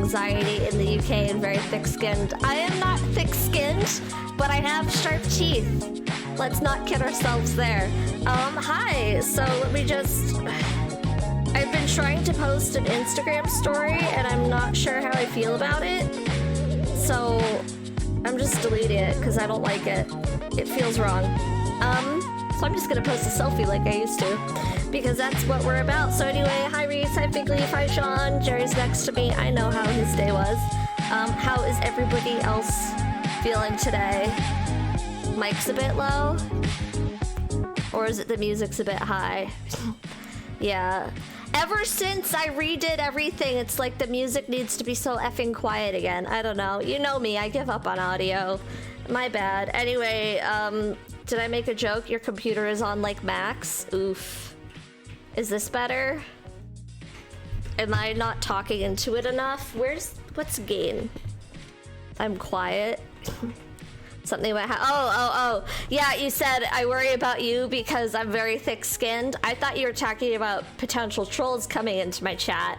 anxiety in the UK and very thick-skinned. I am not thick-skinned, but I have sharp teeth. Let's not kid ourselves there. Hi, so let me just... I've been trying to post an Instagram story, and I'm not sure how I feel about it. So, I'm just deleting it, because I don't like it. It feels wrong. So I'm just gonna post a selfie like I used to, because that's what we're about. So anyway, hi Reese, hi Figleaf, hi Sean, Jerry's next to me. I know how his day was. How is everybody else feeling today? Mic's a bit low? Or is it the music's a bit high? Yeah. Ever since I redid everything, it's like the music needs to be so effing quiet again. I don't know. You know me, I give up on audio. My bad. Anyway, did I make a joke? Your computer is on like max? Oof. Is this better? Am I not talking into it enough? What's gain? I'm quiet. Something about oh. Yeah, you said I worry about you because I'm very thick-skinned. I thought you were talking about potential trolls coming into my chat.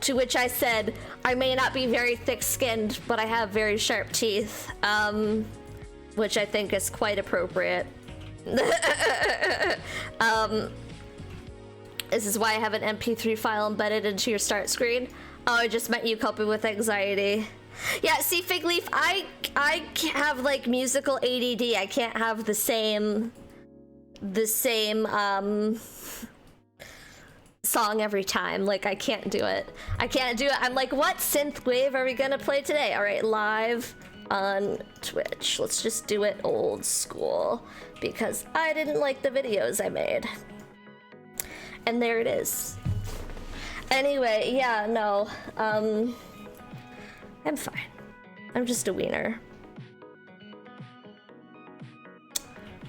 To which I said, I may not be very thick-skinned, but I have very sharp teeth. Which I think is quite appropriate. This is why I have an MP3 file embedded into your start screen. Oh, I just meant you coping with anxiety. Yeah, see, Figleaf, I have like musical ADD. I can't have the same song every time. Like, I can't do it. I can't do it. I'm like, what synth wave are we gonna play today? All right, live on Twitch. Let's just do it old school because I didn't like the videos I made. And there it is. Anyway, yeah, no. I'm fine. I'm just a wiener.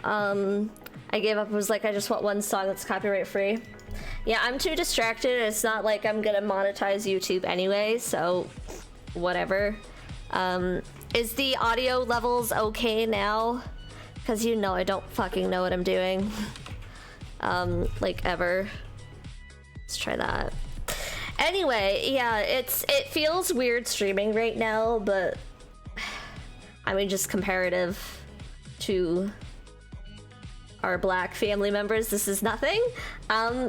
I gave up. I was like, I just want one song that's copyright free. Yeah, I'm too distracted. It's not like I'm gonna monetize YouTube anyway, so whatever. Is the audio levels okay now? Because you know I don't fucking know what I'm doing. Like ever. Let's try that. Anyway, yeah, it feels weird streaming right now, but I mean, just comparative to our black family members, this is nothing.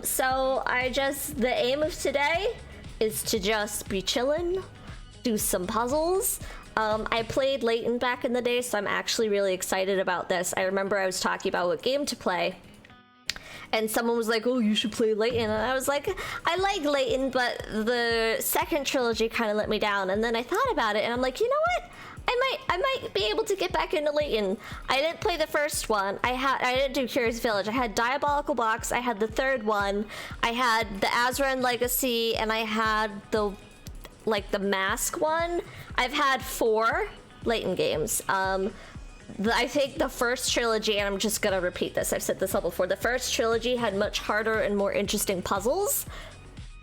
So the aim of today is to just be chillin', do some puzzles. I played Layton back in the day, so I'm actually really excited about this. I remember I was talking about what game to play. And someone was like, oh, you should play Layton. And I was like, I like Layton, but the second trilogy kind of let me down. And then I thought about it, and I'm like, you know what? I might be able to get back into Layton. I didn't play the first one. I didn't do Curious Village. I had Diabolical Box. I had the third one. I had the Azran Legacy, and I had the Mask one. I've had 4 Layton games. I think the first trilogy, and I'm just gonna repeat this, I've said this all before, the first trilogy had much harder and more interesting puzzles,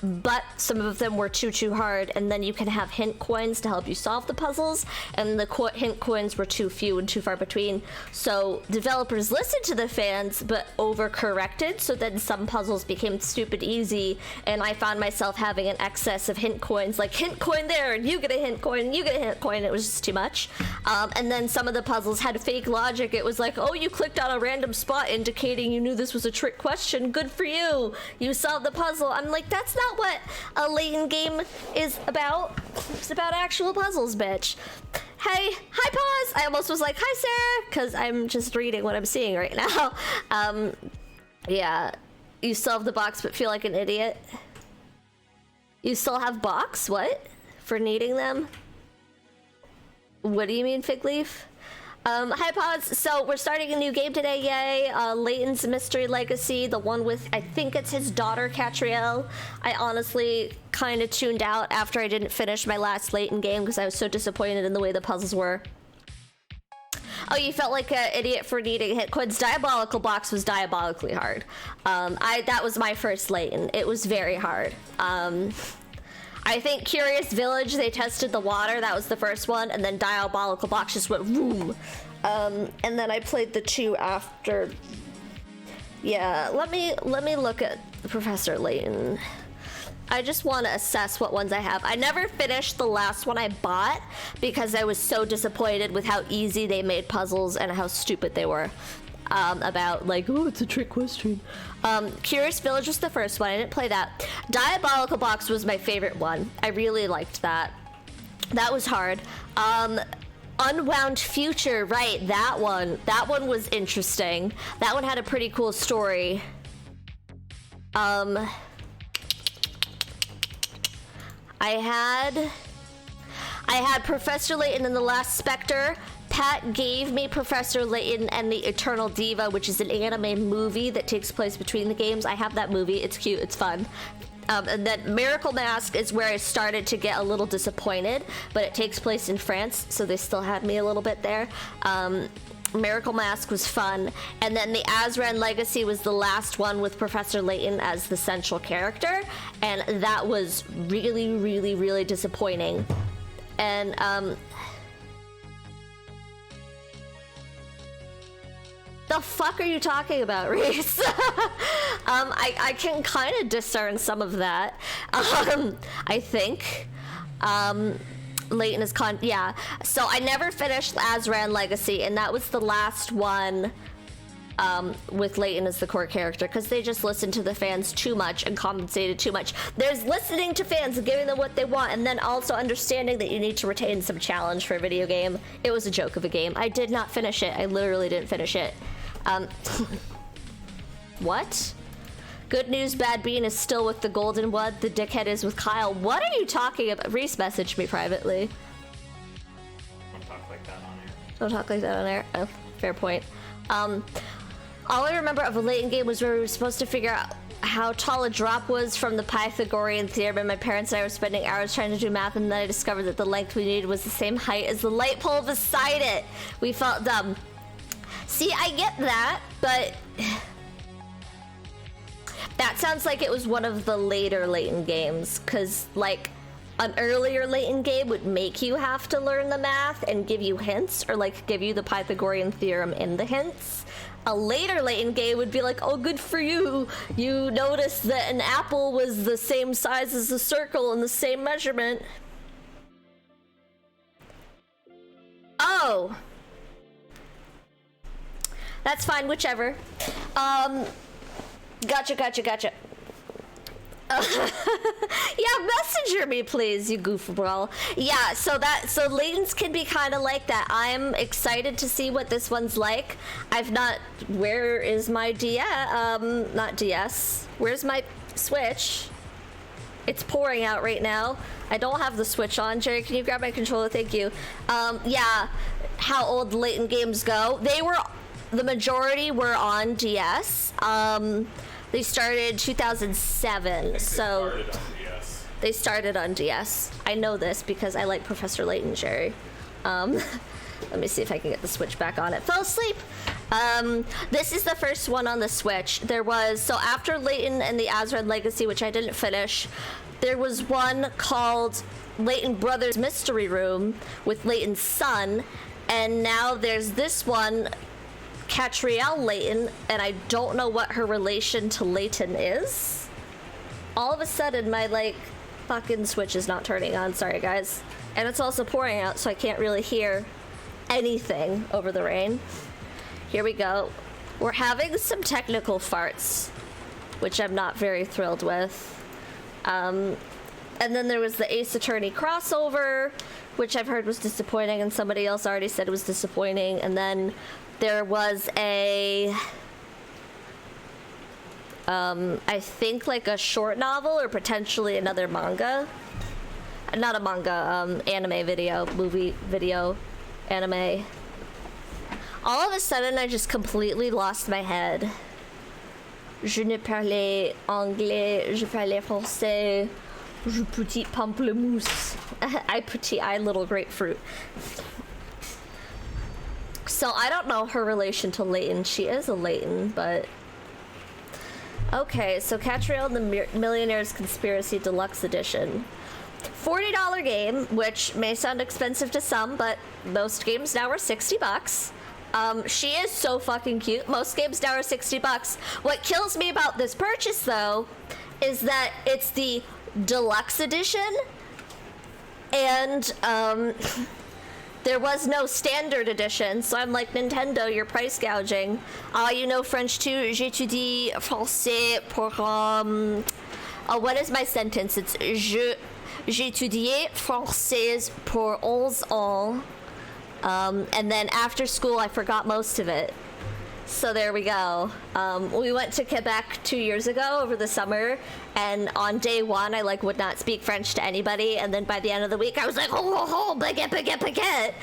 but some of them were too hard, and then you can have hint coins to help you solve the puzzles, and the hint coins were too few and too far between. So developers listened to the fans, but overcorrected, so then some puzzles became stupid easy, and I found myself having an excess of hint coins, like hint coin there, and you get a hint coin, and you get a hint coin. It was just too much. And then some of the puzzles had fake logic. It was like, oh, you clicked on a random spot indicating you knew this was a trick question. Good for you. You solved the puzzle. I'm like, that's not what a Layton game is about. It's about actual puzzles, bitch. Hey, hi Puzz. I almost was like, hi Sarah, because I'm just reading what I'm seeing right now. Yeah, you solved the box but feel like an idiot. You still have box? What? For needing them? What do you mean, Figleaf? Hi Pods, so we're starting a new game today, yay. Layton's Mystery Legacy, the one with, I think it's his daughter, Catriel. I honestly kind of tuned out after I didn't finish my last Layton game because I was so disappointed in the way the puzzles were. Oh, you felt like an idiot for needing hit coins. Diabolical Box was diabolically hard. That was my first Layton. It was very hard. I think Curious Village, they tested the water. That was the first one. And then Diabolical Box just went boom. And then I played the 2 after. Yeah, let me look at Professor Layton. I just want to assess what ones I have. I never finished the last one I bought because I was so disappointed with how easy they made puzzles and how stupid they were. About like, oh, it's a trick question. Curious Village was the first one. I didn't play that. Diabolical Box was my favorite one. I really liked that. That was hard. Unwound Future, right, that one. That one was interesting. That one had a pretty cool story. I had Professor Layton and the Last Spectre. Pat gave me Professor Layton and the Eternal Diva, which is an anime movie that takes place between the games. I have that movie. It's cute. It's fun. And then Miracle Mask is where I started to get a little disappointed, but it takes place in France, so they still had me a little bit there. Miracle Mask was fun. And then the Azran Legacy was the last one with Professor Layton as the central character, and that was really, really, really disappointing. And the fuck are you talking about, Reese? I can kind of discern some of that. I think. Layton is yeah. So I never finished Azran Legacy, and that was the last one with Layton as the core character, because they just listened to the fans too much and compensated too much. There's listening to fans and giving them what they want, and then also understanding that you need to retain some challenge for a video game. It was a joke of a game. I did not finish it. I literally didn't finish it. What? Good news, Bad Bean is still with the Golden One. The dickhead is with Kyle. What are you talking about? Reese messaged me privately. Don't talk like that on air. Don't talk like that on air. Oh, fair point. All I remember of a Layton game was where we were supposed to figure out how tall a drop was from the Pythagorean theorem, and my parents and I were spending hours trying to do math, and then I discovered that the length we needed was the same height as the light pole beside it. We felt dumb. See, I get that, but that sounds like it was one of the later Layton games, because, like, an earlier Layton game would make you have to learn the math and give you hints, or, like, give you the Pythagorean theorem in the hints. A later Layton game would be like, oh, good for you. You noticed that an apple was the same size as a circle and the same measurement. Oh. That's fine, whichever. Gotcha. Yeah, messenger me, please, you goofball. Yeah, so Layton's can be kind of like that. I'm excited to see what this one's like. Where is my not DS. Where's my Switch? It's pouring out right now. I don't have the Switch on. Jerry, can you grab my controller? Thank you. Yeah, how old Layton games go. The majority were on DS. They started 2007, so they started on DS. I know this because I like Professor Layton, Jerry. Let me see if I can get the Switch back on. It fell asleep. This is the first one on the Switch. So after Layton and the Azran Legacy, which I didn't finish, there was one called Layton Brothers Mystery Room with Layton's son, and now there's this one, Catrielle Layton, and I don't know what her relation to Layton is. All of a sudden, my, like, fucking Switch is not turning on. Sorry, guys. And it's also pouring out, so I can't really hear anything over the rain. Here we go. We're having some technical farts, which I'm not very thrilled with. And then there was the Ace Attorney crossover, which I've heard was disappointing, and somebody else already said it was disappointing. And then there was I think like a short novel or potentially another manga. Not a manga, anime video, movie video, anime. All of a sudden, I just completely lost my head. Je ne parle anglais, je parle français, je petit pamplemousse. I little grapefruit. So I don't know her relation to Layton. She is a Layton, but... Okay, so Catrielle and the Millionaire's Conspiracy Deluxe Edition. $40 game, which may sound expensive to some, but most games now are $60. She is so fucking cute. Most games now are $60. What kills me about this purchase, though, is that it's the deluxe edition, and there was no standard edition, so I'm like, Nintendo, you're price gouging. You know French too. J'étudie français pour what is my sentence? It's j'ai étudié français pour 11 ans. And then after school, I forgot most of it. So there we go. We went to Quebec 2 years ago over the summer, and on day one, I like would not speak French to anybody, and then by the end of the week, I was like, oh, baguette, baguette, baguette.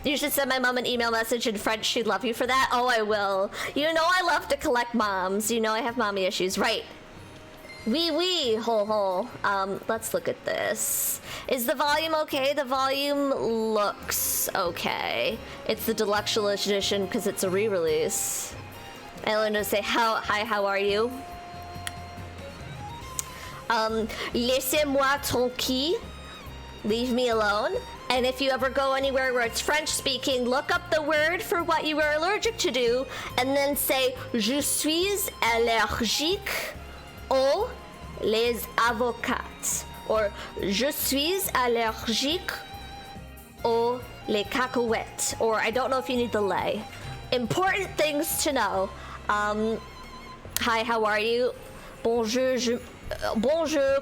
You should send my mom an email message in French. She'd love you for that. Oh, I will. You know I love to collect moms. You know I have mommy issues, right? Oui, ho. Let's look at this. Is the volume okay? The volume looks okay. It's the deluxe edition because it's a re-release. I want to say, hi, how are you? Laissez-moi tranquille. Leave me alone. And if you ever go anywhere where it's French speaking, look up the word for what you are allergic to do, and then say, je suis allergique aux les avocats, or je suis allergique aux les cacahuètes, or I don't know if you need the lait. Important things to know. Hi, how are you? Bonjour,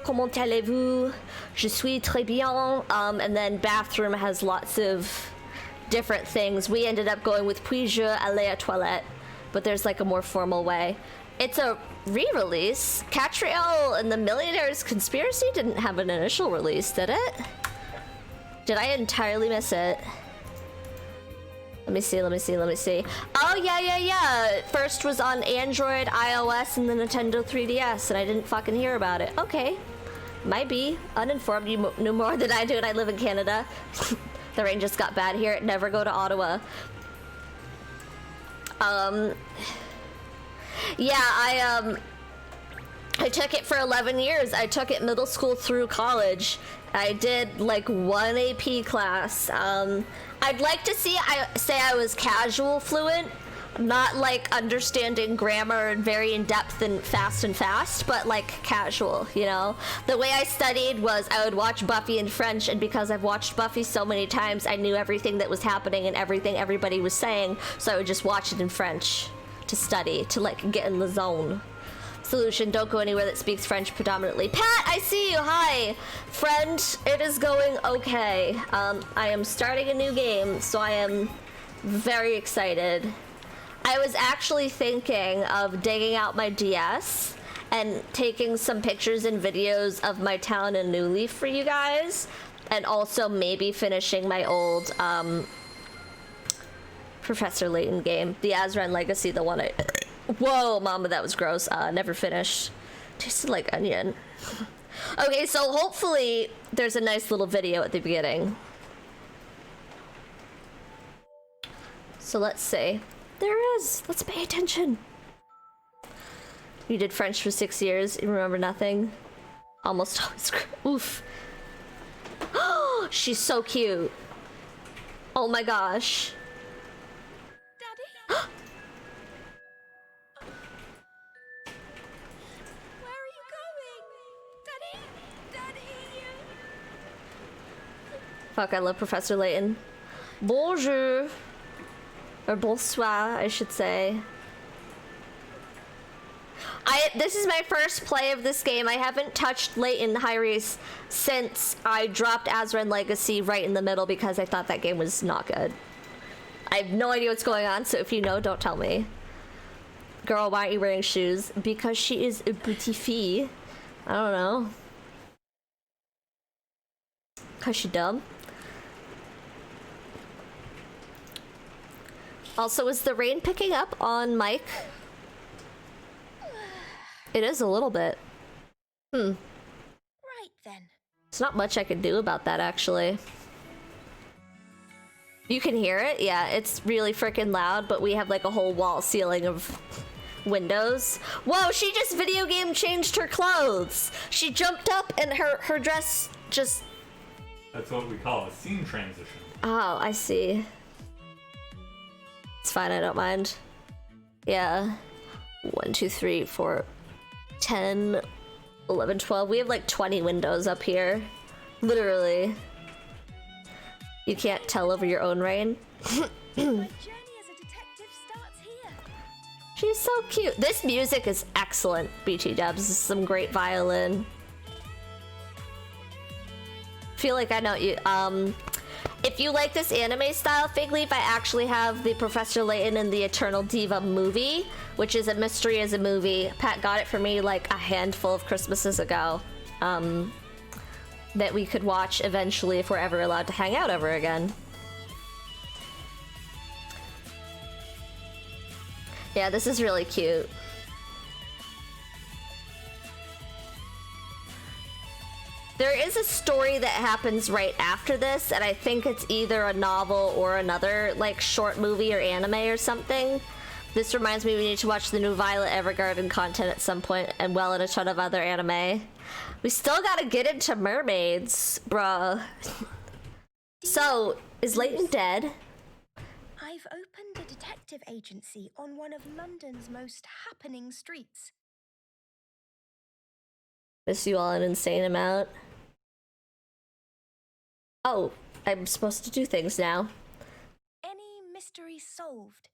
comment allez-vous? Je suis très bien. And then bathroom has lots of different things. We ended up going with puis-je aller à toilette, but there's like a more formal way. It's a re-release. Catriel and the Millionaire's Conspiracy didn't have an initial release, did it? Did I entirely miss it? Let me see. Oh, yeah. First was on Android, iOS, and the Nintendo 3DS, and I didn't fucking hear about it. Okay. Might be. Uninformed. You knew more than I do, and I live in Canada. The rain just got bad here. Never go to Ottawa. Yeah, I took it for 11 years. I took it middle school through college. I did like one AP class. I'd like to say I was casual fluent, not like understanding grammar and very in depth and fast, but like casual, you know? The way I studied was I would watch Buffy in French, and because I've watched Buffy so many times, I knew everything that was happening and everything everybody was saying, so I would just watch it in French to study, to like get in the zone. Solution, don't go anywhere that speaks French predominantly. Pat, I see you, hi! Friend, it is going okay. I am starting a new game, so I am very excited. I was actually thinking of digging out my DS and taking some pictures and videos of my town in New Leaf for you guys, and also maybe finishing my old, Professor Layton game, the Azran Legacy, the one I... Whoa, mama, that was gross. Never finished. Tasted like onion. Okay, so hopefully there's a nice little video at the beginning. So let's see. There is. Let's pay attention. You did French for 6 years. You remember nothing? Almost always. Oof. Oh, she's so cute. Oh my gosh. Fuck, I love Professor Layton. Bonjour. Or bonsoir, I should say. This is my first play of this game. I haven't touched Layton Hyres since I dropped Azran Legacy right in the middle because I thought that game was not good. I have no idea what's going on, so if you know, don't tell me. Girl, why aren't you wearing shoes? Because she is a petite fille. I don't know. Cause she dumb. Also, is the rain picking up on mic? It is a little bit. Right then. There's not much I can do about that, actually. You can hear it? Yeah, it's really freaking loud, but we have like a whole wall ceiling of windows. Whoa, she just video game changed her clothes. She jumped up and her dress just... That's what we call a scene transition. Oh, I see. It's fine, I don't mind. Yeah. 1, 2, 3, 4, 10, 11, 12. We have like 20 windows up here. Literally. You can't tell over your own rain. My journey as a detective starts here. She's so cute. This music is excellent, BT Dubs. This is some great violin. Feel like I know you. If you like this anime style Fig Leaf, I actually have the Professor Layton and the Eternal Diva movie, which is a mystery as a movie. Pat got it for me like a handful of Christmases ago. That we could watch eventually if we're ever allowed to hang out ever again. Yeah, this is really cute. There is a story that happens right after this, and I think it's either a novel or another like short movie or anime or something. This reminds me we need to watch the new Violet Evergarden content at some point, and well, and a ton of other anime. We still gotta get into mermaids, bruh. So, is Layton dead? I've opened a detective agency on one of London's most happening streets. Miss you all an insane amount. Oh, I'm supposed to do things now. Any mystery solved.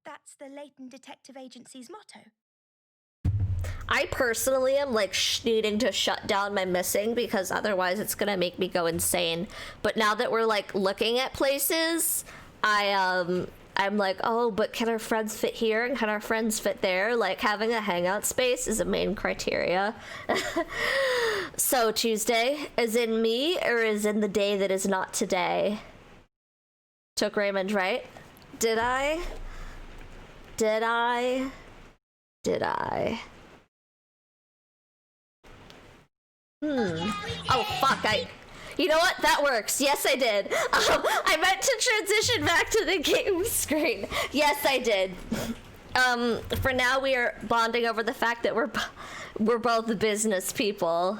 That's the Layton Detective Agency's motto. I personally am like needing to shut down my missing because otherwise it's gonna make me go insane. But now that we're like looking at places, I'm like, oh, but can our friends fit here and can our friends fit there? Like having a hangout space is a main criteria. So Tuesday, is in me or is in the day that is not today? Took Raymond, right? Did I? Did I? Did I? Oh, fuck, you know what? That works. Yes, I did. I meant to transition back to the game screen. Yes, I did. For now, we are bonding over the fact that we're both business people.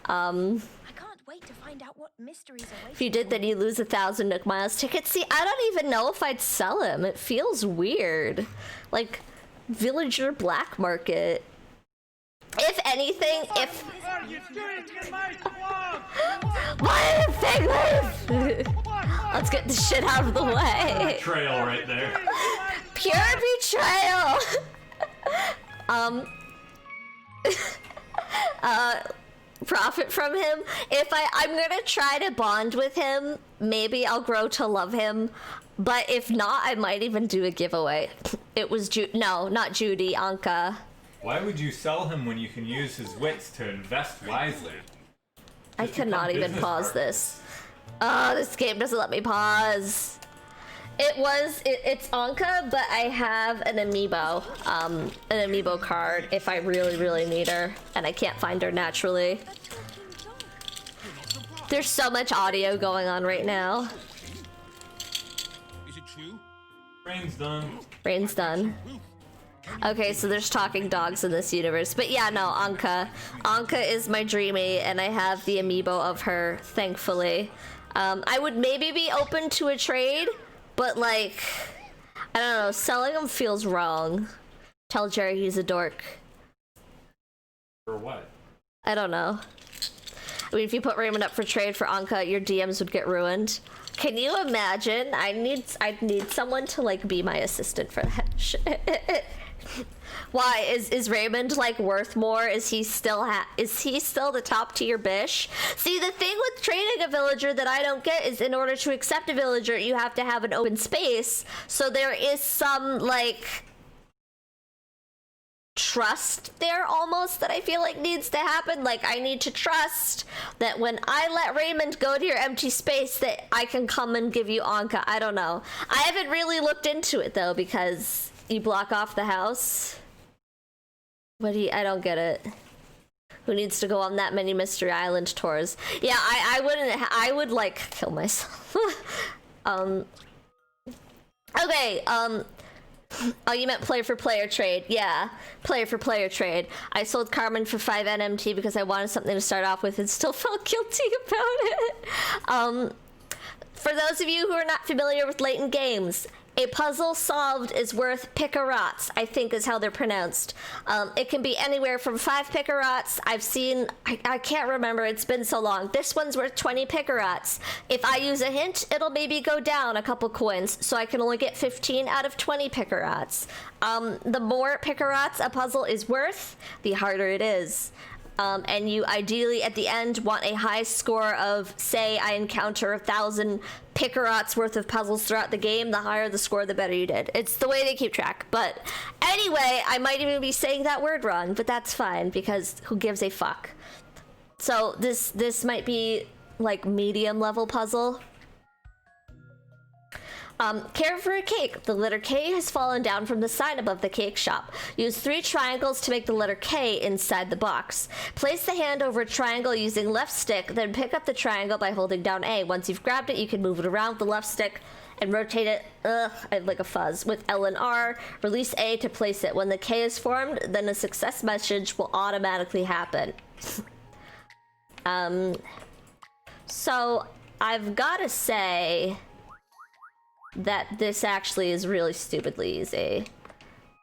I can't wait to find out what mysteries are waiting. If you did, then you lose 1,000 Nook Miles tickets. See, I don't even know if I'd sell him. It feels weird. Like, villager black market. If anything, if... What a Fig Leaf! Let's get this shit out of the way. Betrayal right there. Pure betrayal! Profit from him. If I'm gonna try to bond with him, maybe I'll grow to love him. But if not, I might even do a giveaway. It was no, not Judy, Anka. Why would you sell him when you can use his wits to invest wisely? I cannot even pause this. Oh, this game doesn't let me pause. It's Anka, but I have an amiibo card if I really, really need her, and I can't find her naturally. There's so much audio going on right now. Is it true? Rain's done. Rain's done. Okay, so there's talking dogs in this universe. But yeah, no, Anka. Anka is my dreamie, and I have the amiibo of her, thankfully. I would maybe be open to a trade, but like, I don't know, selling him feels wrong. Tell Jerry he's a dork. For what? I don't know. I mean, if you put Raymond up for trade for Anka, your DMs would get ruined. Can you imagine? I'd need someone to like be my assistant for that shit. Why is Raymond like worth more? Is he still the top tier bish? See, the thing with trading a villager that I don't get is in order to accept a villager, you have to have an open space. So there is some like trust there almost that I feel like needs to happen. Like I need to trust that when I let Raymond go to your empty space that I can come and give you Anka. I don't know. I haven't really looked into it though because you block off the house. I don't get it. Who needs to go on that many Mystery Island tours? Yeah, I would like kill myself. Okay, oh, you meant player for player trade. Yeah, player for player trade. I sold Carmen for 5 NMT because I wanted something to start off with and still felt guilty about it. For those of you who are not familiar with Layton games, A puzzle solved is worth pickerats, I think is how they're pronounced. It can be anywhere from 5 pickerats. I've seen, I can't remember, it's been so long. This one's worth 20 pickerats. If I use a hint, it'll maybe go down a couple coins, so I can only get 15 out of 20 pickerats. The more pickerats a puzzle is worth, the harder it is. And you ideally at the end want a high score of, say I encounter 1,000 pickerats worth of puzzles throughout the game. The higher the score, the better you did. It's the way they keep track. But anyway, I might even be saying that word wrong, but that's fine because who gives a fuck? So this might be like medium level puzzle. Care for a cake. The letter K has fallen down from the sign above the cake shop. Use 3 triangles to make the letter K inside the box. Place the hand over a triangle using left stick, then pick up the triangle by holding down A. Once you've grabbed it, you can move it around with the left stick and rotate it, like a fuzz, with L and R. Release A to place it. When the K is formed, then a success message will automatically happen. So I've got to say that this actually is really stupidly easy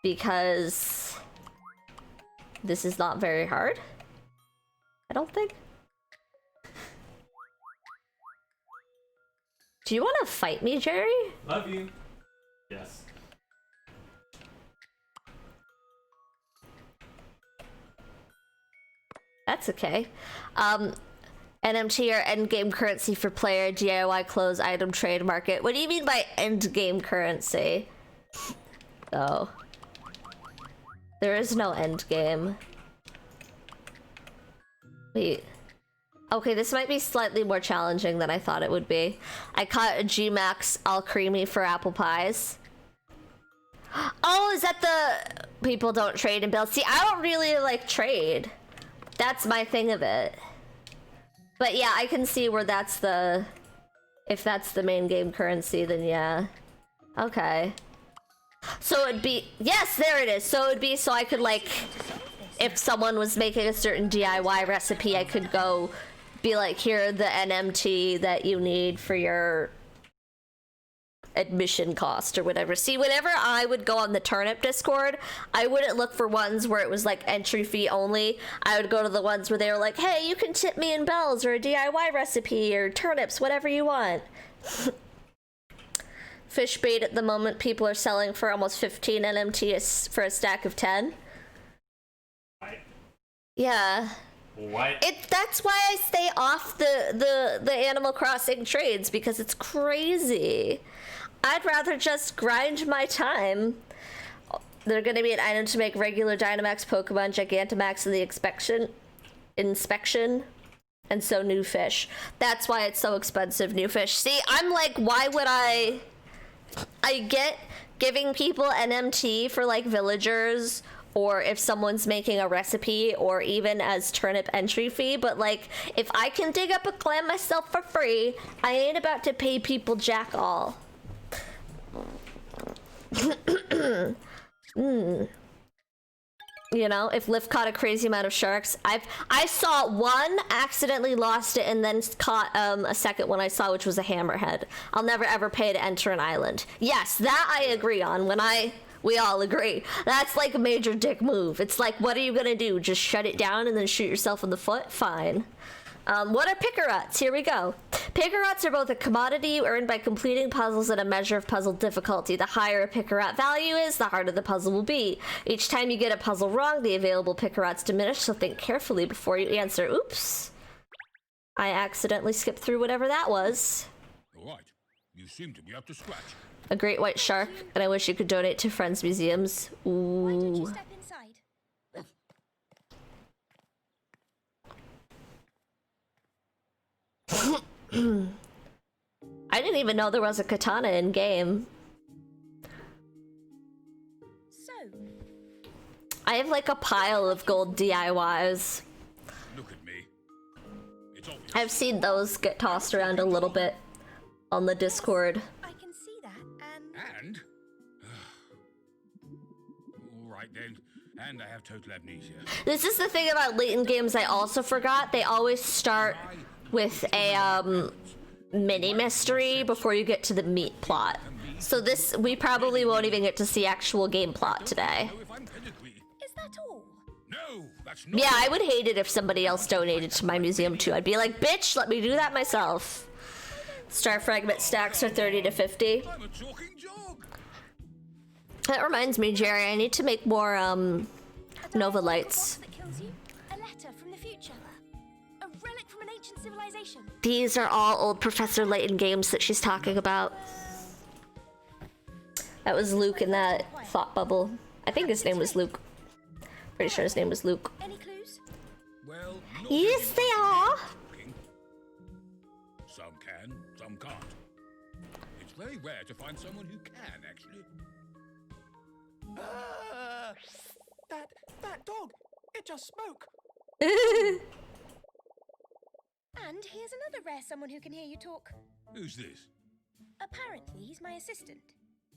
because this is not very hard, I don't think. Do you want to fight me, Jerry? Love you. Yes. That's okay. NMT or endgame currency for player, DIY clothes, item, trade, market. What do you mean by endgame currency? Oh. There is no endgame. Wait. Okay, this might be slightly more challenging than I thought it would be. I caught a G-Max all creamy for apple pies. Oh, is that the people don't trade in bills? See, I don't really like trade. That's my thing of it. But yeah, I can see where that's the... If that's the main game currency, then yeah. Okay. So it'd be... Yes, there it is. So it'd be so I could, like... If someone was making a certain DIY recipe, I could go be like, here are the NMT that you need for your admission cost or whatever. See, whenever I would go on the turnip Discord, I wouldn't look for ones where it was like entry fee only. I would go to the ones where they were like, hey, you can tip me in bells or a DIY recipe or turnips, whatever you want. Fish bait at the moment, people are selling for almost 15 NMT for a stack of 10. What? Yeah. What? That's why I stay off the Animal Crossing trades, because it's crazy. I'd rather just grind my time. They're gonna be an item to make regular Dynamax, Pokemon, Gigantamax, and the inspection. And so new fish. That's why it's so expensive, new fish. See, I'm like, why would I get giving people NMT for like villagers, or if someone's making a recipe, or even as turnip entry fee, but like, if I can dig up a clam myself for free, I ain't about to pay people jack all. You know, if Lift caught a crazy amount of sharks, I saw one, accidentally lost it, and then caught a second one I saw, which was a hammerhead. I'll never ever pay to enter an island. Yes, that I agree on. We all agree. That's like a major dick move. It's like, what are you gonna do? Just shut it down and then shoot yourself in the foot? Fine. What are pickerats? Here we go. Pickerats are both a commodity you earn by completing puzzles and a measure of puzzle difficulty. The higher a pickerat value is, the harder the puzzle will be. Each time you get a puzzle wrong, the available pickerats diminish, so think carefully before you answer. Oops. I accidentally skipped through whatever that was. All right. You seem to be up to scratch. A great white shark, and I wish you could donate to Friends Museums. Ooh. Why don't you step inside? I didn't even know there was a katana in game. So, I have like a pile of gold DIYs. Look at me. It's obvious. I've seen those get tossed around a little bit on the Discord. I can see that, and... And? All right then. And I have total amnesia. This is the thing about Layton games I also forgot. They always start with a mini mystery before you get to the meat plot. So this, we probably won't even get to see actual game plot today. Know if I'm pedigree. Is that all? No, that's not. Yeah, I would hate it if somebody else donated to my museum too. I'd be like, bitch, let me do that myself. Star fragment stacks are 30 to 50. I'm a talking jog. That reminds me, Jerry, I need to make more, A Nova dialogue lights. that kills you? A letter from the future? A relic from an ancient civilization? These are all old Professor Layton games that she's talking about. That was Luke in that thought bubble. I think his name was Luke. Pretty sure his name was Luke. Any clues? Well, not Yes, they are. talking. Some can, some can't. It's very rare to find someone who can, actually. That dog, it just spoke. And here's another rare someone who can hear you talk. Who's this? Apparently, he's my assistant.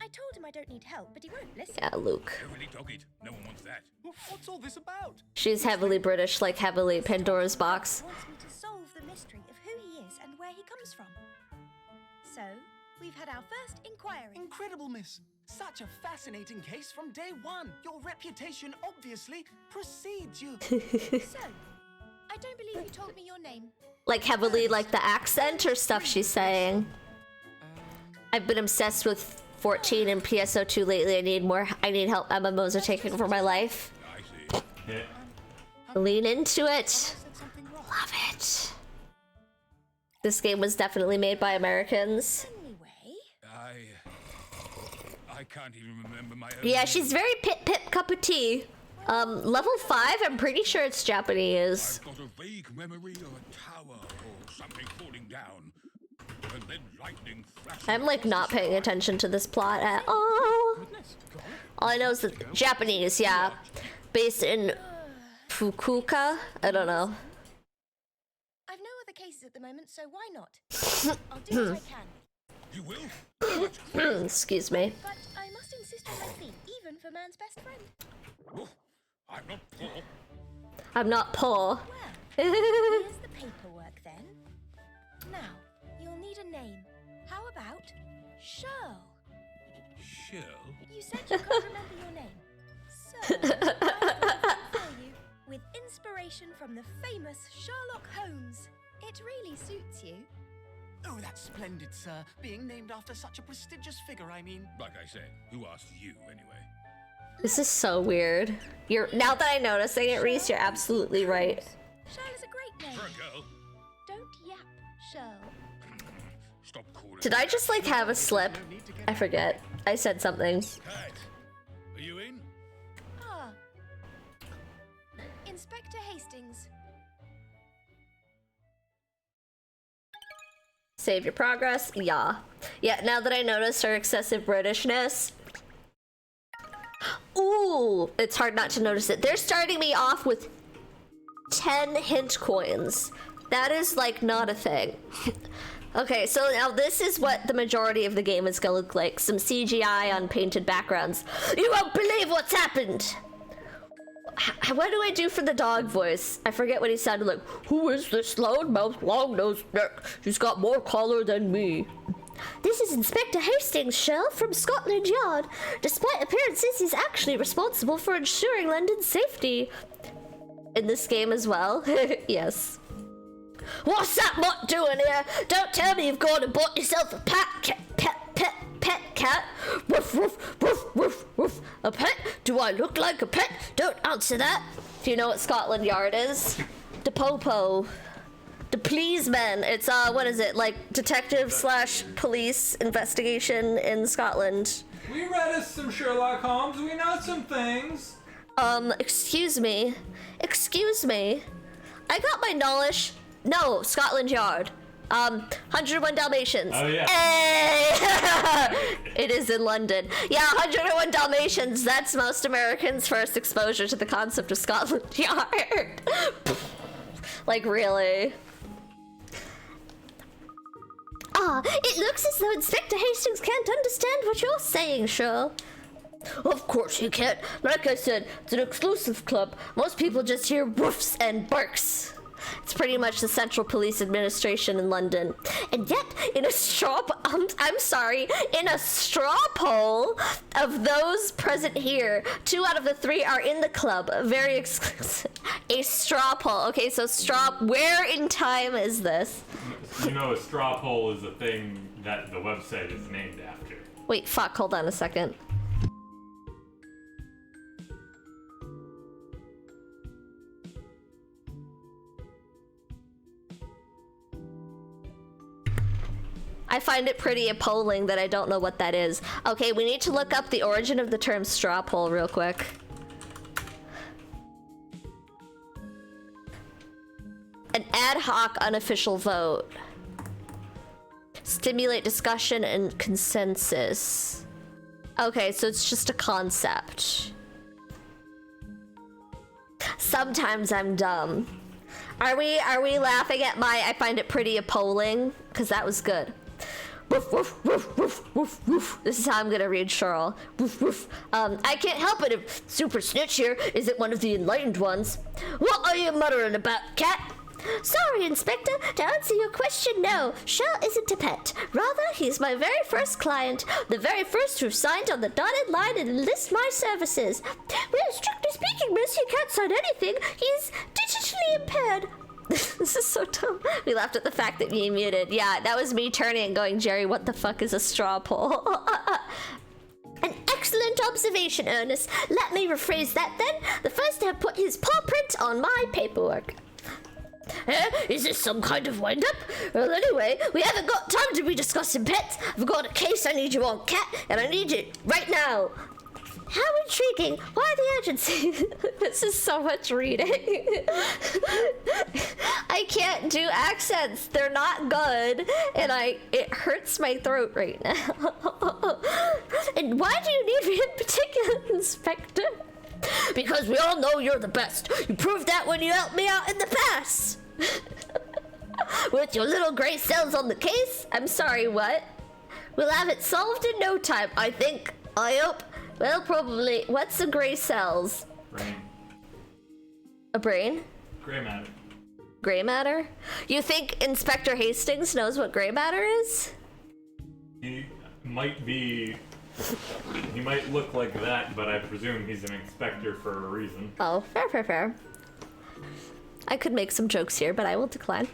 I told him I don't need help, but he won't listen. Yeah, Luke. Heavily dog-eat. No one wants that. What's all this about? She's heavily British, like heavily Pandora's box. He wants me to solve the mystery of who he is and where he comes from. So, we've had our first inquiry. Incredible, miss. Such a fascinating case from day one. Your reputation obviously precedes you. So, I don't believe you told me your name. Like heavily, like the accent or stuff she's saying. I've been obsessed with 14 and PSO2 lately. I need help. MMOs are taking over my life. I see. Yeah. Lean into it. Said something wrong. Love it. This game was definitely made by Americans. Anyway, I can't even remember my own Yeah, name. she's very pip cup of tea. Level 5, I'm pretty sure it's Japanese. I've got a vague memory of a tower or something falling down. And then lightning flashing. I'm like not paying attention to this plot at all. All I know is that Japanese, yeah. Based in Fukuoka? I don't know. I've no other cases at the moment, so why not? I'll do what I can. You will? That's great. Excuse me. But I must insist on my fee, even for man's best friend. Oh, I'm not poor. I'm not poor. Well, here's the paperwork then. Now, you'll need a name. How about Shirl? Shirl? You said you can't remember your name. So, I thought for you with inspiration from the famous Sherlock Holmes. It really suits you. Oh, that's splendid, sir. Being named after such a prestigious figure, I mean. Like I said, who asked you anyway? This is so weird. Now that I'm noticing it, Reese, you're absolutely right. Shirl is a great name. For a girl? Don't yap, Shirl. Stop calling. Did I just like have a slip? I forget. I said something. Cat, are you in? Ah. Inspector Hastings. Save your progress. Yeah. Yeah, now that I notice her excessive Britishness. Ooh, it's hard not to notice it. They're starting me off with 10 hint coins. That is like not a thing. Okay, so now this is what the majority of the game is gonna look like. Some CGI on painted backgrounds. You won't believe what's happened! What do I do for the dog voice? I forget what he sounded like. Who is this loudmouth, long-nosed neck? She's got more collar than me. This is Inspector Hastings, Shell, from Scotland Yard. Despite appearances, he's actually responsible for ensuring London's safety. In this game as well. Yes. What's that mutt doing here? Don't tell me you've gone and bought yourself a pet cat. Woof, woof, woof, woof, woof. A pet? Do I look like a pet? Don't answer that. Do you know what Scotland Yard is? The Popo. The Policeman. It's, what is it? Like, detective / police investigation in Scotland. We read us some Sherlock Holmes. We know some things. Excuse me. Excuse me. I got my knowledge. No, Scotland Yard. 101 Dalmatians. Oh, yeah. Hey! It is in London. Yeah, 101 Dalmatians. That's most Americans' first exposure to the concept of Scotland Yard. Like, really? It looks as though Inspector Hastings can't understand what you're saying, Shirl. Of course he can't. Like I said, it's an exclusive club. Most people just hear woofs and barks. It's pretty much the Central Police Administration in London. And yet, in a I'm sorry, in a straw poll of those present here, 2 out of the 3 are in the club. Very exclusive. A straw poll. Okay, so where in time is this? You know, a straw poll is a thing that the website is named after. Wait, fuck, hold on a second. I find it pretty appalling that I don't know what that is. Okay, we need to look up the origin of the term straw poll real quick. An ad hoc unofficial vote. Stimulate discussion and consensus. Okay, so it's just a concept. Sometimes I'm dumb. Are we laughing at my I find it pretty appalling? Because that was good. Woof, woof, woof, woof, woof, woof. This is how I'm gonna read Cheryl. Woof, woof. I can't help it if Super Snitch here isn't one of the enlightened ones. What are you muttering about, cat? Sorry, Inspector. To answer your question, no. Shell isn't a pet. Rather, he's my very first client. The very first who signed on the dotted line and enlist my services. Well, strictly speaking, miss, he can't sign anything. He's digitally impaired. This is so dumb. We laughed at the fact that me muted. Yeah, that was me turning and going, Jerry, what the fuck is a straw poll? An excellent observation, Ernest. Let me rephrase that then. The first to have put his paw print on my paperwork. Is this some kind of wind-up? Well, anyway, we haven't got time to be discussing pets. I've got a case I need you on, cat, and I need it right now. How intriguing. Why the urgency? This is so much reading. I can't do accents. They're not good. And it hurts my throat right now. And why do you need me in particular, Inspector? Because we all know you're the best. You proved that when you helped me out in the past. With your little gray cells on the case? I'm sorry, what? We'll have it solved in no time, I think. I hope. Well, probably. What's the gray cells? Brain. A brain? Gray matter. Gray matter? You think Inspector Hastings knows what gray matter is? He might be... He might look like that, but I presume he's an inspector for a reason. Oh, fair, fair, fair. I could make some jokes here, but I will decline.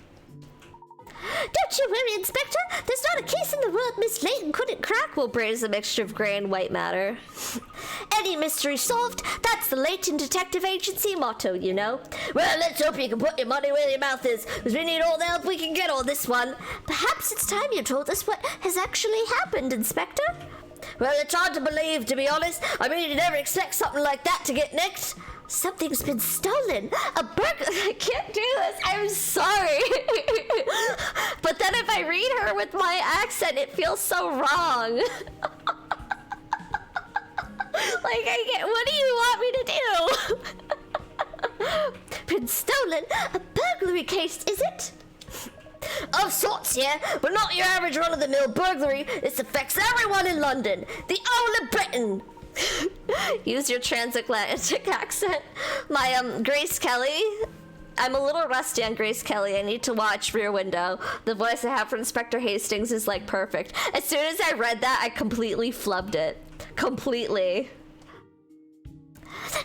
Don't you worry, Inspector. There's not a case in the world Miss Layton couldn't crack. We'll braise a mixture of gray and white matter. Any mystery solved. That's the Layton Detective Agency motto, you know. Well, let's hope you can put your money where your mouth is, because we need all the help we can get on this one. Perhaps it's time you told us what has actually happened, Inspector. Well, it's hard to believe, to be honest. I mean, you never expect something like that to get nicked. Something's been stolen. A burglar. I can't do this. I'm sorry. But then if I read her with my accent, it feels so wrong. Like, what do you want me to do? Been stolen? A burglary case, is it? Of sorts, yeah, but not your average run-of-the-mill burglary. This affects everyone in London. The whole of Britain. Use your transatlantic accent. My, Grace Kelly. I'm a little rusty on Grace Kelly. I need to watch Rear Window. The voice I have for Inspector Hastings is, like, perfect. As soon as I read that, I completely flubbed it. Completely.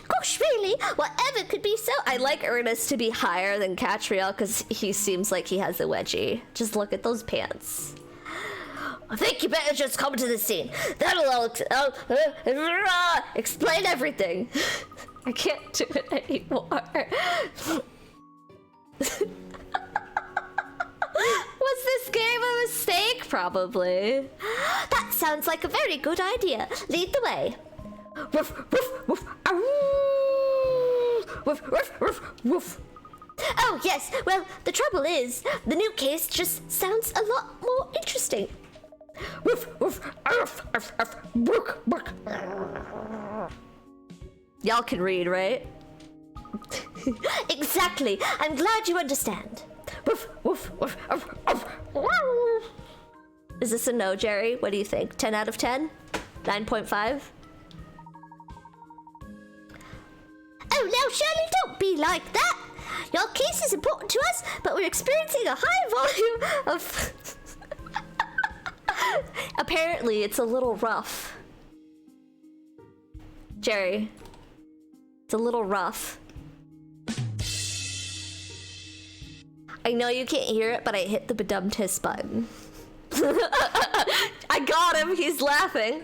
Gosh, really? Whatever could be so... I like Ernest to be higher than Catriel because he seems like he has a wedgie. Just look at those pants. I think you better just come to the scene. That'll all explain everything. I can't do it anymore. Was this game a mistake? Probably. That sounds like a very good idea. Lead the way. Woof, woof, woof. Woof, woof, woof, woof. Oh, yes. Well, the trouble is, the new case just sounds a lot more interesting. Woof, woof, arf, arf, arf, brook, brook. Y'all can read, right? Exactly. I'm glad you understand. Woof, woof, woof, arf, arf. Is this a no, Jerry? What do you think? 10 out of 10? 9.5? Oh, now, Shirley, don't be like that. Your case is important to us, but we're experiencing a high volume of... Apparently, it's a little rough. Jerry. It's a little rough. I know you can't hear it, but I hit the badum-tis button. I got him, he's laughing.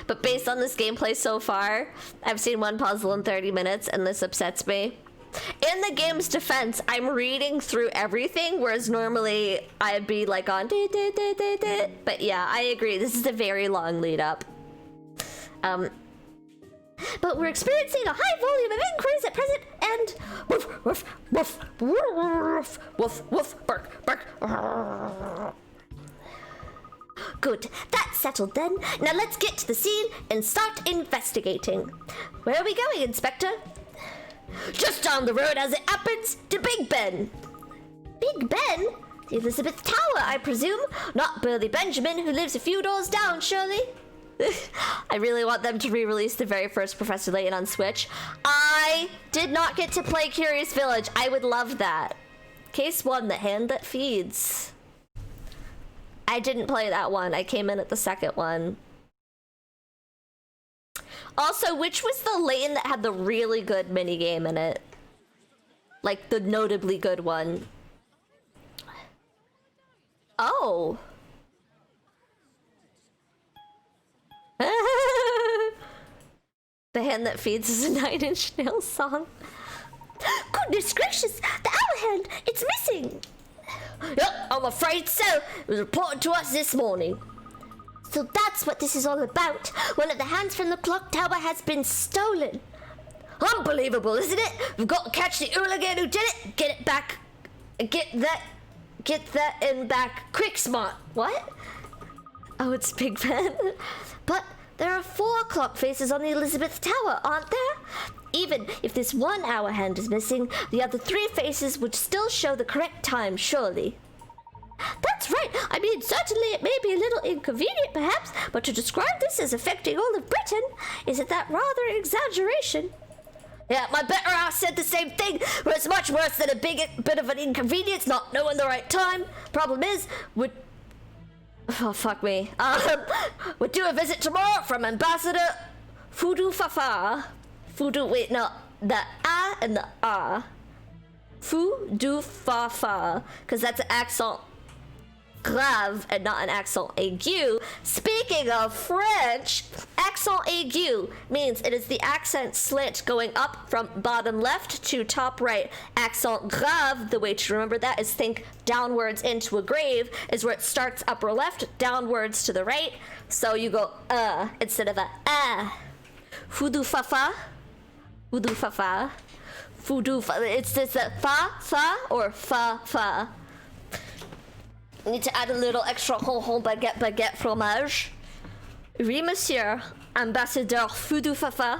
But based on this gameplay so far, I've seen one puzzle in 30 minutes and this upsets me. In the game's defense, I'm reading through everything, whereas normally I'd be like on but yeah, I agree, this is a very long lead up. But we're experiencing a high volume of inquiries at present, and woof, woof, woof, woof, woof, woof, bark, bark. Good, that's settled then. Now let's get to the scene and start investigating. Where are we going, Inspector? Just down the road as it happens to Big Ben. Big Ben? The Elizabeth Tower, I presume. Not Burly Benjamin, who lives a few doors down, surely. I really want them to re-release the very first Professor Layton on Switch. I did not get to play Curious Village. I would love that. Case 1, The Hand That Feeds. I didn't play that one. I came in at the second one. Also, which was the Layton that had the really good minigame in it? Like, the notably good one. Oh. The Hand That Feeds is a Nine Inch Nails song. Goodness gracious, the owl hand, it's missing. Yep, I'm afraid so. It was reported to us this morning. So that's what this is all about. One of the hands from the clock tower has been stolen. Unbelievable, isn't it? We've got to catch the hooligan who did it. Get it back. Get that in back. Quick, smart. What? Oh, it's Big Ben. But there are 4 clock faces on the Elizabeth Tower, aren't there? Even if this 1 hour hand is missing, the other 3 faces would still show the correct time, surely. That's right. I mean, certainly it may be a little inconvenient, perhaps, but to describe this as affecting all of Britain, isn't that rather an exaggeration? Yeah, my better half said the same thing, but it's much worse than a bit of an inconvenience not knowing the right time. Problem is, oh, fuck me. We'll do a visit tomorrow from Ambassador Fudu Fafa. Fudu, wait, no, the A and the A. Fudu Fafa, because that's an accent grave and not an accent aigu. Speaking of French, accent aigu means it is the accent slit going up from bottom left to top right. Accent grave, the way to remember that is think downwards into a grave, is where it starts upper left, downwards to the right. So you go instead of a. Fudu fafa. Fudu fafa. Fudu fa. It's this fa or fa. Need to add a little extra baguette fromage. Oui, monsieur. Ambassadeur Fudu Fafa.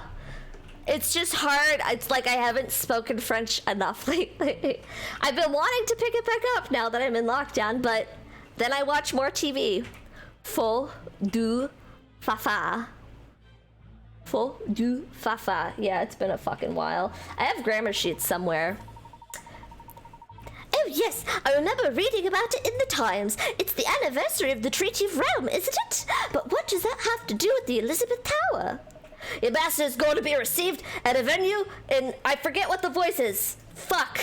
It's just hard. It's like I haven't spoken French enough lately. I've been wanting to pick it back up now that I'm in lockdown, but then I watch more TV. Fudu Fafa. Fudu Fafa. Yeah, it's been a fucking while. I have grammar sheets somewhere. Oh yes, I remember reading about it in the Times. It's the anniversary of the Treaty of Rome, isn't it? But what does that have to do with the Elizabeth Tower? The ambassador is going to be received at a venue in... I forget what the voice is. Fuck.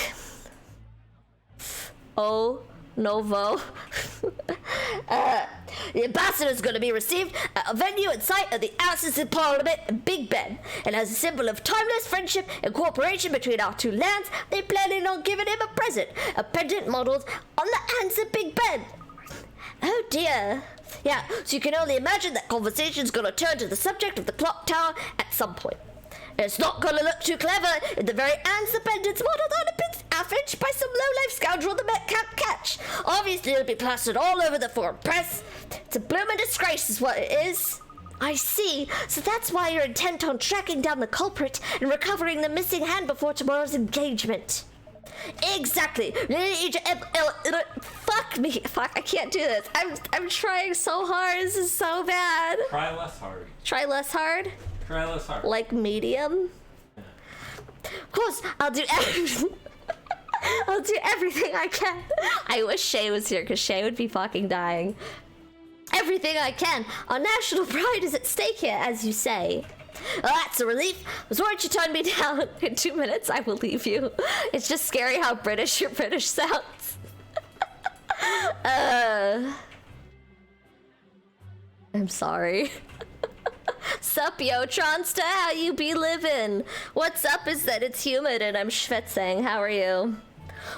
Oh, Novo. The ambassador is going to be received at a venue in sight of the Houses of Parliament in Big Ben. And as a symbol of timeless friendship and cooperation between our 2 lands, they're planning on giving him a present. A pendant modeled on the hands of Big Ben. Oh dear. Yeah, so you can only imagine that conversation's going to turn to the subject of the clock tower at some point. It's not going to look too clever in the very hands the pendant's modeled on a pin affaged by some low-life scoundrel the Met can't catch. Obviously, it'll be plastered all over the foreign press. It's a blooming disgrace is what it is. I see. So that's why you're intent on tracking down the culprit and recovering the missing hand before tomorrow's engagement. Exactly. Fuck me. Fuck, I can't do this. I'm trying so hard. This is so bad. Try less hard. Try less hard? Try less hard. Like medium? Of course, I'll do everything. I'll do everything I can. I wish Shay was here, because Shay would be fucking dying. Everything I can. Our national pride is at stake here, as you say. Well, that's a relief. I was worried you turned me down. In 2 minutes, I will leave you. It's just scary how British your British sounds. I'm sorry. Sup, yo, Tronsta, how you be living? What's up is that it's humid and I'm schwitzing. How are you?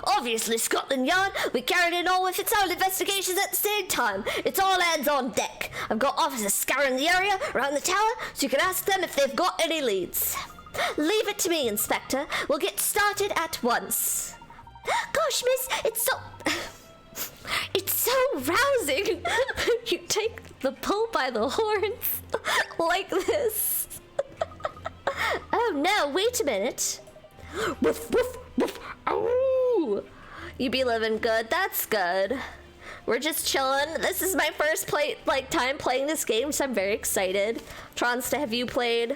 Obviously, Scotland Yard, we carried it on with its own investigations at the same time. It's all hands on deck. I've got officers scouring the area around the tower, so you can ask them if they've got any leads. Leave it to me, Inspector. We'll get started at once. Gosh, miss, it's so... It's so rousing. You take the bull by the horns like this. Oh no, wait a minute. Woof, woof, woof. Ow. You be living good, that's good. We're just chilling. This is my first time playing this game, so I'm very excited. Tronsta, have you played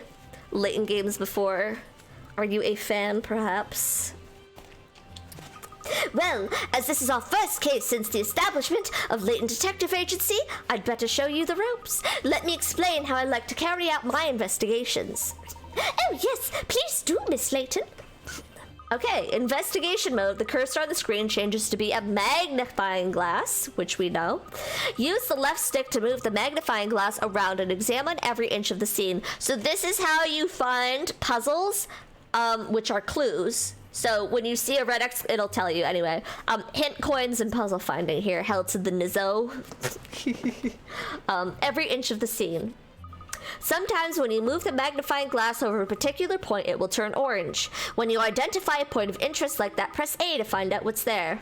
Layton games before? Are you a fan, perhaps? Well, as this is our first case since the establishment of Layton Detective Agency, I'd better show you the ropes. Let me explain how I like to carry out my investigations. Oh yes, please do, Miss Layton. Okay, investigation mode. The cursor on the screen changes to be a magnifying glass, which we know. Use the left stick to move the magnifying glass around and examine every inch of the scene. So this is how you find puzzles, which are clues. So when you see a red X, it'll tell you anyway. Hint coins and puzzle finding here, held to the Nizzo. Every inch of the scene. Sometimes when you move the magnifying glass over a particular point, it will turn orange. When you identify a point of interest like that, press A to find out what's there.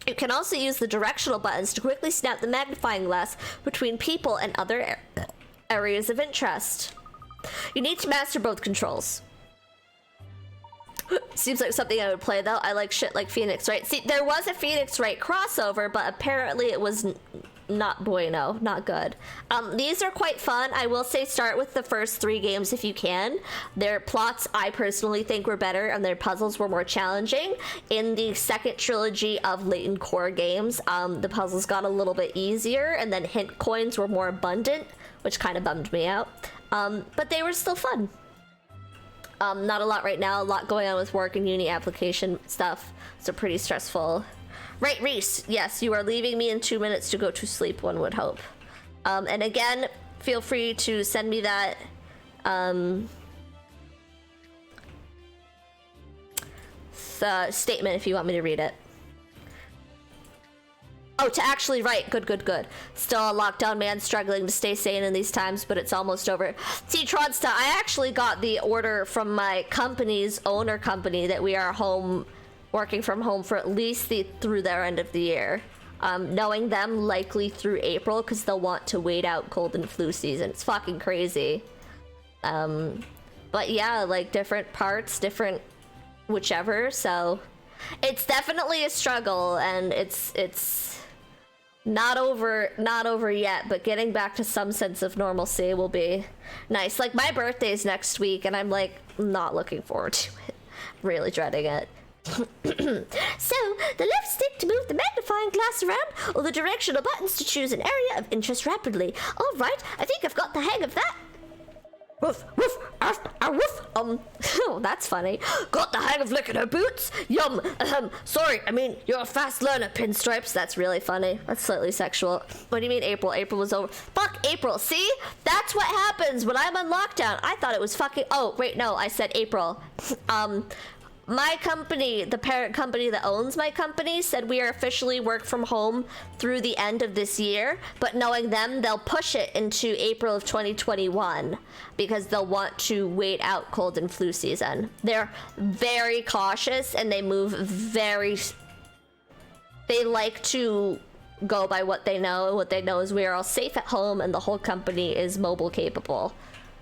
You can also use the directional buttons to quickly snap the magnifying glass between people and other areas of interest. You need to master both controls. Seems like something I would play though. I like shit like Phoenix Wright. See, there was a Phoenix Wright crossover, but apparently it was not bueno, not good. These are quite fun. I will say start with the first 3 games if you can. Their plots, I personally think, were better, and their puzzles were more challenging. In the second trilogy of Layton core games, the puzzles got a little bit easier, and then hint coins were more abundant, which kind of bummed me out. But they were still fun. Not a lot right now, a lot going on with work and uni application stuff, so pretty stressful. Right, Reese, yes, you are leaving me in 2 minutes to go to sleep, one would hope. And again, feel free to send me that statement if you want me to read it. Oh, to actually write. Good, good, good. Still a lockdown man struggling to stay sane in these times, but it's almost over. See, Tronsta, I actually got the order from my company's owner company that we are home, working from home for at least through their end of the year. Knowing them, likely through April, because they'll want to wait out cold and flu season. It's fucking crazy. But yeah, like different parts, different whichever, so it's definitely a struggle, and it's not over yet, but getting back to some sense of normalcy will be nice. Like, my birthday's next week, and I'm like not looking forward to it. Really dreading it. So, the left stick to move the magnifying glass around, or the directional buttons to choose an area of interest rapidly. Alright, I think I've got the hang of that. Woof, woof, arf, woof. Oh, that's funny. Got the hang of licking her boots? Yum. Sorry, I mean, you're a fast learner, Pinstripes. That's really funny. That's slightly sexual. What do you mean April? April was over. Fuck April. See? That's what happens when I'm on lockdown. I thought it was fucking... Oh, wait, no, I said April. My company, the parent company that owns my company, said we are officially work from home through the end of this year, but knowing them, they'll push it into April of 2021 because they'll want to wait out cold and flu season. They're very cautious, and they move they like to go by what they know, and what they know is we are all safe at home and the whole company is mobile capable.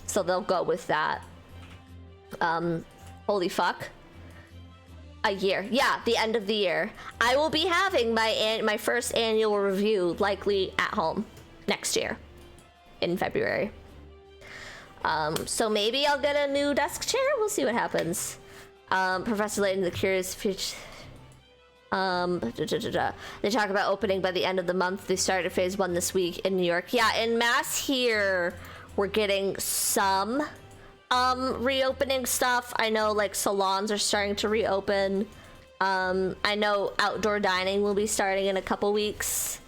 So they'll go with that. Holy fuck. A year. Yeah, the end of the year. I will be having my first annual review likely at home next year in February. So maybe I'll get a new desk chair. We'll see what happens. Professor Layton, the Curious Future. They talk about opening by the end of the month. They started phase 1 this week in New York. Yeah, in Mass here, we're getting some reopening stuff. I know like salons are starting to reopen. I know outdoor dining will be starting in a couple weeks.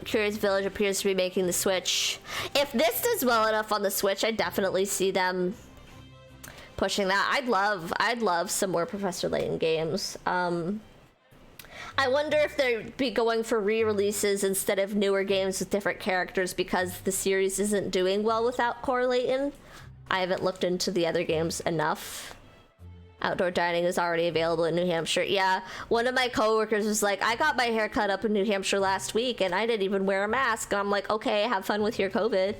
Curious Village appears to be making the switch. If this does well enough on the Switch, I definitely see them pushing that. I'd love some more Professor Layton games. I wonder if they'd be going for re-releases instead of newer games with different characters because the series isn't doing well without Core Layton. I haven't looked into the other games enough. Outdoor dining is already available in New Hampshire. Yeah, one of my coworkers was like, I got my hair cut up in New Hampshire last week and I didn't even wear a mask. And I'm like, okay, have fun with your COVID.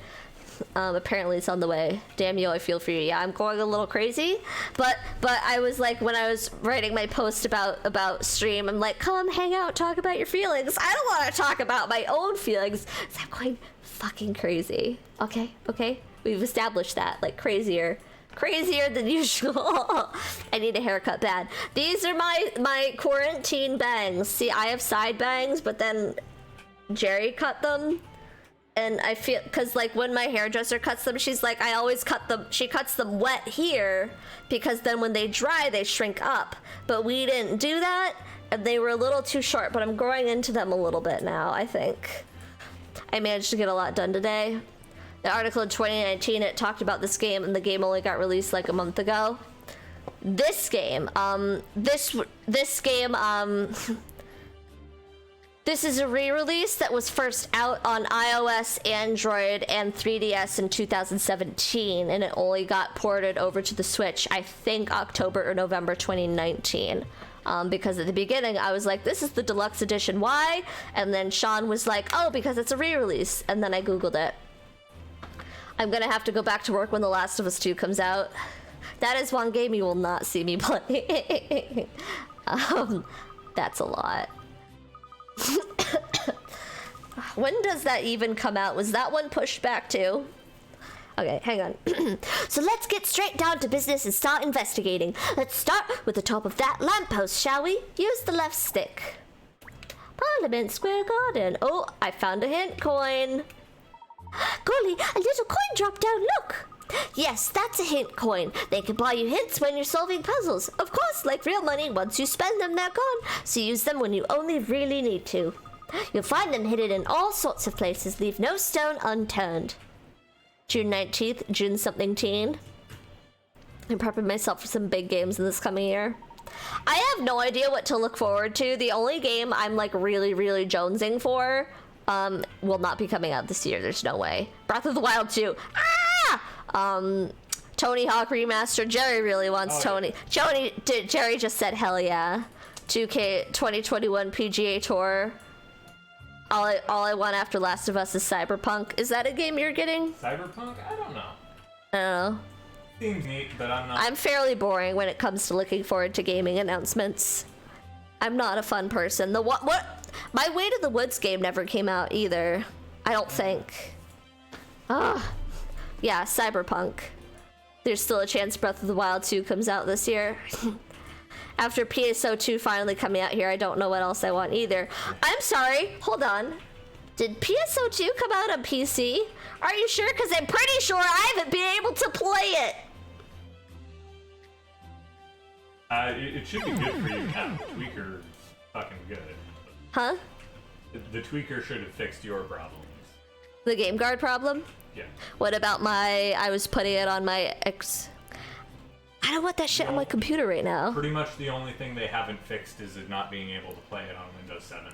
Apparently it's on the way. Damn you, I feel for you. Yeah, I'm going a little crazy, but I was like, when I was writing my post about stream, I'm like, come hang out, talk about your feelings. I don't want to talk about my own feelings. I'm going fucking crazy. Okay, we've established that. Like crazier than usual. I need a haircut bad. These are my quarantine bangs. See, I have side bangs, but then Jerry cut them. And I feel, because like when my hairdresser cuts them, she's like, I always cut them, she cuts them wet here because then when they dry, they shrink up. But we didn't do that and they were a little too short, but I'm growing into them a little bit now, I think. I managed to get a lot done today. The article in 2019, it talked about this game and the game only got released like a month ago. This game, this is a re-release that was first out on iOS, Android, and 3DS in 2017, and it only got ported over to the Switch, I think October or November 2019. Because at the beginning, I was like, this is the deluxe edition, why? And then Sean was like, oh, because it's a re-release, and then I googled it. I'm gonna have to go back to work when The Last of Us 2 comes out. That is one game you will not see me play. That's a lot. When does that even come out? Was that one pushed back too? Okay, hang on. So let's get straight down to business and start investigating. Let's start with the top of that lamppost, shall we? Use the left stick. Parliament Square Garden. Oh, I found a hint coin. Golly, a little coin dropped down, look! Yes, that's a hint coin. They can buy you hints when you're solving puzzles. Of course, like real money, once you spend them, they're gone. So use them when you only really need to. You'll find them hidden in all sorts of places. Leave no stone unturned. June 19th, June something teen. I'm prepping myself for some big games in this coming year. I have no idea what to look forward to. The only game I'm like really jonesing for will not be coming out this year. There's no way. Breath of the Wild 2. Tony Hawk Remastered. Jerry really wants Tony. Jerry just said hell yeah. 2K 2021 PGA Tour. All I want after Last of Us is Cyberpunk. Is that a game you're getting? Cyberpunk? I don't know. I don't know. Seems neat, but I'm not. I'm fairly boring when it comes to looking forward to gaming announcements. I'm not a fun person. What? My Way to the Woods game never came out either. I don't think. Yeah, Cyberpunk. There's still a chance Breath of the Wild 2 comes out this year. After PSO2 finally coming out here, I don't know what else I want either. I'm sorry, hold on. Did PSO2 come out on PC? Are you sure? Because I'm pretty sure I haven't been able to play it. It should be good for you now. The tweaker's fucking good. Huh? The tweaker should have fixed your problems. The Game Guard problem? Yeah. What about I was putting it on my I don't want that shit on my computer right now. Pretty much the only thing they haven't fixed is it not being able to play it on Windows 7.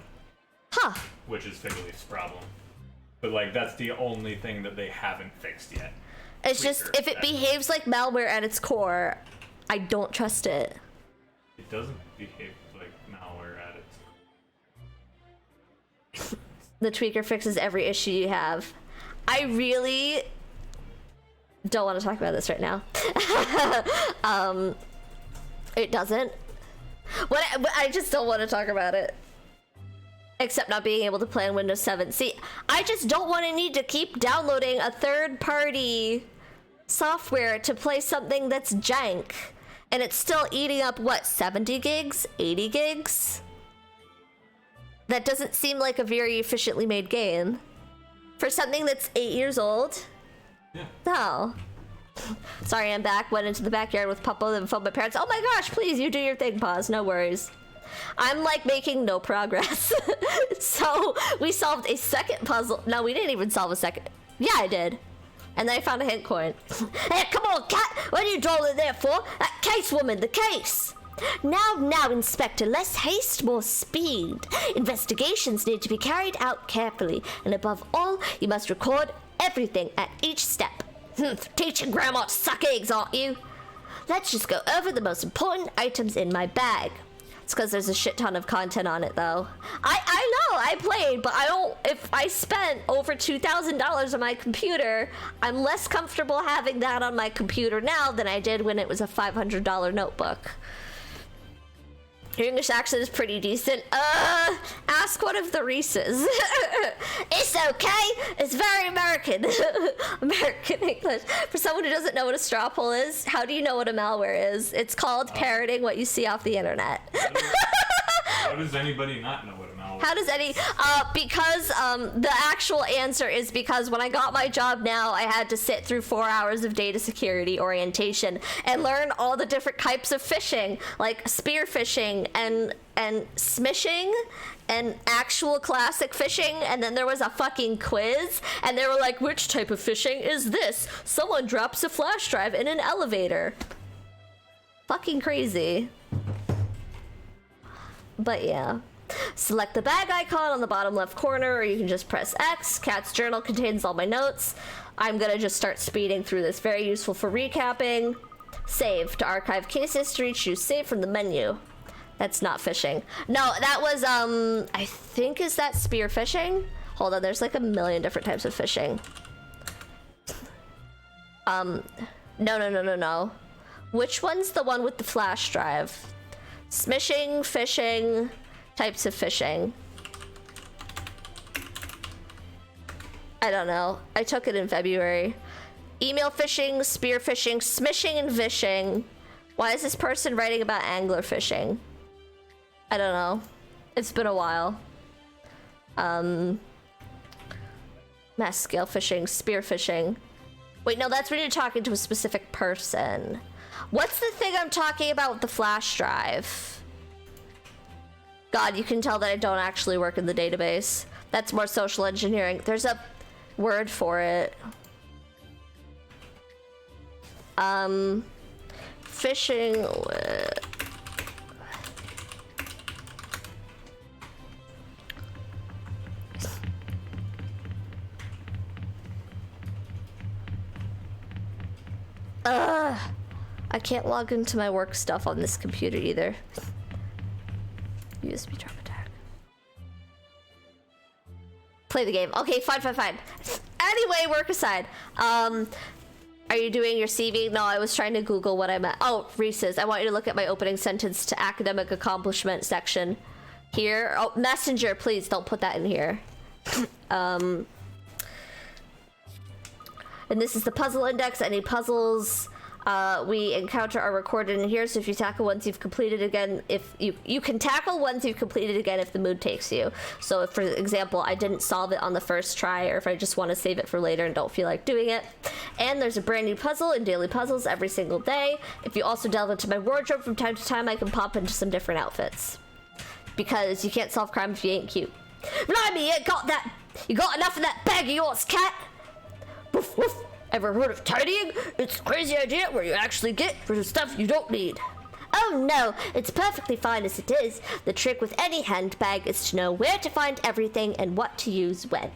Huh. Which is Figleaf's problem. But like, that's the only thing that they haven't fixed yet. It's just, if it behaves like malware at its core, I don't trust it. It doesn't behave like malware at its core. The tweaker fixes every issue you have. I really don't want to talk about this right now. It doesn't. I just don't want to talk about it. Except not being able to play on Windows 7. See, I just don't want to need to keep downloading a third-party software to play something that's jank. And it's still eating up, what, 70 gigs? 80 gigs? That doesn't seem like a very efficiently made game. For something that's 8 years old? Yeah. No. Sorry, I'm back. Went into the backyard with Puppo and phoned my parents. Oh my gosh, please, you do your thing, pause. No worries. I'm like making no progress. So we solved a second puzzle. No, we didn't even solve a second. Yeah, I did. And then I found a hint coin. Hey, come on, cat! What are you drawing there for? That case, woman, the case! Now, Inspector, less haste, more speed. Investigations need to be carried out carefully, and above all, you must record everything at each step. Teaching Grandma to suck eggs, aren't you? Let's just go over the most important items in my bag. It's because there's a shit ton of content on it, though. I know, I played, but I don't... If I spent over $2,000 on my computer, I'm less comfortable having that on my computer now than I did when it was a $500 notebook. Your English accent is pretty decent. Ask one of the Reeses. It's okay. It's very American. American English. For someone who doesn't know what a straw poll is, how do you know what a malware is? It's called parroting what you see off the internet. How does anybody not know what a malware is? How does any... because the actual answer is because when I got my job now, I had to sit through 4 hours of data security orientation and learn all the different types of phishing, like spear phishing and smishing and actual classic phishing, and then there was a fucking quiz, and they were like, which type of phishing is this? Someone drops a flash drive in an elevator. Fucking crazy. But yeah. Select the bag icon on the bottom left corner, or you can just press X. Cat's journal contains all my notes. I'm gonna just start speeding through this. Very useful for recapping. Save. To archive case history, choose save from the menu. That's not phishing. No, that was, I think, is that spear phishing? Hold on, there's like a million different types of phishing. No. Which one's the one with the flash drive? Smishing, phishing, types of phishing. I don't know. I took it in February. Email phishing, spear phishing, smishing, and vishing. Why is this person writing about angler fishing? I don't know. It's been a while. Mass scale phishing, spear phishing. Wait, no, that's when you're talking to a specific person. What's the thing I'm talking about with the flash drive? God, you can tell that I don't actually work in the database. That's more social engineering. There's a word for it. Phishing. I can't log into my work stuff on this computer either. USB drop attack. Play the game. Okay, fine. Anyway, work aside. Are you doing your CV? No, I was trying to Google what I meant. Oh, Reese's. I want you to look at my opening sentence to academic accomplishment section. Here. Oh, messenger, please don't put that in here. And this is the puzzle index. Any puzzles we encounter are recorded in here, so if you tackle ones you've completed again, if you can tackle ones you've completed again if the mood takes you. So if, for example, I didn't solve it on the first try, or if I just want to save it for later and don't feel like doing it. And there's a brand new puzzle in daily puzzles every single day. If you also delve into my wardrobe from time to time, I can pop into some different outfits. Because you can't solve crime if you ain't cute. Blimey, you got enough of that bag of yours, cat? Woof woof. Ever heard of tidying? It's a crazy idea where you actually get for the stuff you don't need. Oh no, it's perfectly fine as it is. The trick with any handbag is to know where to find everything and what to use when.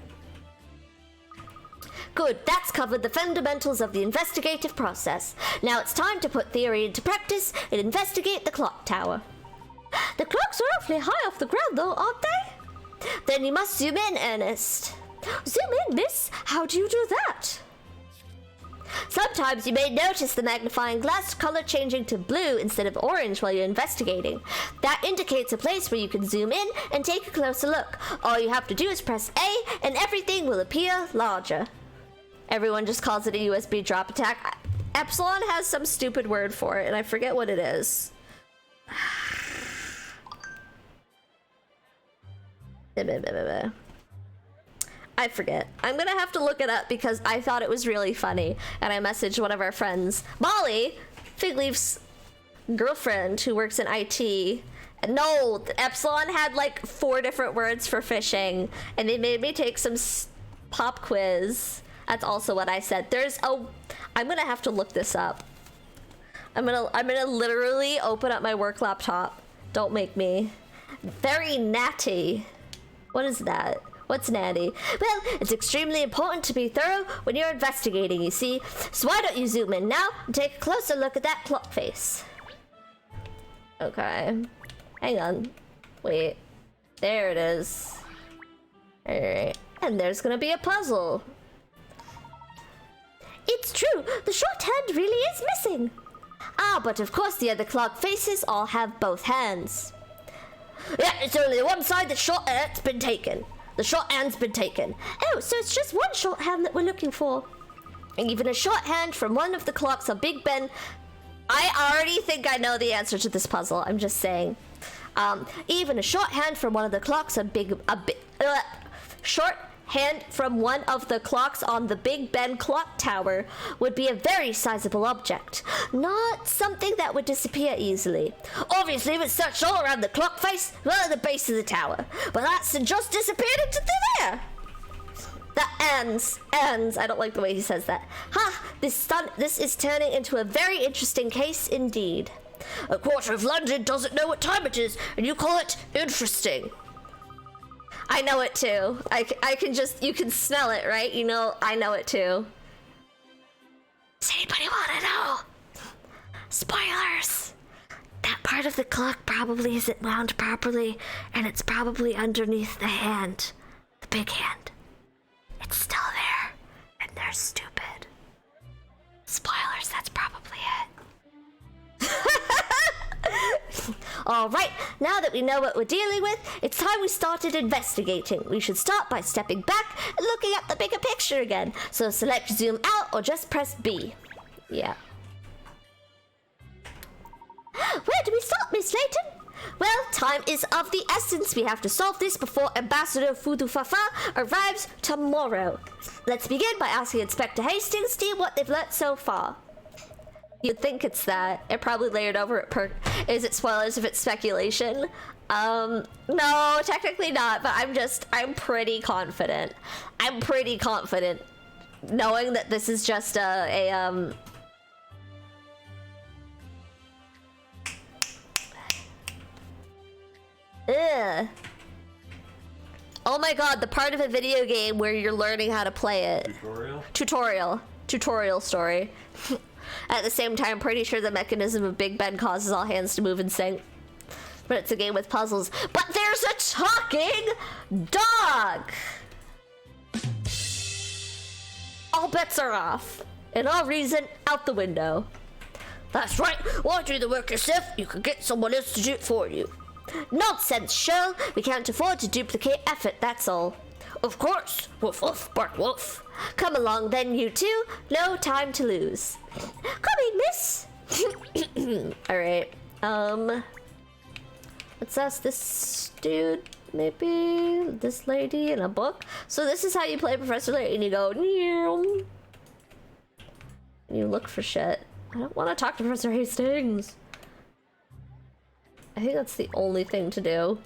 Good, that's covered the fundamentals of the investigative process. Now it's time to put theory into practice and investigate the clock tower. The clocks are awfully high off the ground though, aren't they? Then you must zoom in, Ernest. Zoom in, miss? How do you do that? Sometimes you may notice the magnifying glass color changing to blue instead of orange while you're investigating. That indicates a place where you can zoom in and take a closer look. All you have to do is press A and everything will appear larger. Everyone just calls it a USB drop attack. Epsilon has some stupid word for it, and I forget what it is. I forget. I'm gonna have to look it up because I thought it was really funny, and I messaged one of our friends, Molly, Figleaf's girlfriend who works in IT. No, Epsilon had like 4 different words for fishing, and they made me take some pop quiz. That's also what I said. I'm gonna have to look this up. I'm gonna literally open up my work laptop. Don't make me. Very natty. What is that? What's natty? Well, it's extremely important to be thorough when you're investigating, you see. So why don't you zoom in now and take a closer look at that clock face? Okay. Hang on. Wait. There it is. Alright. And there's gonna be a puzzle. It's true, the short hand really is missing. Ah, but of course the other clock faces all have both hands. Yeah, it's only one side the short hand's been taken. The short hand's been taken. Oh, so it's just one short hand that we're looking for. And even a short hand from one of the clocks on Big Ben. I already think I know the answer to this puzzle. I'm just saying. Even a short hand from one of the clocks on short hand from one of the clocks on the Big Ben clock tower would be a very sizable object. Not something that would disappear easily. Obviously, if it's searched all around the clock face, well, at the base of the tower. But that's just disappeared into thin air. That ends. I don't like the way he says that. Ha! This is turning into a very interesting case indeed. A quarter of London doesn't know what time it is, and you call it interesting. I know it too. I can just, you can smell it, right? You know, I know it too. Does anybody want to know? Spoilers! That part of the clock probably isn't wound properly, and it's probably underneath the hand. The big hand. It's still there, and they're stupid. Spoilers, that's probably it. Alright, now that we know what we're dealing with, it's time we started investigating. We should start by stepping back and looking at the bigger picture again. So select zoom out or just press B. Yeah. Where do we start, Miss Layton? Well, time is of the essence. We have to solve this before Ambassador Fudufafa arrives tomorrow. Let's begin by asking Inspector Hastings to see what they've learnt so far. You'd think it's that. It probably layered over it is it spoilers if it's speculation? No, technically not, but I'm pretty confident. I'm pretty confident knowing that this is just Ugh. Oh my god, the part of a video game where you're learning how to play it. Tutorial story. At the same time, I'm pretty sure the mechanism of Big Ben causes all hands to move in sync. But it's a game with puzzles. But there's a talking dog! All bets are off. And all reason out the window. That's right, why do the work yourself? You can get someone else to do it for you. Nonsense, Shell. We can't afford to duplicate effort, that's all. Of course. Woof woof, bark wolf. Come along then, you two. No time to lose. Coming, miss. Alright. Let's ask this dude, maybe this lady in a book. So this is how you play Professor Layton. You go, and you look for shit. I don't want to talk to Professor Hastings. I think that's the only thing to do.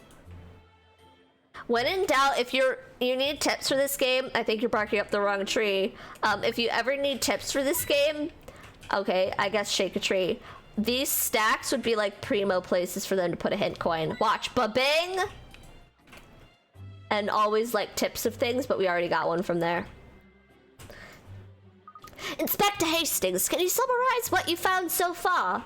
When in doubt, if you need tips for this game, I think you're barking up the wrong tree. If you ever need tips for this game, okay, I guess shake a tree. These stacks would be like primo places for them to put a hint coin. Watch, ba-bing! And always like tips of things, but we already got one from there. Inspector Hastings, can you summarize what you found so far?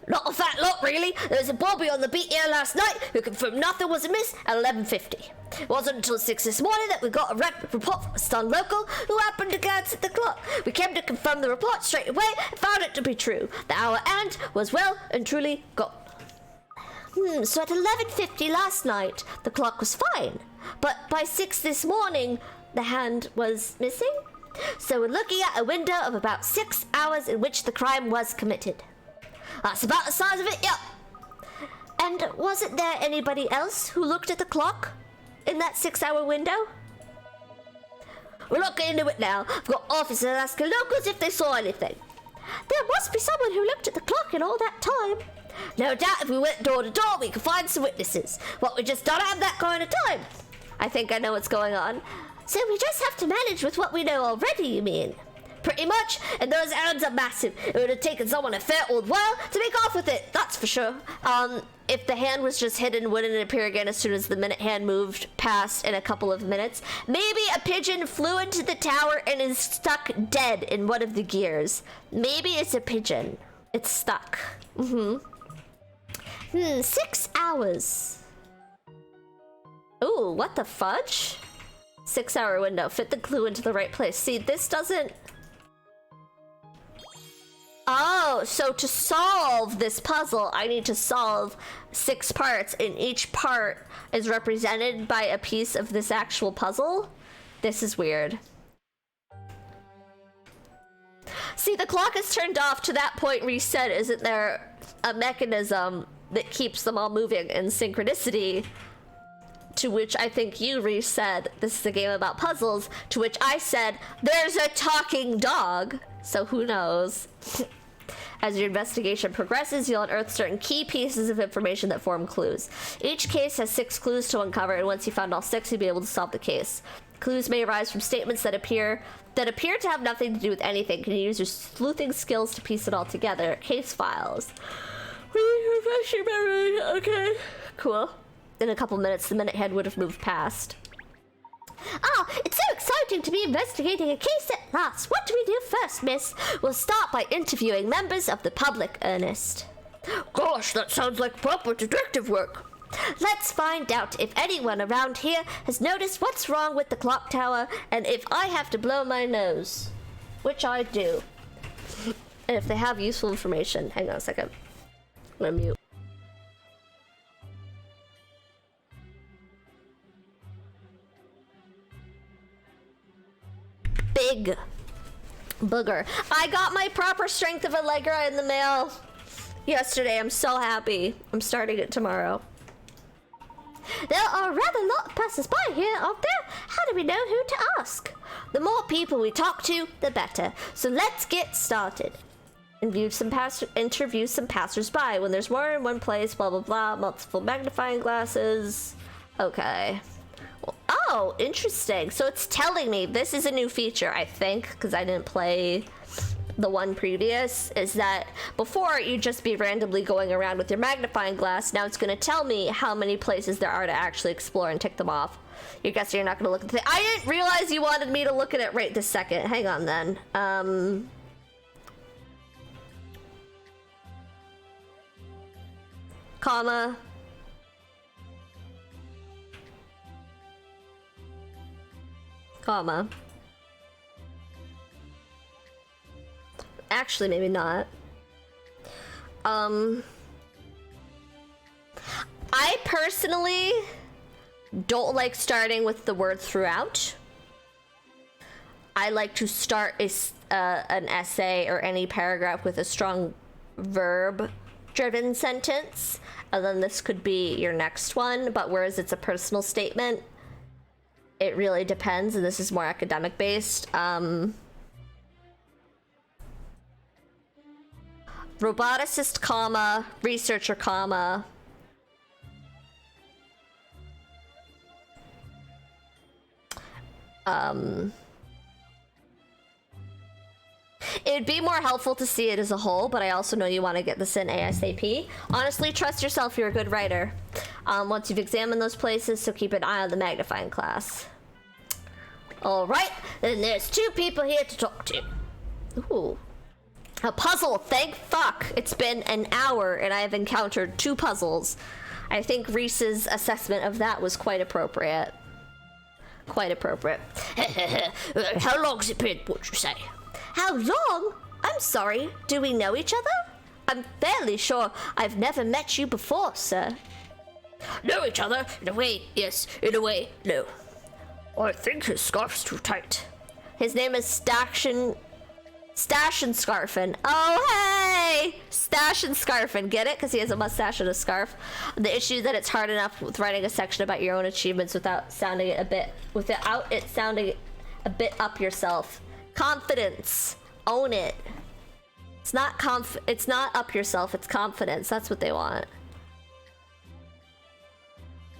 Not a fat lot, really. There was a bobby on the beat here last night who confirmed nothing was amiss at 11:50. It wasn't until 6 this morning that we got a report from a stunned local who happened to glance at the clock. We came to confirm the report straight away and found it to be true. The hour hand was well and truly gone. So at 11:50 last night, the clock was fine. But by 6 this morning, the hand was missing? So we're looking at a window of about 6 hours in which the crime was committed. That's about the size of it, yep. And wasn't there anybody else who looked at the clock in that 6-hour window? We're looking into it now. I've got officers asking locals if they saw anything. There must be someone who looked at the clock in all that time. No doubt if we went door to door, we could find some witnesses. But we just don't have that kind of time. I think I know what's going on. So we just have to manage with what we know already, you mean? Pretty much, and those errands are massive. It would have taken someone a fair old while to make off with it, that's for sure. If the hand was just hidden, wouldn't it appear again as soon as the minute hand moved past in a couple of minutes? Maybe a pigeon flew into the tower and is stuck dead in one of the gears. Maybe it's a pigeon. It's stuck. 6 hours. Ooh, what the fudge? 6-hour window. Fit the clue into the right place. See, this doesn't... Oh, so to solve this puzzle, I need to solve 6 parts, and each part is represented by a piece of this actual puzzle? This is weird. See, the clock is turned off to that point reset. Isn't there a mechanism that keeps them all moving in synchronicity? To which I think you reset, this is a game about puzzles, to which I said, there's a talking dog. So who knows? As your investigation progresses, you'll unearth certain key pieces of information that form clues. Each case has 6 clues to uncover, and once you found all 6, you'll be able to solve the case. Clues may arise from statements that appear to have nothing to do with anything. Can you use your sleuthing skills to piece it all together? Case files. Refresh your memory. Okay. Cool. In a couple minutes, the minute hand would have moved past. Ah, it's so exciting to be investigating a case at last. What do we do first, miss? We'll start by interviewing members of the public, Ernest. Gosh, that sounds like proper detective work. Let's find out if anyone around here has noticed what's wrong with the clock tower and if I have to blow my nose. Which I do. And if they have useful information. Hang on a second. I'm gonna mute. Big booger. I got my proper strength of Allegra in the mail yesterday. I'm so happy. I'm starting it tomorrow. There are rather a lot of passers-by here, aren't there? How do we know who to ask? The more people we talk to, the better. So let's get started. Interview some passers-by. When there's more in one place, blah, blah, blah. Multiple magnifying glasses. Okay. Oh, interesting. So it's telling me this is a new feature, I think, because I didn't play the one previous, is that before you'd just be randomly going around with your magnifying glass. Now it's going to tell me how many places there are to actually explore and tick them off. You guess you're not going to look at the... I didn't realize you wanted me to look at it right this second. Hang on then. Comma. Comma. Actually, maybe not. I personally don't like starting with the word throughout. I like to start an essay or any paragraph with a strong verb-driven sentence, and then this could be your next one, but whereas it's a personal statement, it really depends, and this is more academic based. Roboticist, comma, researcher, comma. It'd be more helpful to see it as a whole, but I also know you want to get this in ASAP. Honestly, trust yourself, you're a good writer. Once you've examined those places, so keep an eye on the magnifying glass. Alright, then there's 2 people here to talk to. Ooh. A puzzle, thank fuck. It's been an hour and I have encountered 2 puzzles. I think Reese's assessment of that was quite appropriate. Quite appropriate. How long's it been, would you say? How long? I'm sorry, do we know each other? I'm fairly sure I've never met you before, sir. Know each other? In a way, yes. In a way, no. I think his scarf's too tight. His name is Stash and Scarfin. Oh, hey! Stash and Scarfin. Get it? Because he has a mustache and a scarf. The issue is that it's hard enough with writing a section about your own achievements without it sounding a bit up yourself. Confidence. Own it. It's not up yourself, it's confidence. That's what they want.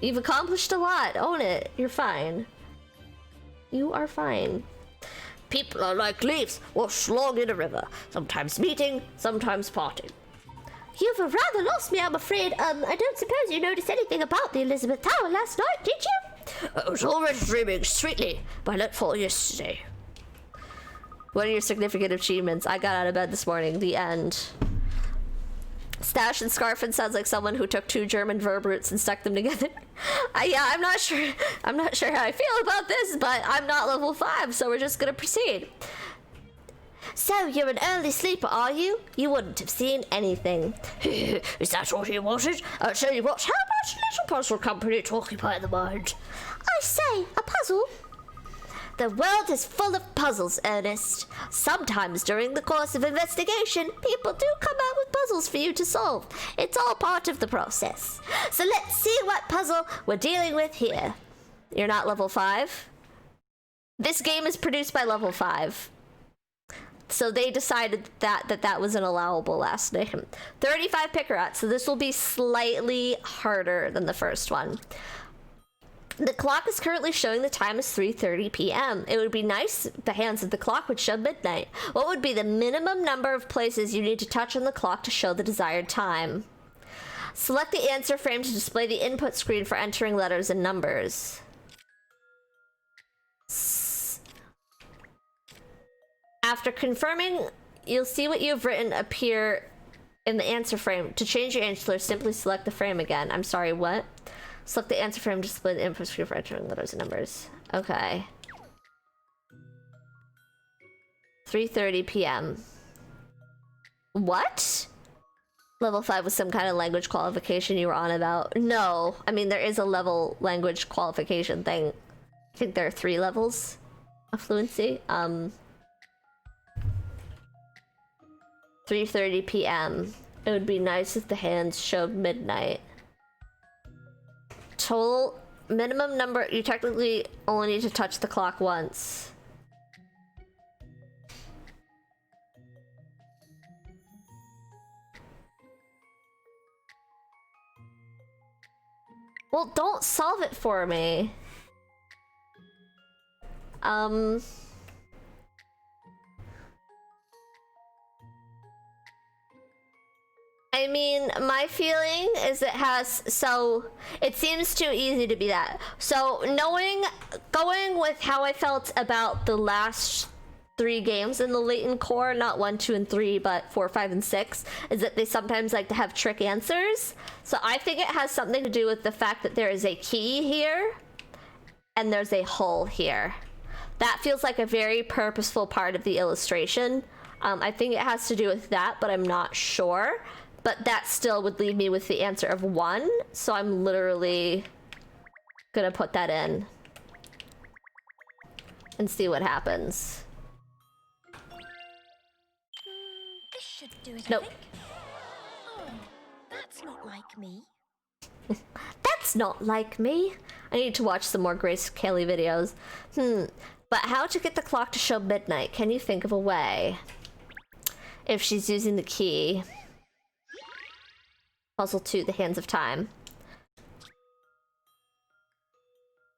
You've accomplished a lot. Own it. You're fine. You are fine. People are like leaves washed along in a river, sometimes meeting, sometimes parting. You've rather lost me, I'm afraid. I don't suppose you noticed anything about the Elizabeth Tower last night, did you? I was already dreaming sweetly by nightfall yesterday. What are your significant achievements? I got out of bed this morning. The end. Stash and Scarfin sounds like someone who took 2 German verb roots and stuck them together. Yeah, I'm not sure how I feel about this, but I'm not level 5, so we're just gonna proceed. So, you're an early sleeper, are you? You wouldn't have seen anything. Is that what you wanted? I'll tell you what, how about a little puzzle company to occupy the mind? I say, a puzzle? The world is full of puzzles, Ernest. Sometimes during the course of investigation, people do come out with puzzles for you to solve. It's all part of the process. So let's see what puzzle we're dealing with here. You're not level 5? This game is produced by level 5. So they decided that was an allowable last name. 35 Pickerats, so this will be slightly harder than the first one. The clock is currently showing the time as 3:30 p.m. It would be nice if the hands of the clock would show midnight. What would be the minimum number of places you need to touch on the clock to show the desired time? Select the answer frame to display the input screen for entering letters and numbers. After confirming, you'll see what you've written appear in the answer frame. To change your answer, simply select the frame again. I'm sorry, what? Select the answer frame to display the input screen for entering letters and numbers. Okay. 3:30 p.m. What? Level 5 was some kind of language qualification you were on about. No. I mean, there is a level language qualification thing. I think there are 3 levels of fluency. 3:30 p.m. It would be nice if the hands showed midnight. Total minimum number, you technically only need to touch the clock once. Well, don't solve it for me. I mean, my feeling is it seems too easy to be that. So going with how I felt about the last 3 games in the Layton core, not 1, 2, and 3, but 4, 5, and 6, is that they sometimes like to have trick answers. So I think it has something to do with the fact that there is a key here, and there's a hole here. That feels like a very purposeful part of the illustration. I think it has to do with that, but I'm not sure. But that still would leave me with the answer of 1, so I'm literally gonna put that in and see what happens. This should do it, Nope. I think. Oh, that's not like me. That's not like me. I need to watch some more Grace Kelly videos. But how to get the clock to show midnight? Can you think of a way? If she's using the key. Puzzle 2, the hands of time.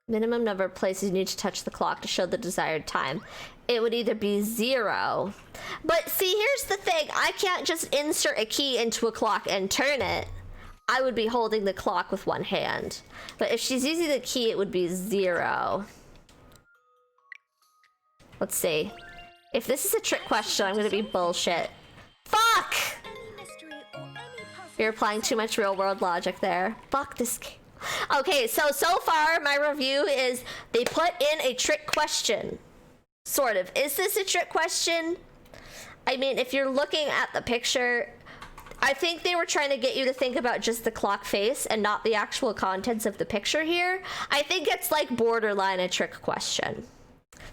Minimum number of places you need to touch the clock to show the desired time. It would either be 0. But see, here's the thing. I can't just insert a key into a clock and turn it. I would be holding the clock with one hand. But if she's using the key, it would be 0. Let's see. If this is a trick question, I'm gonna be bullshit. Fuck! You're applying too much real-world logic there. Fuck this game. Okay, so far, my review is they put in a trick question. Sort of. Is this a trick question? I mean, if you're looking at the picture, I think they were trying to get you to think about just the clock face and not the actual contents of the picture here. I think it's like borderline a trick question.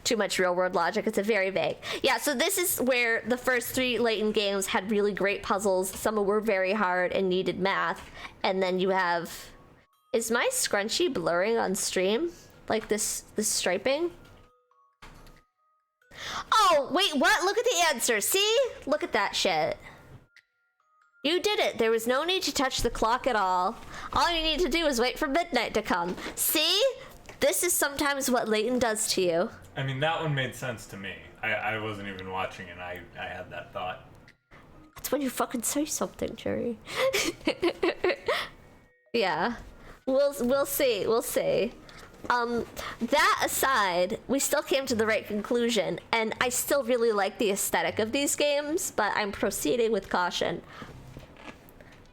too much real world logic. It's a very vague. Yeah, so this is where the first 3 Layton games had really great puzzles. Some were very hard and needed math. And then you have... Is my scrunchie blurring on stream? Like this striping? Oh, wait, what? Look at the answer. See? Look at that shit. You did it. There was no need to touch the clock at all. All you need to do is wait for midnight to come. See? This is sometimes what Layton does to you. I mean, that one made sense to me. I wasn't even watching and I had that thought. That's when you fucking say something, Jerry. Yeah. We'll see. We'll see. That aside, we still came to the right conclusion, and I still really like the aesthetic of these games, but I'm proceeding with caution.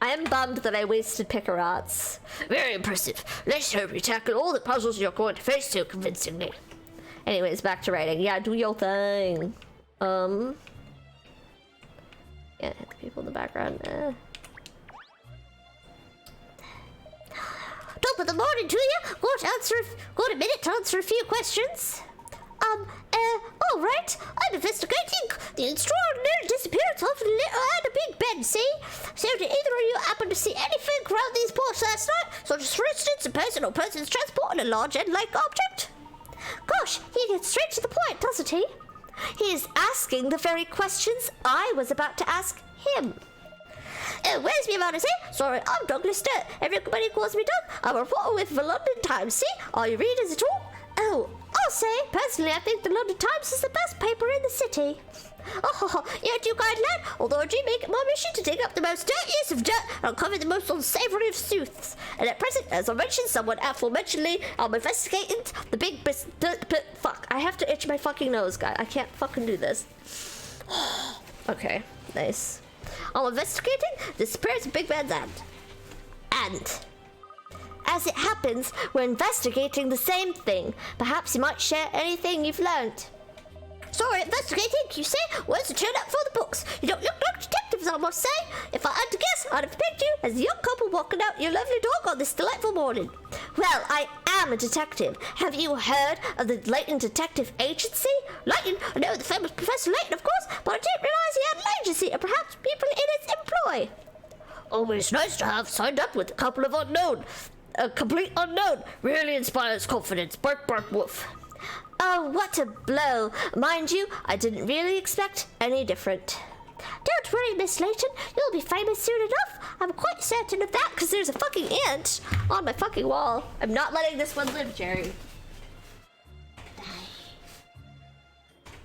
I am bummed that I wasted Picarots. Very impressive. Let's hope you tackle all the puzzles you're going to face so convincingly. Anyways, back to writing. Yeah, do your thing. Yeah, hit the people in the background. Top of the morning to you. Got a minute to answer a few questions. All right. I'm investigating the extraordinary disappearance of Little Anna Big Ben, see? So did either of you happen to see anything around these parts last night? Such as, for instance, a person or persons transporting a large egg-like object? Gosh, he gets straight to the point, doesn't he? He is asking the very questions I was about to ask him. Where's me about to say? Sorry, I'm Douglas Sturt. Everybody calls me Doug. I'm a reporter with the London Times. See? Are you readers at all? Oh, I'll say, personally, I think the London Times is the best paper in the city. Oh, yet you kind lad, although I do make it my mission to dig up the most dirtiest of dirt and uncover the most unsavory of sleuths. And at present, as I mentioned somewhat aforementionedly, I'm investigating the big fuck, I have to itch my fucking nose, guy. I can't fucking do this. Okay, nice. I'm investigating the disappearance of Big Ben's aunt. And as it happens, we're investigating the same thing. Perhaps you might share anything you've learned. Sorry, investigating, you say? Where's the turn up for the books? You don't look like detectives, I must say. If I had to guess, I'd have picked you as a young couple walking out your lovely dog on this delightful morning. Well, I am a detective. Have you heard of the Layton Detective Agency? Layton? I know the famous Professor Layton, of course, but I didn't realize he had an agency and perhaps people in its employ. Always nice to have signed up with a couple of unknown. A complete unknown. Really inspires confidence. Bark, bark, woof. Oh, what a blow. Mind you, I didn't really expect any different. Don't worry, Miss Layton. You'll be famous soon enough. I'm quite certain of that, because there's a fucking ant on my fucking wall. I'm not letting this one live, Jerry.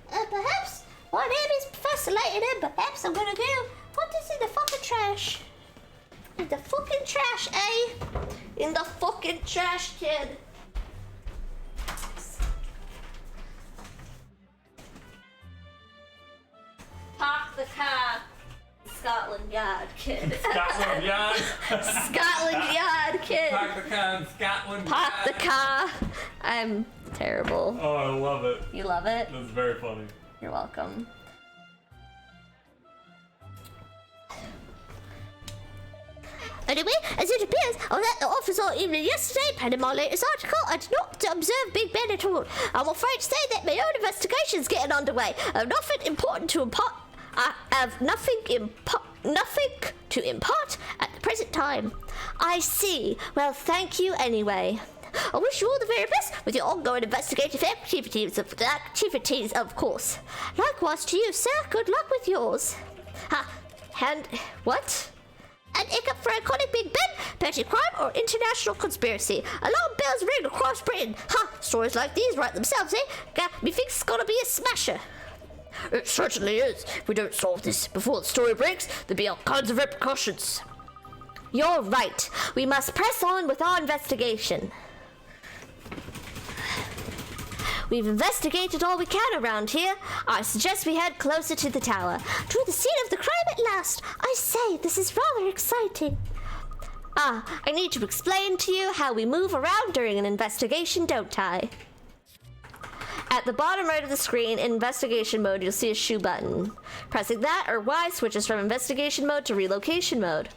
Perhaps my name is Professor Layton, and perhaps I'm gonna go put this in the fucking trash. In the fucking trash, eh? In the fucking trash, kid. Park the car. Scotland Yard, kid. Scotland Yard. Scotland Yard, kid. Park the car in Scotland Park Yard. the car. I'm terrible. Oh, I love it. You love it? That's very funny. You're welcome. Anyway, as it appears, I was at the office all evening yesterday, penning my latest article. I did not observe Big Ben at all. I'm afraid to say that my own investigation is getting underway. I have nothing important to impart. I have nothing to impart at the present time. I see. Well, thank you anyway. I wish you all the very best with your ongoing investigative activities, of course. Likewise to you, sir. Good luck with yours. What? An hiccup for iconic Big Ben, petty crime, or international conspiracy. Alarm bells ring across Britain. Stories like these write themselves, eh? Methinks it's gonna be a smasher. It certainly is. If we don't solve this before the story breaks, there'll be all kinds of repercussions. You're right. We must press on with our investigation. We've investigated all we can around here. I suggest we head closer to the tower. To the scene of the crime at last. I say, this is rather exciting. I need to explain to you how we move around during an investigation, don't I? At the bottom right of the screen, in investigation mode, you'll see a shoe button. Pressing that or Y switches from investigation mode to relocation mode.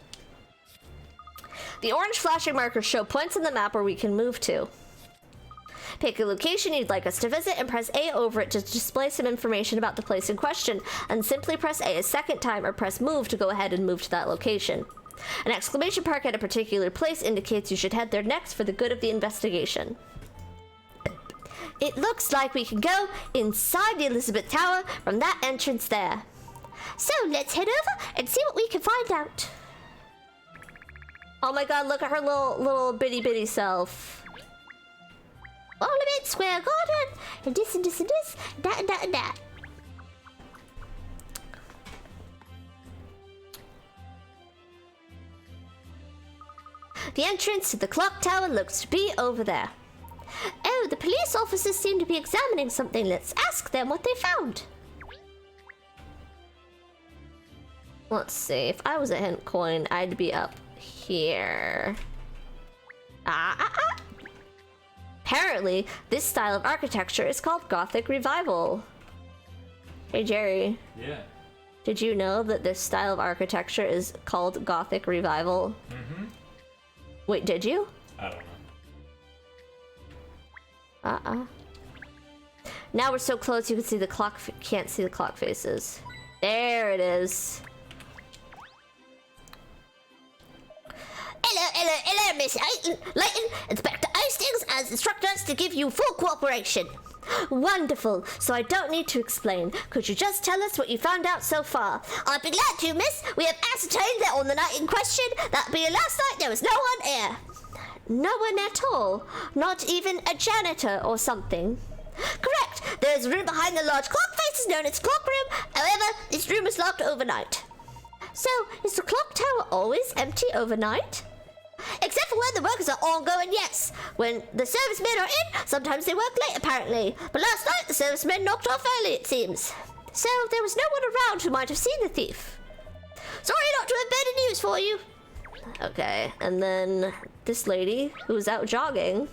The orange flashing markers show points on the map where we can move to. Pick a location you'd like us to visit and press A over it to display some information about the place in question, and simply press A a second time or press move to go ahead and move to that location. An exclamation mark at a particular place indicates you should head there next for the good of the investigation. It looks like we can go inside the Elizabeth Tower from that entrance there. So let's head over and see what we can find out. Oh my god, look at her little bitty self. Parliament Square Garden, and this and this and this, that and that and that. The entrance to the clock tower looks to be over there. Oh, the police officers seem to be examining something. Let's ask them what they found. Let's see. If I was a hint coin, I'd be up here. Apparently, this style of architecture is called Gothic Revival. Hey, Jerry. Yeah. Did you know that this style of architecture is called Gothic Revival? Mm-hmm. Wait, did you? I don't know. Now we're so close you can see the clock. Can't see the clock faces. There it is. Hello, Miss Layton. Inspector Hastings has instructed us to give you full cooperation. Wonderful. So I don't need to explain. Could you just tell us what you found out so far? I'd be glad to, miss. We have ascertained that on the night in question, that being last night, there was no one here. No one at all? Not even a janitor or something? Correct. There is a room behind the large clock faces known as clock room. However, this room is locked overnight. So, is the clock tower always empty overnight? Except for when the workers are ongoing, yes. When the servicemen are in, sometimes they work late apparently. But last night the servicemen knocked off early, it seems. So there was no one around who might have seen the thief. Sorry not to have better news for you. Okay, and then this lady who's out jogging.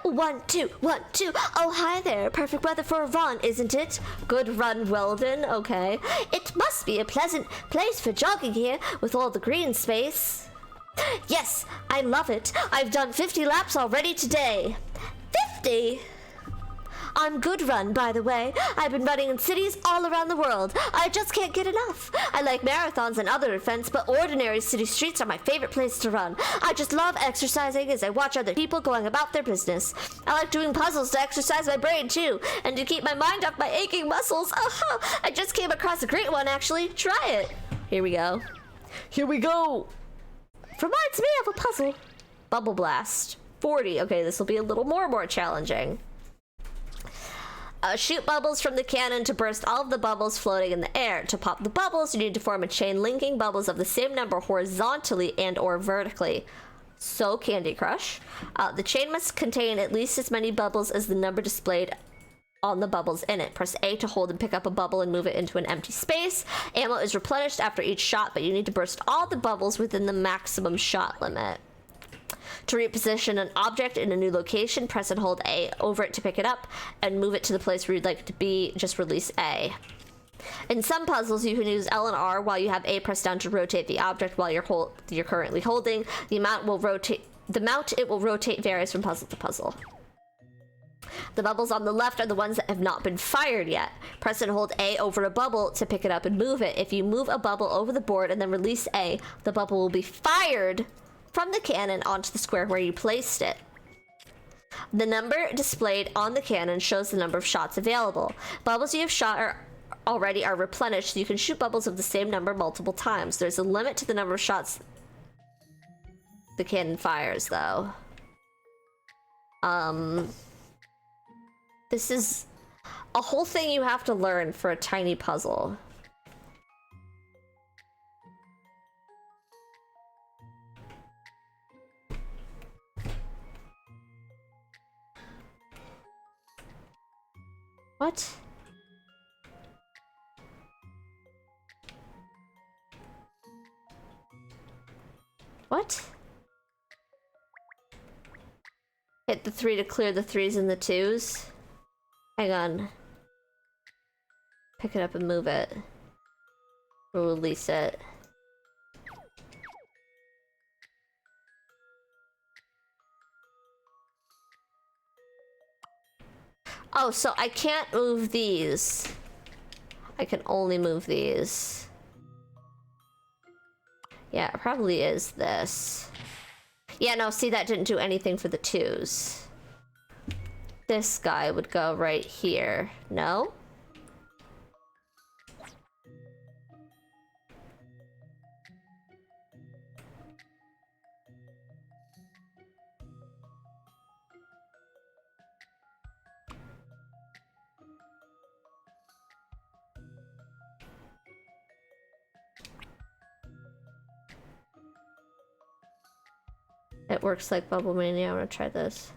1, 2, 1, 2. Oh, hi there. Perfect weather for a run, isn't it? Good run, Weldon. Okay. It must be a pleasant place for jogging here with all the green space. Yes, I love it. I've done 50 laps already today. 50? I'm Good Run, by the way. I've been running in cities all around the world. I just can't get enough. I like marathons and other events, but ordinary city streets are my favorite place to run. I just love exercising as I watch other people going about their business. I like doing puzzles to exercise my brain, too, and to keep my mind off my aching muscles. I just came across a great one, actually. Try it. Here we go. Here we go. Reminds me of a puzzle. Bubble Blast. 40. Okay, this will be a little more challenging. Shoot bubbles from the cannon to burst all of the bubbles floating in the air. To pop the bubbles, you need to form a chain linking bubbles of the same number horizontally and or vertically. So, Candy Crush. The chain must contain at least as many bubbles as the number displayed on the bubbles in it. Press A to hold and pick up a bubble and move it into an empty space. Ammo is replenished after each shot, but you need to burst all the bubbles within the maximum shot limit. To reposition an object in a new location, press and hold A over it to pick it up and move it to the place where you'd like it to be. Just release A. In some puzzles, you can use L and R while you have A pressed down to rotate the object while you're currently holding. The amount it will rotate varies from puzzle to puzzle. The bubbles on the left are the ones that have not been fired yet. Press and hold A over a bubble to pick it up and move it. If you move a bubble over the board and then release A, the bubble will be fired from the cannon onto the square where you placed it. The number displayed on the cannon shows the number of shots available. Bubbles you have shot already are replenished, so you can shoot bubbles of the same number multiple times. There's a limit to the number of shots the cannon fires, though. This is a whole thing you have to learn for a tiny puzzle. What? What? Hit the 3 to clear the 3s and the 2s. Hang on. Pick it up and move it. Release it. Oh, so I can't move these. I can only move these. Yeah, it probably is this. Yeah, no, see, that didn't do anything for the 2s. This guy would go right here. No? It works like Bubble Mania. I'm gonna try this.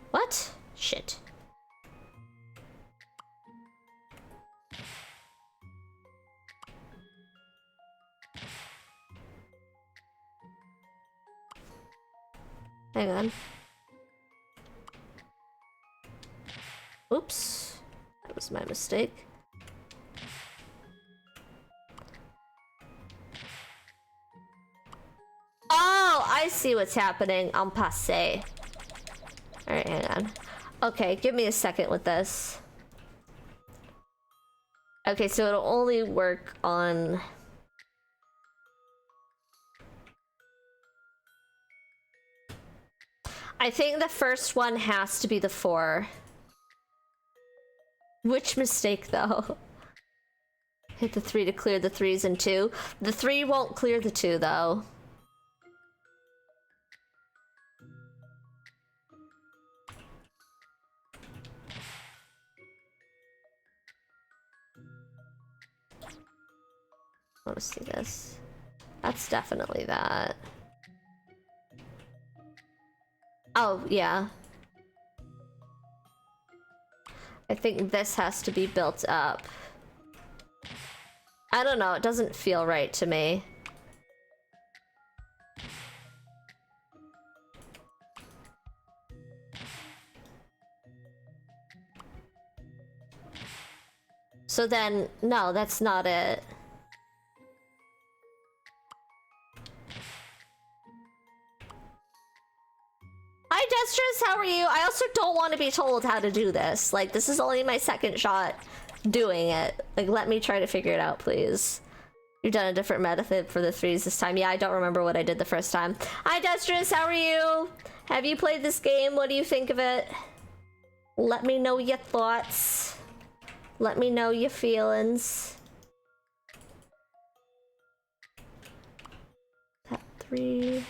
What? Shit. Hang on. Oops. That was my mistake. Oh, I see what's happening. I'm passé. Alright, hang on. Okay, give me a second with this. Okay, so it'll only work on... I think the first one has to be the 4. Which mistake, though? Hit the 3 to clear the 3s and 2. The 3 won't clear the 2, though. I want to see this. That's definitely that. Oh, yeah. I think this has to be built up. I don't know, it doesn't feel right to me. So then, no, that's not it. Hi, Destress, how are you? I also don't want to be told how to do this. Like, this is only my second shot doing it. Like, let me try to figure it out, please. You've done a different method for the 3s this time. Yeah, I don't remember what I did the first time. Hi, Destress, how are you? Have you played this game? What do you think of it? Let me know your thoughts. Let me know your feelings. That 3...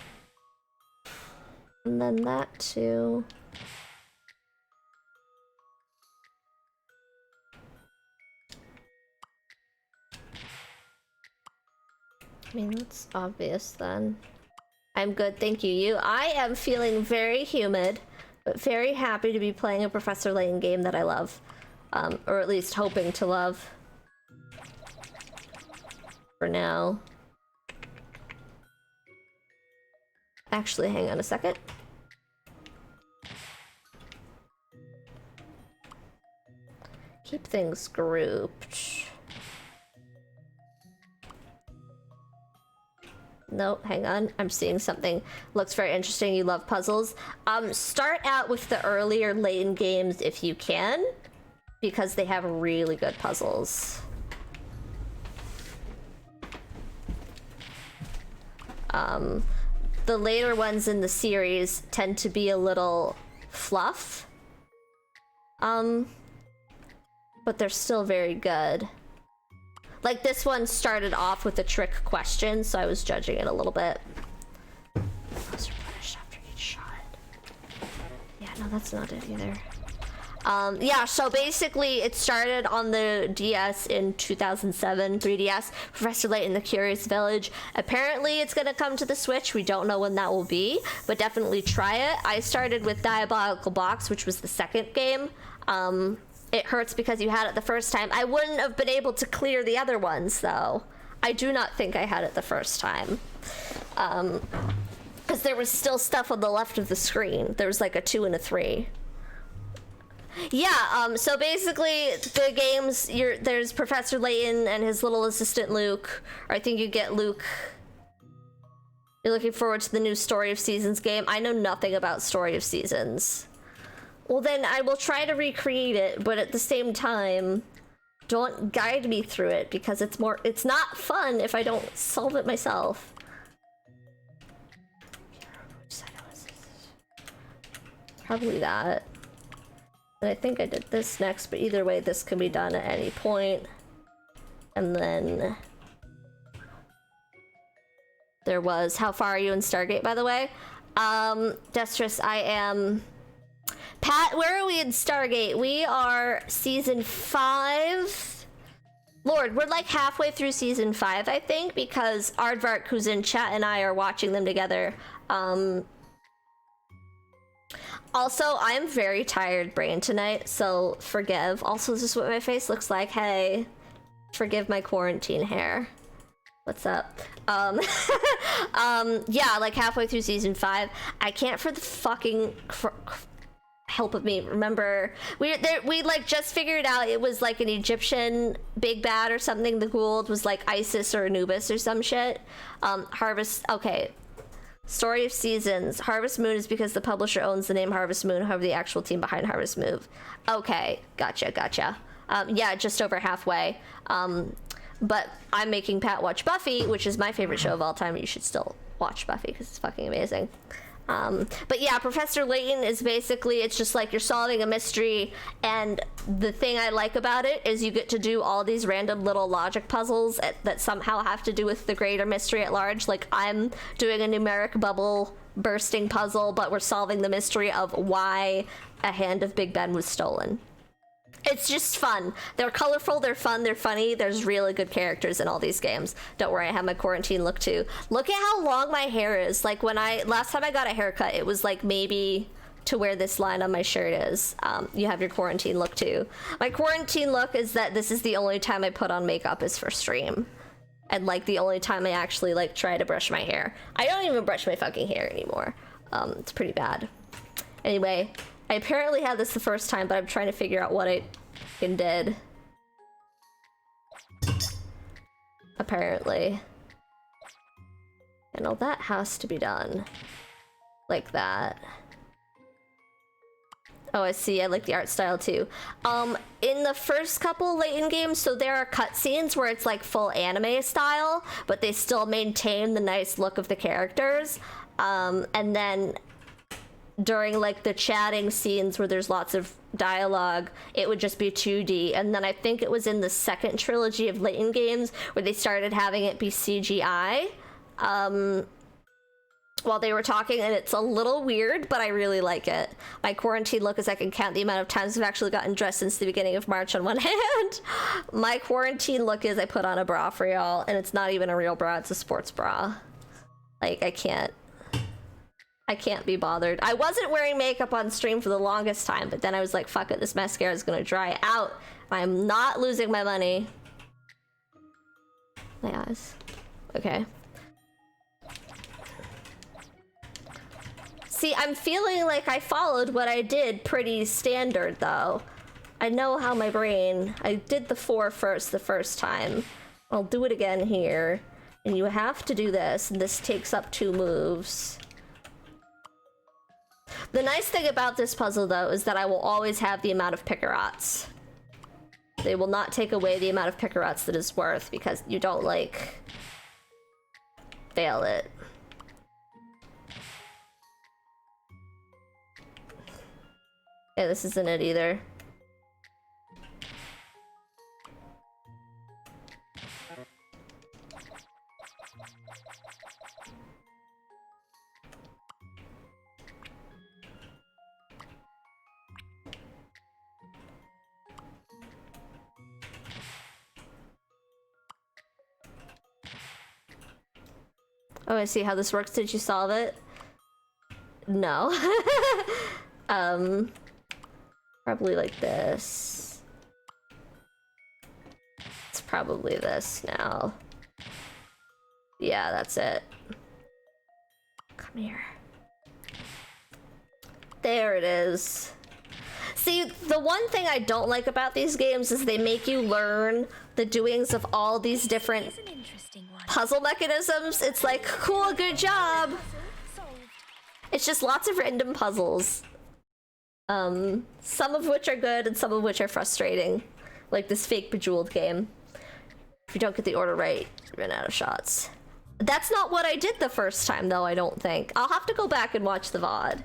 And then that too. I mean, that's obvious then. I'm good, thank you. I am feeling very humid, but very happy to be playing a Professor Layton game that I love. Or at least hoping to love. For now. Actually, hang on a second. Keep things grouped. No, hang on. I'm seeing something. Looks very interesting. You love puzzles. Start out with the earlier Layton games if you can, because they have really good puzzles. The later ones in the series tend to be a little fluff. But they're still very good. Like, this one started off with a trick question, so I was judging it a little bit. Those are punished after each shot. Yeah, no, that's not it either. Yeah, so basically it started on the DS in 2007, 3DS, Professor Layton, The Curious Village. Apparently it's gonna come to the Switch. We don't know when that will be, but definitely try it. I started with Diabolical Box, which was the second game. It hurts because you had it the first time. I wouldn't have been able to clear the other ones, though. I do not think I had it the first time. Because there was still stuff on the left of the screen. There was like a 2 and a 3. Yeah, so basically the games, there's Professor Layton and his little assistant Luke, or I think you get Luke You're looking forward to the new Story of Seasons game? I know nothing about Story of Seasons. Well, then I will try to recreate it, but at the same time, don't guide me through it because it's not fun if I don't solve it myself. Probably that. And I think I did this next, but either way, this can be done at any point. And then there was, how far are you in Stargate, by the way? Destress, I am... Pat, where are we in Stargate? We are season 5. Lord, we're like halfway through season 5, I think, because Aardvark, who's in chat, and I are watching them together. Also, I'm very tired brain tonight, so forgive. Also, this is what my face looks like. Hey, forgive my quarantine hair. What's up? Yeah, like halfway through season 5. I can't for the fucking help of me remember. We like just figured out it was like an Egyptian big bad or something. The Gould was like Isis or Anubis or some shit. Harvest. Okay. Story of Seasons. Harvest Moon is because the publisher owns the name Harvest Moon, however the actual team behind Harvest Moon. Okay, gotcha. Yeah, just over halfway. But I'm making Pat watch Buffy, which is my favorite show of all time. You should still watch Buffy because it's fucking amazing. But yeah, Professor Layton is basically, it's just like you're solving a mystery, and the thing I like about it is you get to do all these random little logic puzzles that somehow have to do with the greater mystery at large. Like I'm doing a numeric bubble bursting puzzle, but we're solving the mystery of why a hand of Big Ben was stolen. It's just fun. They're colorful, they're fun, they're funny. There's really good characters in all these games. Don't worry, I have my quarantine look too. Look at how long my hair is. Like when last time I got a haircut, it was like maybe to where this line on my shirt is. You have your quarantine look too. My quarantine look is that this is the only time I put on makeup is for stream. And like the only time I actually like try to brush my hair. I don't even brush my fucking hair anymore. It's pretty bad. Anyway, I apparently had this the first time, but I'm trying to figure out what I fucking did. Apparently. And all that has to be done. Like that. Oh, I see. I like the art style too. In the first couple Layton games, so there are cutscenes where it's like full anime style, but they still maintain the nice look of the characters. And then during like the chatting scenes where there's lots of dialogue, it would just be 2D. And then I think it was in the second trilogy of Layton games where they started having it be CGI while they were talking, and it's a little weird, but I really like it. My quarantine look is I can count the amount of times I've actually gotten dressed since the beginning of March on one hand. My quarantine look is I put on a bra for y'all, and it's not even a real bra, it's a sports bra. Like, I can't be bothered. I wasn't wearing makeup on stream for the longest time, but then I was like, fuck it, this mascara is gonna dry out. I'm not losing my money. My eyes. Okay. See, I'm feeling like I followed what I did pretty standard, though. I know how my brain... I did the 4 first the first time. I'll do it again here. And you have to do this, and this takes up 2 moves. The nice thing about this puzzle, though, is that I will always have the amount of Pickerats. They will not take away the amount of Pickerats that is worth, because you don't, like, fail it. Yeah, this isn't it either. Oh, I see how this works. Did you solve it? No. Probably like this. It's probably this now. Yeah, that's it. Come here. There it is. See, the one thing I don't like about these games is they make you learn the doings of all these different Here's an interesting one. puzzle mechanisms. It's like, cool, good job. Solved. It's just lots of random puzzles. Some of which are good and some of which are frustrating. Like this fake Bejeweled game. If you don't get the order right, you run out of shots. That's not what I did the first time, though, I don't think. I'll have to go back and watch the VOD.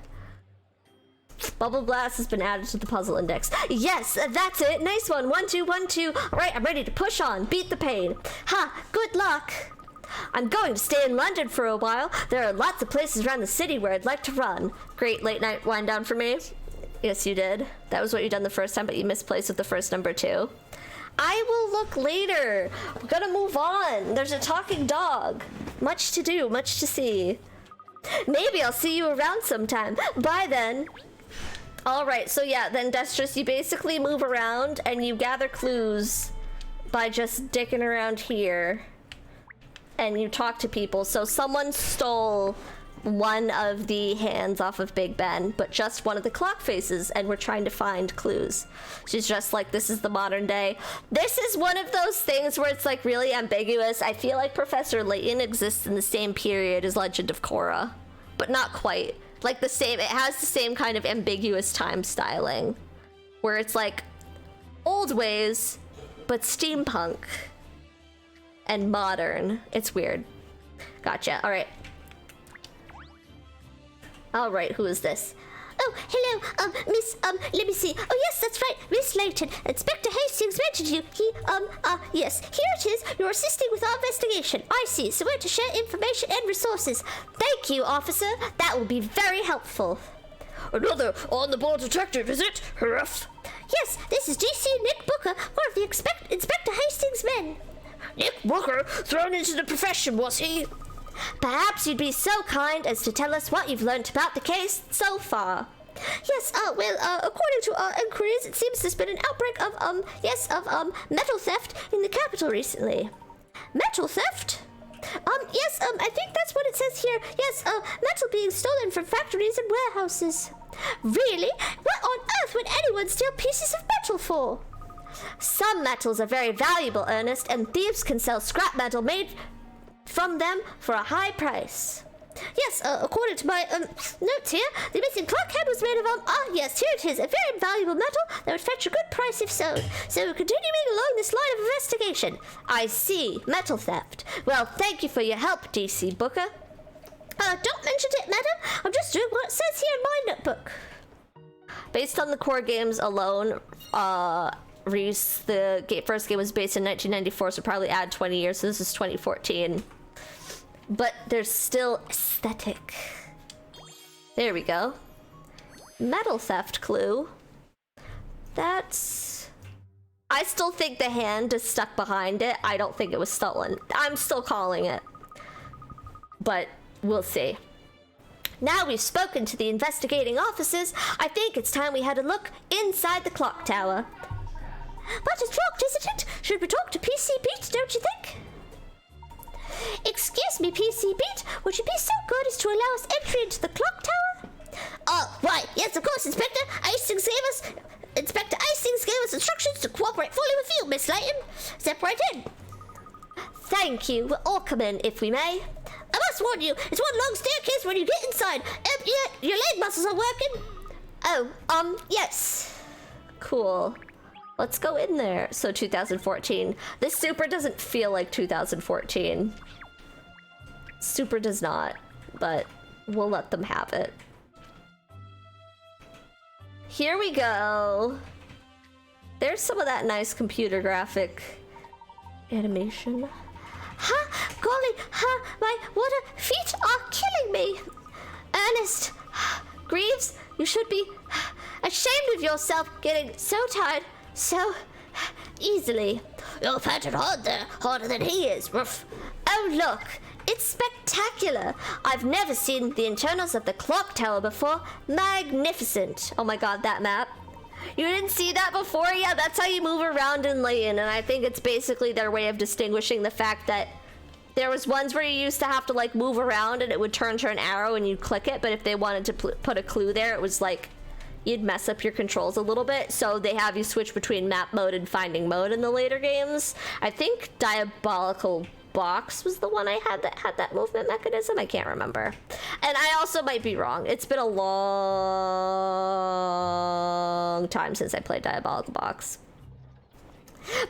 Bubble Blast has been added to the puzzle index. Yes, that's it. Nice one. 1, 2, 1, 2. All right, I'm ready to push on. Beat the pain. Ha, good luck. I'm going to stay in London for a while. There are lots of places around the city where I'd like to run. Great late night wind down for me. Yes, you did. That was what you done the first time, but you misplaced with the first number too. I will look later. We're gonna move on. There's a talking dog. Much to do, much to see. Maybe I'll see you around sometime. Bye then. All right, so yeah, then Destrus, you basically move around and you gather clues by just dicking around here. And you talk to people. So someone stole one of the hands off of Big Ben, but just one of the clock faces, and we're trying to find clues. She's just like, this is the modern day. This is one of those things where it's like really ambiguous. I feel like Professor Layton exists in the same period as Legend of Korra, but not quite. Like the same, it has the same kind of ambiguous time styling, where it's like old ways, but steampunk and modern. It's weird. Gotcha. All right. All right, who is this? Oh, hello, Miss, let me see. Oh, yes, that's right, Miss Layton. Inspector Hastings mentioned you. Yes, here it is. You're assisting with our investigation. I see, so we're to share information and resources. Thank you, officer. That will be very helpful. Another on-the-ball detective, is it? Huff. Yes, this is DC Nick Booker, one of the Inspector Hastings' men. Nick Booker, thrown into the profession, was he? Perhaps you'd be so kind as to tell us what you've learned about the case so far. Yes, according to our inquiries, it seems there's been an outbreak of, metal theft in the capital recently. Metal theft? Yes, I think that's what it says here. Yes, metal being stolen from factories and warehouses. Really? What on earth would anyone steal pieces of metal for? Some metals are very valuable, Ernest, and thieves can sell scrap metal made from them for a high price. Yes, according to my notes here, the missing clock head was made of yes, here it is, a very valuable metal that would fetch a good price if sold. So continuing along this line of investigation. I see, metal theft. Well, thank you for your help, DC Booker. Don't mention it, madam. I'm just doing what it says here in my notebook. Based on the core games alone, Reese, the first game was based in 1994, so probably add 20 years, so this is 2014. But there's still aesthetic. There we go. Metal theft clue. That's... I still think the hand is stuck behind it. I don't think it was stolen. I'm still calling it. But we'll see. Now we've spoken to the investigating officers, I think it's time we had a look inside the clock tower. But it's locked, isn't it? Should we talk to PC Beat, don't you think? Excuse me, PC Beat. Would you be so good as to allow us entry into the clock tower? Right. Yes, of course, Inspector Hastings gave us instructions to cooperate fully with you, Miss Layton. Step right in. Thank you. We'll all come in, if we may. I must warn you, it's one long staircase when you get inside. Your leg muscles are working. Oh, yes. Cool. Let's go in there. So 2014. This super doesn't feel like 2014. Super does not, but we'll let them have it. Here we go. There's some of that nice computer graphic animation. Ha! Golly! Ha! My water feet are killing me! Ernest! Greaves, you should be ashamed of yourself getting so tired so easily. You're panting hard there, harder than he is. Ruff. Oh, look! It's spectacular! I've never seen the internals of the clock tower before. Magnificent! Oh my god, that map. You didn't see that before? Yeah, that's how you move around in Layton, and I think it's basically their way of distinguishing the fact that there was ones where you used to have to like move around and it would turn to an arrow and you'd click it, but if they wanted to put a clue there, it was like you'd mess up your controls a little bit. So they have you switch between map mode and finding mode in the later games. I think Diabolical Box was the one I had that had that movement mechanism. I can't remember. And I also might be wrong. It's been a long time since I played Diabolical Box.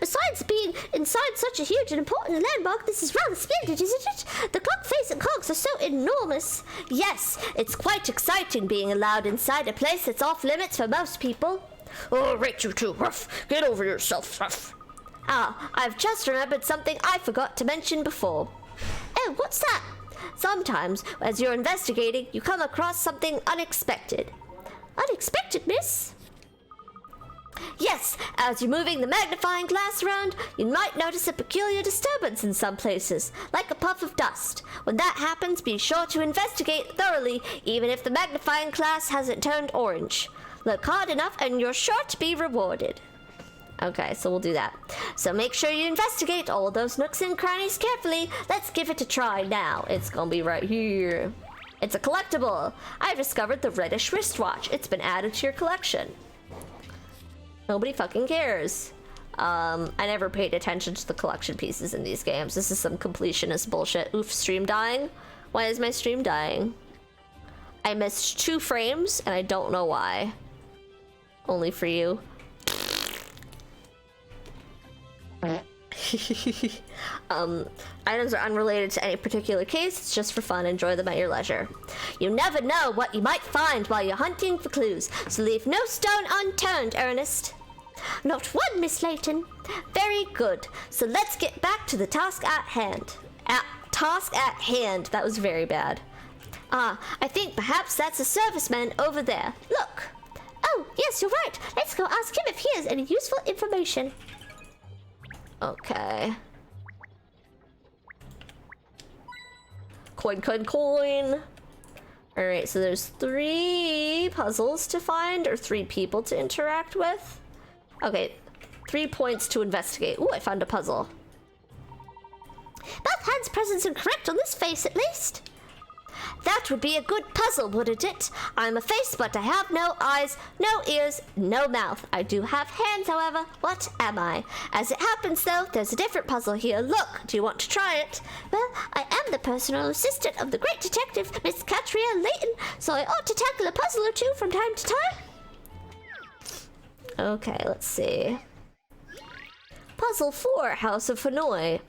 Besides being inside such a huge and important landmark, this is rather splendid, isn't it? The clock face and cogs are so enormous. Yes, it's quite exciting being allowed inside a place that's off limits for most people. Oh, right, you two, Ruff. Get over yourself, Ruff. Ah, I've just remembered something I forgot to mention before. Oh, what's that? Sometimes, as you're investigating, you come across something unexpected. Unexpected, miss? Yes, as you're moving the magnifying glass around, you might notice a peculiar disturbance in some places, like a puff of dust. When that happens, be sure to investigate thoroughly, even if the magnifying glass hasn't turned orange. Look hard enough and you're sure to be rewarded. Okay, so we'll do that. So make sure you investigate all those nooks and crannies carefully. Let's give it a try now. It's gonna be right here. It's a collectible. I've discovered the reddish wristwatch. It's been added to your collection. Nobody fucking cares. I never paid attention to the collection pieces in these games. This is some completionist bullshit. Oof, stream dying? Why is my stream dying? I missed 2 frames and I don't know why. Only for you. Items are unrelated to any particular case. It's just for fun. Enjoy them at your leisure. You never know what you might find while you're hunting for clues, so leave no stone unturned, Ernest. Not one, Miss Layton. Very good. So let's get back to the task at hand. Task at hand. That was very bad. I think perhaps that's a serviceman over there. Look. Oh, yes, you're right. Let's go ask him if he has any useful information. Okay. Coin, coin, coin. Alright, so there's 3 puzzles to find, or 3 people to interact with. Okay, 3 points to investigate. Ooh, I found a puzzle. Both hands' presence are correct on this face, at least. That would be a good puzzle, wouldn't it? I'm a face, but I have no eyes, no ears, no mouth. I do have hands, however. What am I? As it happens, though, there's a different puzzle here. Look, do you want to try it? Well, I am the personal assistant of the great detective, Miss Katria Layton, so I ought to tackle a puzzle or 2 from time to time. Okay, let's see. Puzzle 4, House of Hanoi.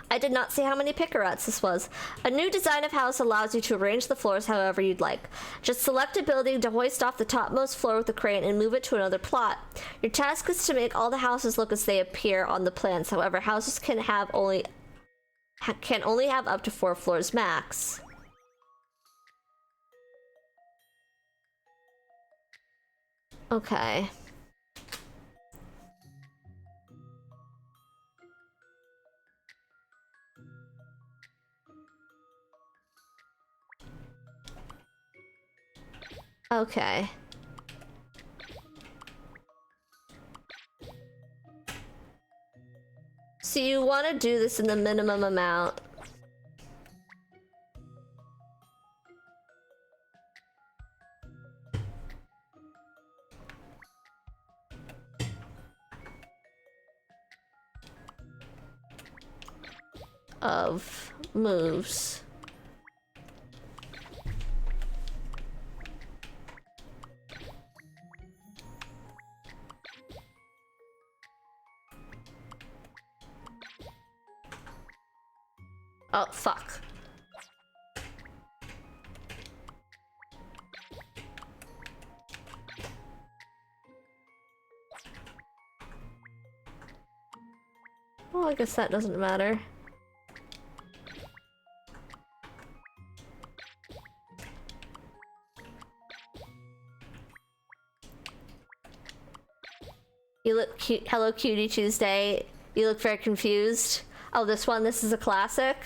I did not see how many picarettes this was. A new design of house allows you to arrange the floors however you'd like. Just select a building to hoist off the topmost floor with a crane and move it to another plot. Your task is to make all the houses look as they appear on the plans. However, houses can only have up to 4 floors max. Okay. Okay. So you want to do this in the minimum amount. Of moves. Oh, fuck. Well, I guess that doesn't matter. You look cute. Hello, Cutie Tuesday. You look very confused. Oh, this is a classic?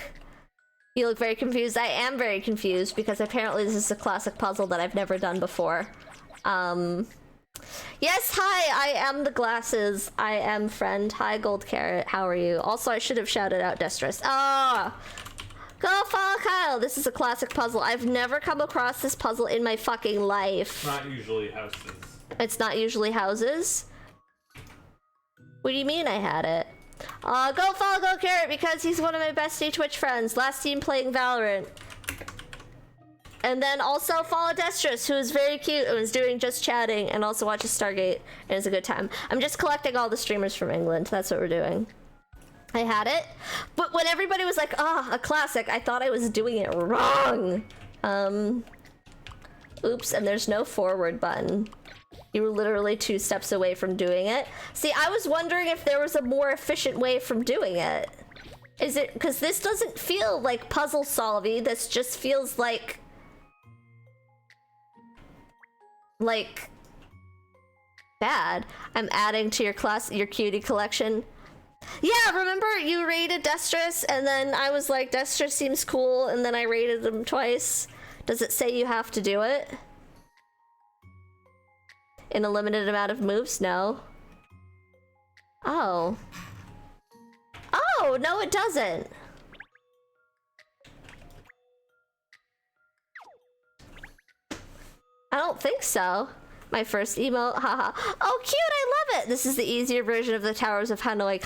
You look very confused. I am very confused because apparently this is a classic puzzle that I've never done before. Yes, hi, I am the glasses. I am friend. Hi, Gold Carrot. How are you? Also, I should have shouted out Destress. Ah! Go follow Kyle. This is a classic puzzle. I've never come across this puzzle in my fucking life. Not usually houses. It's not usually houses? What do you mean I had it? Go follow Go Carrot because he's one of my bestie Twitch friends. Last team playing Valorant. And then also follow Destrus, who is very cute and is doing just chatting, and also watches Stargate, and it's a good time. I'm just collecting all the streamers from England. That's what we're doing. I had it, but when everybody was like, a classic, I thought I was doing it wrong. Oops, and there's no forward button. You were literally 2 steps away from doing it. See, I was wondering if there was a more efficient way from doing it. Is it, because this doesn't feel like puzzle solving, this just feels like bad. I'm adding to your cutie collection. Yeah, remember you rated Destrus and then I was like, Destrus seems cool, and then I rated them twice. Does it say you have to do it? In a limited amount of moves? No. Oh. Oh, no it doesn't. I don't think so. My first emote, haha. Oh, cute, I love it! This is the easier version of the Towers of Hanoi.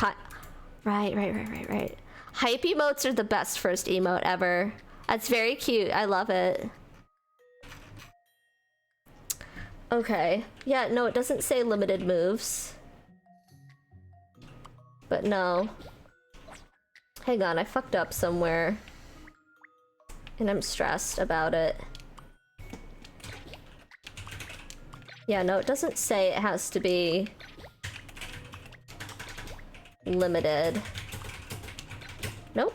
Right. Hype emotes are the best first emote ever. That's very cute, I love it. Okay, yeah, no, it doesn't say limited moves. But no. Hang on, I fucked up somewhere. And I'm stressed about it. Yeah, no, it doesn't say it has to be limited. Nope.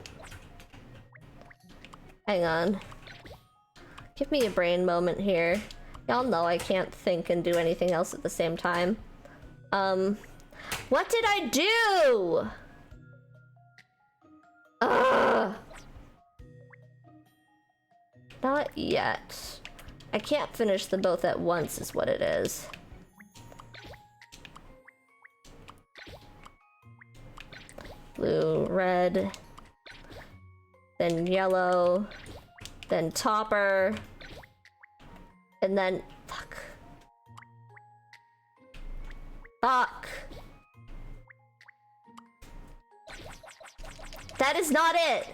Hang on. Give me a brain moment here. Y'all know I can't think and do anything else at the same time. What did I do? Ugh. Not yet. I can't finish them both at once is what it is. Blue, red, then yellow, then topper, and then fuck. That is not it.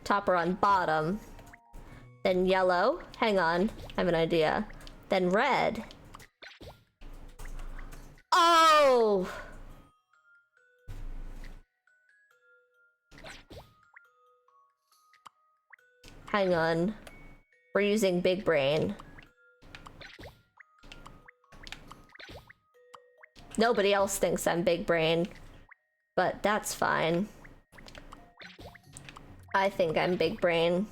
Topper on bottom, then yellow. Hang on, I have an idea. Then red. Oh! Hang on. We're using big brain. Nobody else thinks I'm big brain, but that's fine. I think I'm big brain.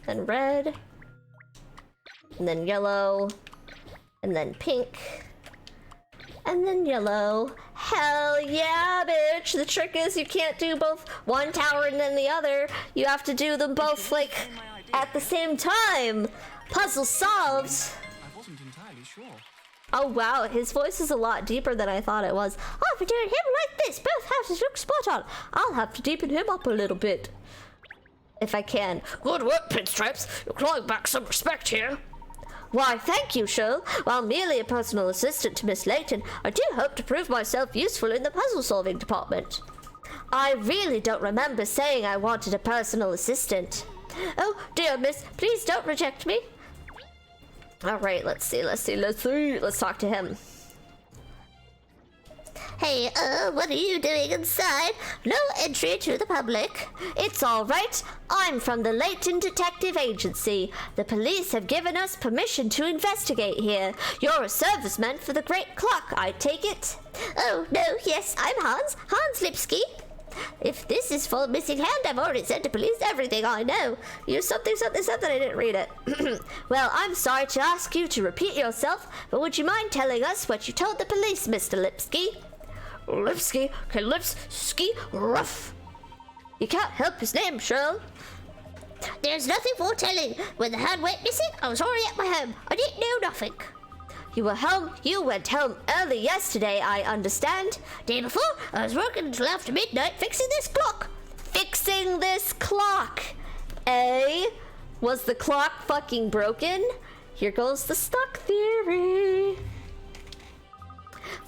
And red. And then yellow. And then pink. And then yellow. Hell yeah, bitch! The trick is you can't do both one tower and then the other. You have to do them both, like, at the same time. Puzzle solved. I wasn't entirely sure. Oh wow, his voice is a lot deeper than I thought it was. Oh, we're doing him like this. Both houses look spot on. I'll have to deepen him up a little bit. If I can. Good work, Pinstripes. You're clawing back some respect here. Why, thank you, Shirl. While merely a personal assistant to Miss Layton, I do hope to prove myself useful in the puzzle-solving department. I really don't remember saying I wanted a personal assistant. Oh, dear miss, please don't reject me. Alright, let's see. Let's talk to him. Hey, what are you doing inside? No entry to the public. It's alright. I'm from the Layton Detective Agency. The police have given us permission to investigate here. You're a serviceman for the Great Clock, I take it? Oh, no, yes, I'm Hans Lipsky. If this is for a missing hand, I've already said to police everything I know. You're something, I didn't read it. Well, I'm sorry to ask you to repeat yourself, but would you mind telling us what you told the police, Mr. Lipsky? Lipsky? Okay, Lipsky? Rough. You can't help his name, Shirl. There's nothing for telling. When the hand went missing, I was already at my home. I didn't know nothing. You went home early yesterday, I understand. Day before, I was working until after midnight fixing this clock. Fixing this clock, eh? Was the clock fucking broken? Here goes the stuck theory.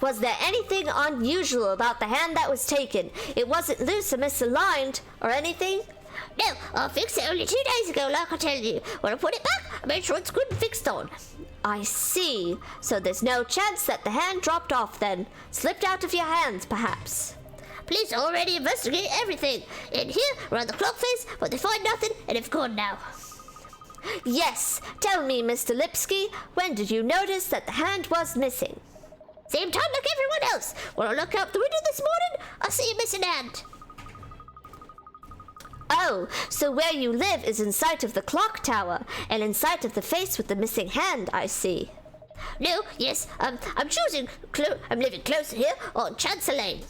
Was there anything unusual about the hand that was taken? It wasn't loose or misaligned or anything? No, I fixed it only 2 days ago, like I tell you. When I put it back, I made sure it's good and fixed on. I see. So there's no chance that the hand dropped off then? Slipped out of your hands, perhaps? Police already investigate everything. In here, around the clock face, but they find nothing, and it's gone now. Yes. Tell me, Mr. Lipsky, when did you notice that the hand was missing? Same time like everyone else. When I look out the window this morning, I see a missing hand. Oh, so where you live is in sight of the clock tower, and in sight of the face with the missing hand, I see. No, yes, I'm living closer here on Chancellor Lane.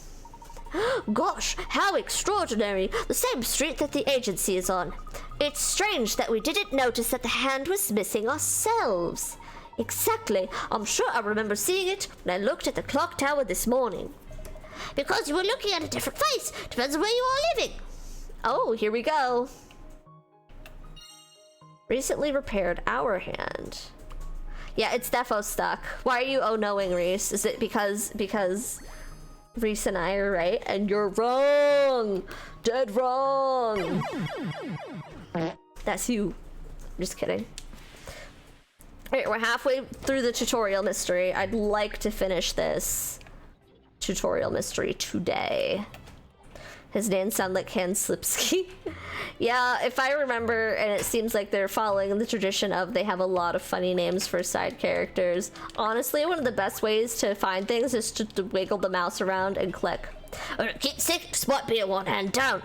Gosh, how extraordinary. The same street that the agency is on. It's strange that we didn't notice that the hand was missing ourselves. Exactly. I'm sure I remember seeing it when I looked at the clock tower this morning. Because you were looking at a different face. Depends on where you are living. Oh, here we go. Recently repaired our hand. Yeah, it's defo stuck. Why are you oh-knowing, Reese? Is it because Reese and I are right and you're wrong? Dead wrong. That's you. I'm just kidding. Alright, we're halfway through the tutorial mystery. I'd like to finish this tutorial mystery today. His names sound like Hans Slipsky. Yeah, if I remember, and it seems like they're following the tradition of they have a lot of funny names for side characters. Honestly, one of the best ways to find things is to wiggle the mouse around and click. Keep 6 might be a 1 hand down.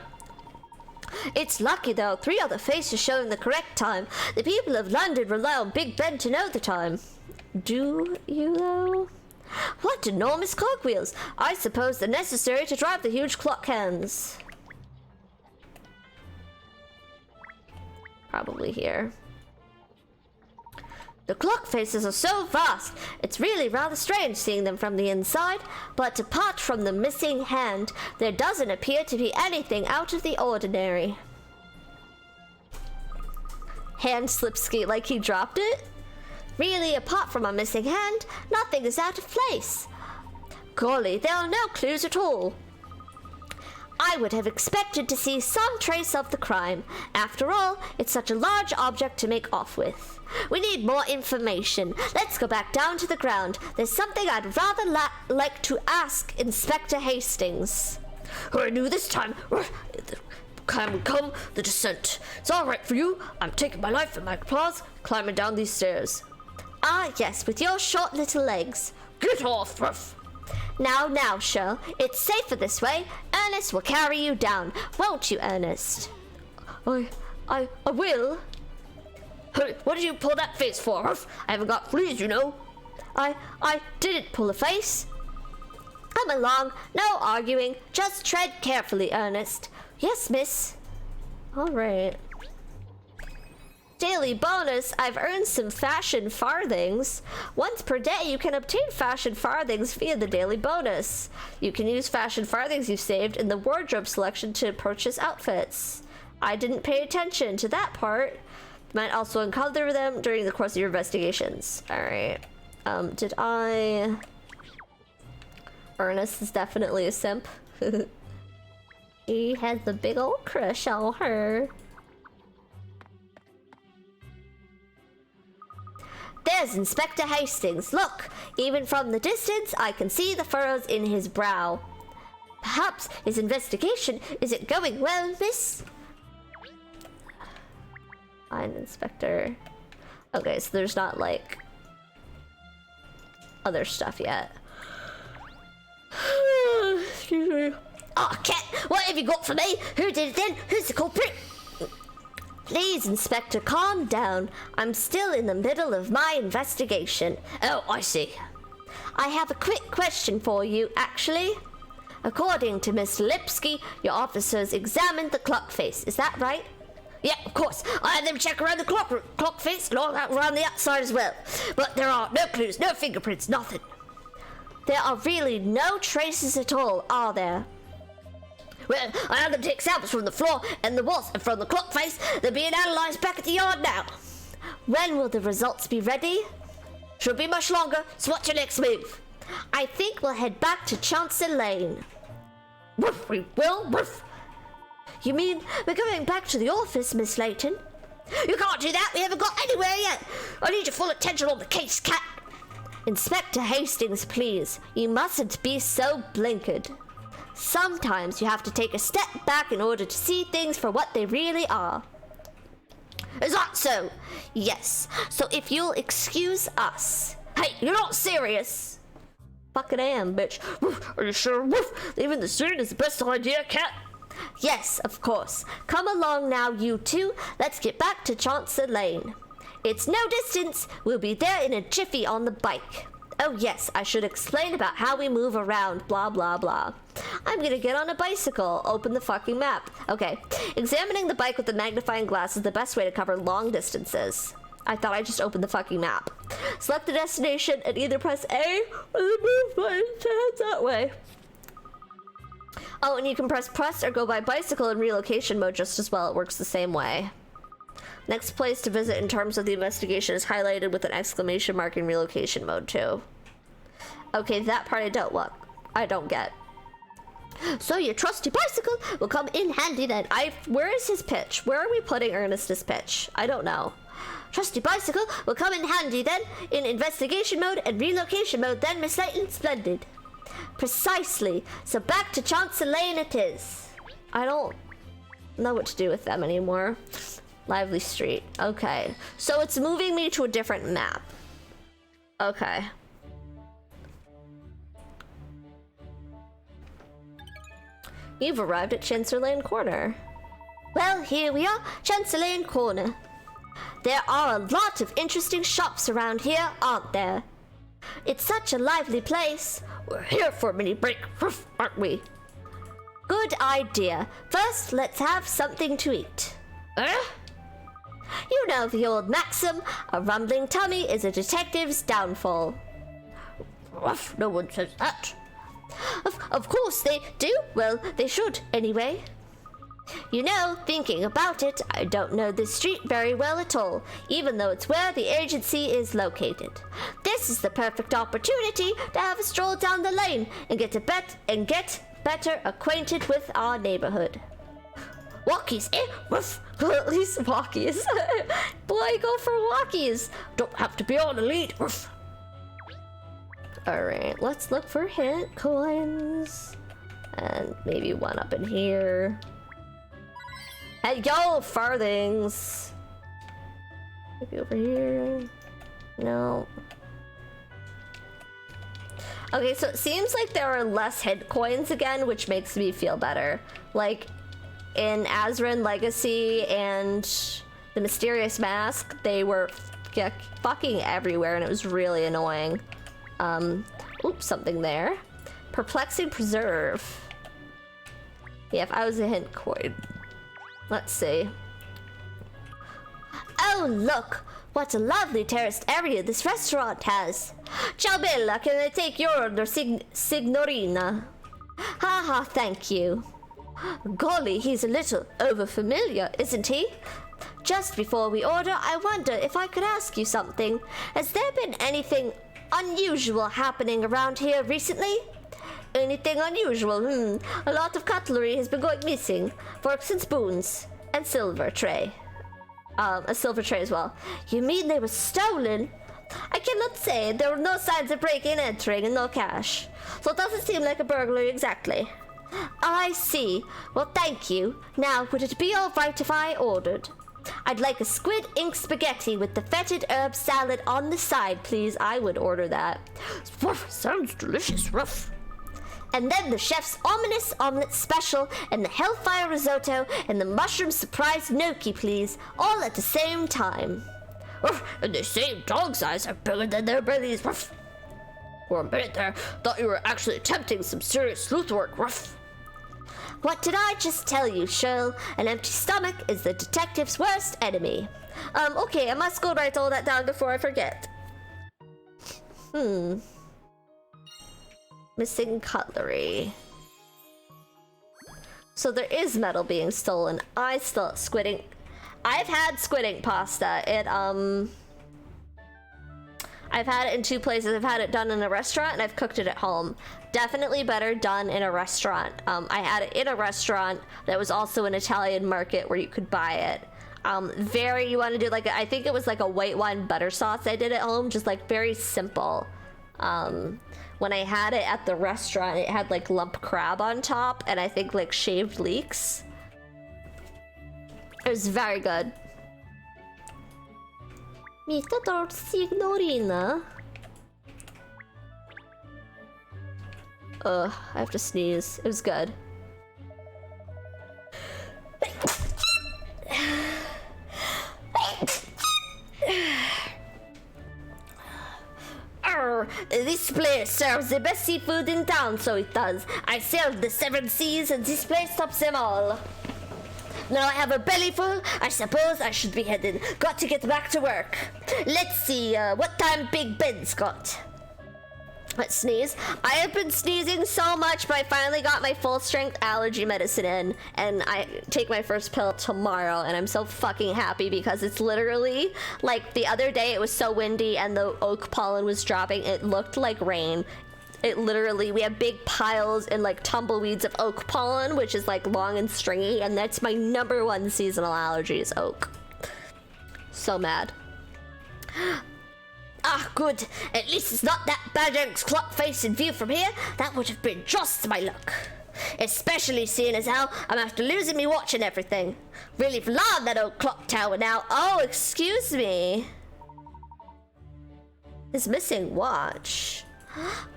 It's lucky though, 3 other faces showing the correct time. The people of London rely on Big Ben to know the time. Do you though? What enormous cogwheels! I suppose they're necessary to drive the huge clock hands. Probably here. The clock faces are so vast, it's really rather strange seeing them from the inside, but apart from the missing hand, there doesn't appear to be anything out of the ordinary. Hand Slipsky, like he dropped it? Really, apart from a missing hand, nothing is out of place. Golly, there are no clues at all. I would have expected to see some trace of the crime. After all, it's such a large object to make off with. We need more information. Let's go back down to the ground. There's something I'd rather like to ask Inspector Hastings. I knew this time. Come, the descent. It's all right for you. I'm taking my life in my claws, climbing down these stairs. Ah, yes, with your short little legs. Get off, Ruff. Now, Shirl. It's safer this way. Ernest will carry you down. Won't you, Ernest? I will. Hey, what did you pull that face for, Ruff? I haven't got fleas, you know. I didn't pull a face. Come along. No arguing. Just tread carefully, Ernest. Yes, miss. All right. Daily bonus, I've earned some fashion farthings. Once per day, you can obtain fashion farthings via the daily bonus. You can use fashion farthings you've saved in the wardrobe selection to purchase outfits. I didn't pay attention to that part. You might also uncover them during the course of your investigations. Alright. Did I... Ernest is definitely a simp. He has a big old crush on her. There's Inspector Hastings. Look, even from the distance, I can see the furrows in his brow. Perhaps his investigation isn't going well, miss? Fine, Inspector. Okay, so there's not, like, other stuff yet. Excuse me. Oh, cat, what have you got for me? Who did it then? Who's the culprit? Please, Inspector, calm down. I'm still in the middle of my investigation. Oh, I see. I have a quick question for you, actually. According to Mr. Lipsky, your officers examined the clock face. Is that right? Yeah, of course. I had them check around the clock face and all that around the outside as well. But there are no clues, no fingerprints, nothing. There are really no traces at all, are there? Well, I had them take samples from the floor and the walls and from the clock face. They're being analysed back at the yard now. When will the results be ready? Shouldn't be much longer, so what's your next move? I think we'll head back to Chancellor Lane. Woof, we will? Woof. You mean we're going back to the office, Miss Layton? You can't do that, we haven't got anywhere yet. I need your full attention on the case, cat. Inspector Hastings, please. You mustn't be so blinkered. Sometimes you have to take a step back in order to see things for what they really are. Is that so? Yes. So if you'll excuse us. Hey, you're not serious. Fucking am, bitch. Woof, are you sure? Woof, leaving the scene is the best idea, cat. Yes, of course. Come along now, you two. Let's get back to Chancellor Lane. It's no distance. We'll be there in a jiffy on the bike. Oh yes, I should explain about how we move around, blah blah blah. I'm gonna get on a bicycle. Open the fucking map. Okay. Examining the bike with the magnifying glass is the best way to cover long distances. I thought I just opened the fucking map. Select the destination and either press A or the move button to head that way. Oh, and you can press or go by bicycle in relocation mode just as well. It works the same way. Next place to visit in terms of the investigation is highlighted with an exclamation mark in relocation mode too. Okay, that part I don't get. So your trusty bicycle will come in handy then. Where is his pitch? Where are we putting Ernest's pitch? I don't know. Trusty bicycle will come in handy then in investigation mode and relocation mode then, Miss Layton. Splendid. Precisely. So back to Chancellor Lane it is. I don't know what to do with them anymore. Lively Street. Okay. So it's moving me to a different map. Okay. You've arrived at Chancellor Lane Corner. Well, here we are, Chancellor Lane Corner. There are a lot of interesting shops around here, aren't there? It's such a lively place. We're here for a mini break, aren't we? Good idea. First, let's have something to eat. You know the old maxim, a rumbling tummy is a detective's downfall. Ruff, no one says that. Of course they do. Well, they should, anyway. You know, thinking about it, I don't know this street very well at all, even though it's where the agency is located. This is the perfect opportunity to have a stroll down the lane and get better acquainted with our neighborhood. Walkies, eh? Woof. At least walkies. Boy, go for walkies. Don't have to be on the lead. Woof. Alright, let's look for hint coins. And maybe one up in here. Hey, yo, farthings. Maybe over here. No. Okay, so it seems like there are less hint coins again, which makes me feel better. Like, in Azran Legacy and the Mysterious Mask, they were fucking everywhere, and it was really annoying. Oops, something there. Perplexing Preserve. Yeah, if I was a hint coin. Let's see. Oh, look! What a lovely terraced area this restaurant has. Ciao bella, can I take your order, signorina? Haha, thank you. Golly, he's a little over-familiar, isn't he? Just before we order, I wonder if I could ask you something. Has there been anything unusual happening around here recently? Anything unusual? A lot of cutlery has been going missing. Forks and spoons. And silver tray. A silver tray as well. You mean they were stolen? I cannot say. There were no signs of breaking and entering and no cash. So it doesn't seem like a burglary exactly. I see. Well, thank you. Now, would it be alright if I ordered? I'd like a squid ink spaghetti with the fetid herb salad on the side, please. I would order that. Sounds delicious, rough. And then the chef's ominous omelet special, and the hellfire risotto, and the mushroom surprise gnocchi, please. All at the same time. And they say dog's eyes are bigger than their bellies. Ruff. For a minute there, thought you were actually attempting some serious sleuth work. Ruff. What did I just tell you, Shirl? An empty stomach is the detective's worst enemy. Okay, I must go write all that down before I forget. Missing cutlery. So there is metal being stolen. I've had squid ink pasta. I've had it in 2 places. I've had it done in a restaurant and I've cooked it at home. Definitely better done in a restaurant. I had it in a restaurant that was also an Italian market where you could buy it. You want to do like, I think it was like a white wine butter sauce I did at home, just like very simple. When I had it at the restaurant, it had like lump crab on top and I think like shaved leeks. It was very good. Mi totò signorina. Ugh, I have to sneeze. It was good. This place serves the best seafood in town, so it does. I sailed the 7 seas and this place tops them all. Now I have a belly full, I suppose I should be headed. Got to get back to work. Let's see, what time Big Ben's got? Let's sneeze. I have been sneezing so much, but I finally got my full strength allergy medicine in, and I take my first pill tomorrow, and I'm so fucking happy because it's literally, like, the other day it was so windy and the oak pollen was dropping, it looked like rain. It literally, we have big piles and like tumbleweeds of oak pollen, which is like long and stringy, and that's my #1 seasonal allergy is oak. So mad. Ah, good. At least it's not that Badger's clock face in view from here. That would have been just my luck. Especially seeing as how I'm after losing me watch and everything. Really rely on that old clock tower now. Oh, excuse me. His missing watch.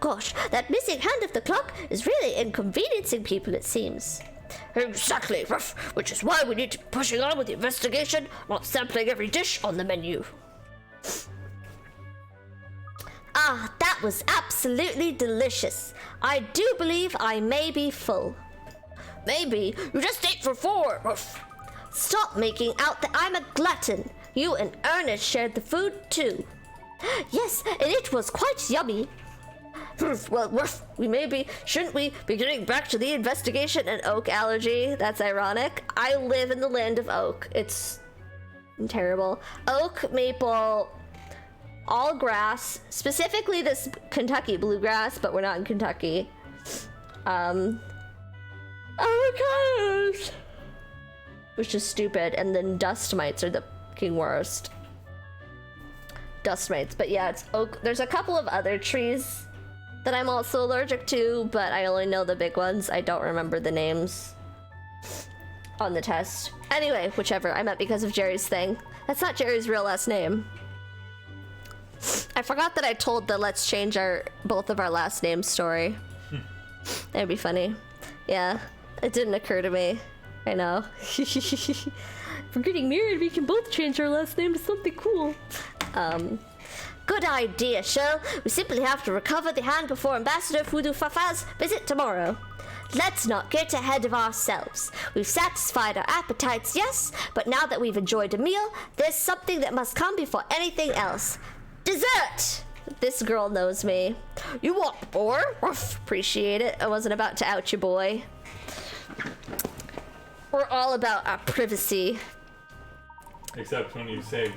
Gosh, that missing hand of the clock is really inconveniencing people, it seems. Exactly, Ruff, which is why we need to be pushing on with the investigation, not sampling every dish on the menu. Ah, that was absolutely delicious. I do believe I may be full. Maybe you just ate for 4, Ruff. Stop making out that I'm a glutton. You and Ernest shared the food too. Yes, and it was quite yummy. Well, shouldn't we be getting back to the investigation and oak allergy? That's ironic. I live in the land of oak. It's terrible. Oak, maple, all grass, specifically this Kentucky bluegrass, but we're not in Kentucky. Avocados! Which is stupid, and then dust mites are the fucking worst. Dust mites, but yeah, it's oak. There's a couple of other trees that I'm also allergic to, but I only know the big ones. I don't remember the names on the test. Anyway, whichever. I meant because of Jerry's thing. That's not Jerry's real last name. I forgot that I told the let's change both of our last names story. That'd be funny. Yeah, it didn't occur to me. I know. If we're getting married, we can both change our last name to something cool. Good idea, Shell. We simply have to recover the hand before Ambassador Fudu Fafa's visit tomorrow. Let's not get ahead of ourselves. We've satisfied our appetites, yes, but now that we've enjoyed a meal, there's something that must come before anything else. Dessert! This girl knows me. You want more? Appreciate it. I wasn't about to out you, boy. We're all about our privacy. Except when you say...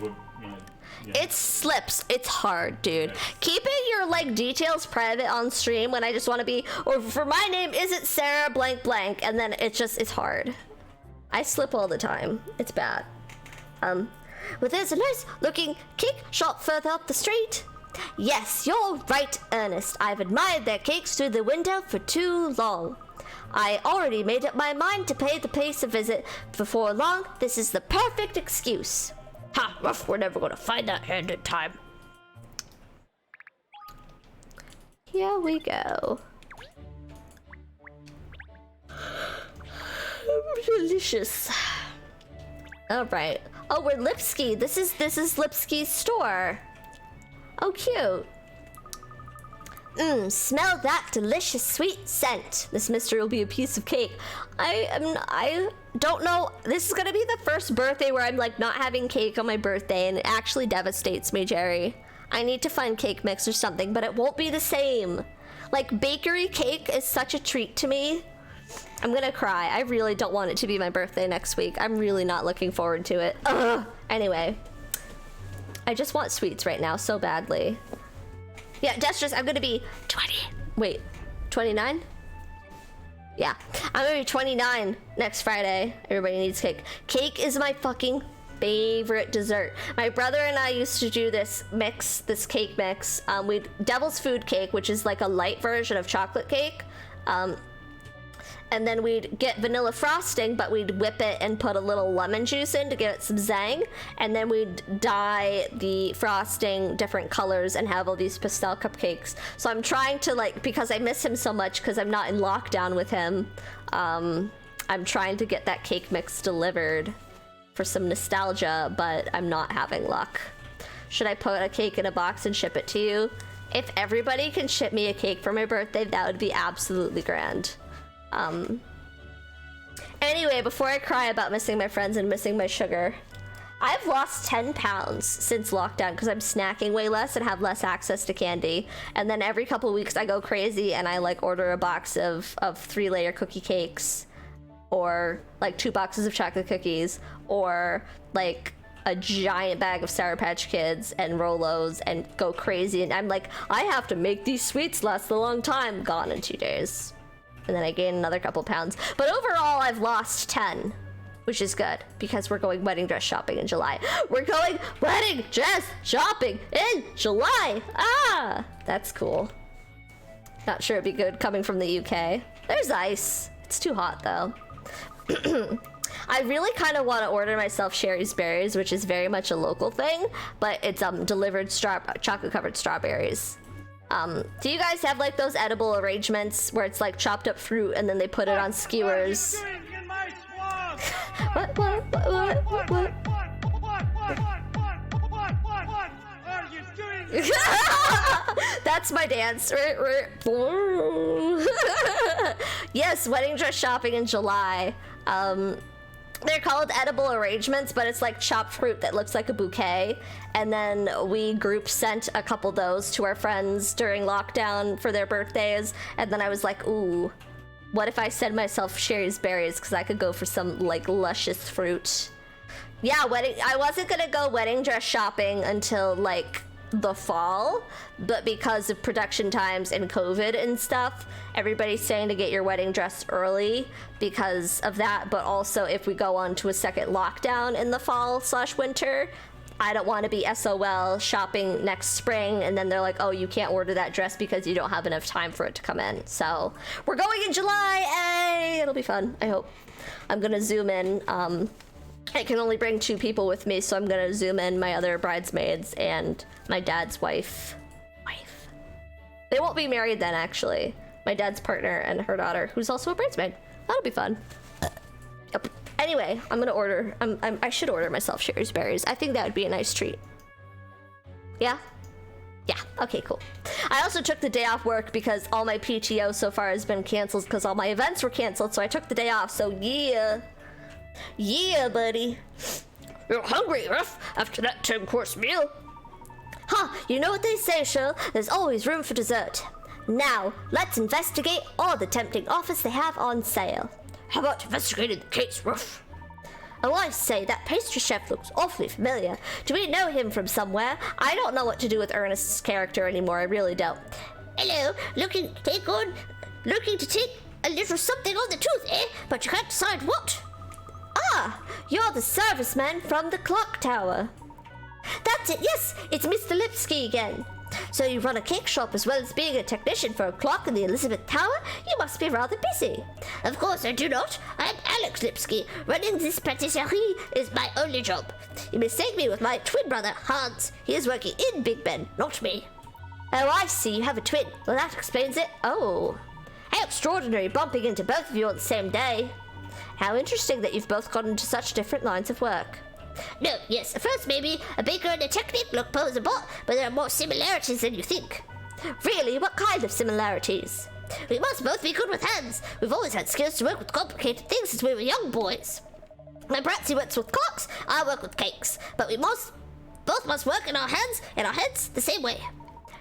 Yeah. It slips. It's hard, dude. Yes. Keeping your like details private on stream when I just want to be, or for my name isn't Sarah blank blank, and then it's hard. I slip all the time. It's bad. Well, there's a nice looking cake shop further up the street. Yes, you're right, Ernest. I've admired their cakes through the window for too long. I already made up my mind to pay the place a visit. Before long, this is the perfect excuse. Ha! Ruff, we're never gonna find that hand in time. Here we go. Delicious. All right. Oh, we're Lipsky. This is Lipsky's store. Oh, cute. Smell that delicious sweet scent. This mystery will be a piece of cake. I don't know. This is gonna be the first birthday where I'm like not having cake on my birthday, and it actually devastates me, Jerry. I need to find cake mix or something, but it won't be the same. Like, bakery cake is such a treat to me. I'm gonna cry. I really don't want it to be my birthday next week. I'm really not looking forward to it. Ugh. Anyway, I just want sweets right now so badly. Yeah, Destress, I'm gonna be 20. Wait, 29? Yeah, I'm gonna be 29 next Friday. Everybody needs cake. Cake is my fucking favorite dessert. My brother and I used to do this cake mix. We'd devil's food cake, which is like a light version of chocolate cake. And then we'd get vanilla frosting, but we'd whip it and put a little lemon juice in to give it some zang. And then we'd dye the frosting different colors and have all these pastel cupcakes. So I'm trying to, like, because I miss him so much because I'm not in lockdown with him, I'm trying to get that cake mix delivered for some nostalgia, but I'm not having luck. Should I put a cake in a box and ship it to you? If everybody can ship me a cake for my birthday, that would be absolutely grand. Anyway, before I cry about missing my friends and missing my sugar, I've lost 10 pounds since lockdown because I'm snacking way less and have less access to candy. And then every couple weeks I go crazy and I like order a box of 3-layer cookie cakes, or like 2 boxes of chocolate cookies, or like a giant bag of Sour Patch Kids and Rolos, and go crazy. And I'm like, I have to make these sweets last a long time. Gone in 2 days. And then I gained another couple pounds. But overall, I've lost 10, which is good because we're going wedding dress shopping in July. We're going wedding dress shopping in July. Ah, that's cool. Not sure it'd be good coming from the UK. There's ice. It's too hot though. I really kind of want to order myself Sherry's Berries, which is very much a local thing, but it's delivered chocolate covered strawberries. Do you guys have like those edible arrangements where it's like chopped up fruit and then they put it on skewers? What are you doing? That's my dance. Yes, wedding dress shopping in July. They're called edible arrangements, but it's like chopped fruit that looks like a bouquet. And then we group sent a couple of those to our friends during lockdown for their birthdays. And then I was like, ooh, what if I send myself Sherry's Berries? Because I could go for some like luscious fruit. Yeah, I wasn't gonna go wedding dress shopping until like the fall, but because of production times and COVID and stuff, everybody's saying to get your wedding dress early because of that. But also, if we go on to a second lockdown in the fall/winter, I don't want to be SOL shopping next spring and then they're like, oh, you can't order that dress because you don't have enough time for it to come in. So we're going in July. Hey, it'll be fun, I hope. I'm gonna zoom in. I can only bring 2 people with me, so I'm gonna zoom in my other bridesmaids and my dad's wife. They won't be married then, actually. My dad's partner and her daughter, who's also a bridesmaid. That'll be fun. Yep. Anyway, I'm gonna order. I should order myself Sherry's Berries. I think that would be a nice treat. Yeah? Yeah, okay, cool. I also took the day off work because all my PTO so far has been canceled because all my events were canceled, so I took the day off, so yeah. Yeah, buddy. You're hungry, Ruff, after that 10-course meal. Huh, you know what they say, Shirl. There's always room for dessert. Now, let's investigate all the tempting offers they have on sale. How about investigating the case, Ruff? Oh, I say, that pastry chef looks awfully familiar. Do we know him from somewhere? I don't know what to do with Ernest's character anymore, I really don't. Hello, looking to take a little something on the tooth, eh? But you can't decide what. Ah, you're the serviceman from the clock tower. That's it, yes, it's Mr. Lipsky again. So you run a cake shop as well as being a technician for a clock in the Elizabeth Tower? You must be rather busy. Of course I do not. I'm Alex Lipsky. Running this patisserie is my only job. You mistake me with my twin brother, Hans. He is working in Big Ben, not me. Oh, I see, you have a twin. Well, that explains it. Oh. How extraordinary bumping into both of you on the same day. How interesting that you've both gone into such different lines of work. No, yes, first maybe a baker and a technique look posable, but there are more similarities than you think. Really? What kind of similarities? We must both be good with hands. We've always had skills to work with complicated things since we were young boys. My Bratsy works with clocks, I work with cakes. But we both must work in our heads the same way.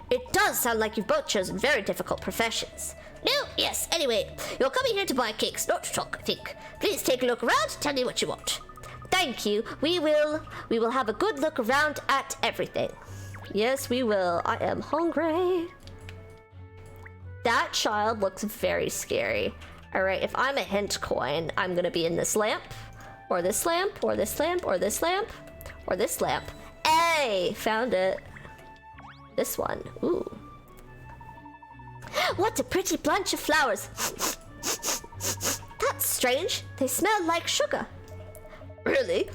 It does sound like you've both chosen very difficult professions. No, yes, anyway, you're coming here to buy cakes, not to talk, I think. Please take a look around, tell me what you want. Thank you, we will have a good look around at everything. Yes, we will. I am hungry. That child looks very scary. Alright, if I'm a hint coin, I'm gonna be in this lamp, or this lamp, or this lamp, or this lamp, or this lamp. Hey, found it. This one, ooh. What a pretty bunch of flowers. That's strange. They smell like sugar. Really?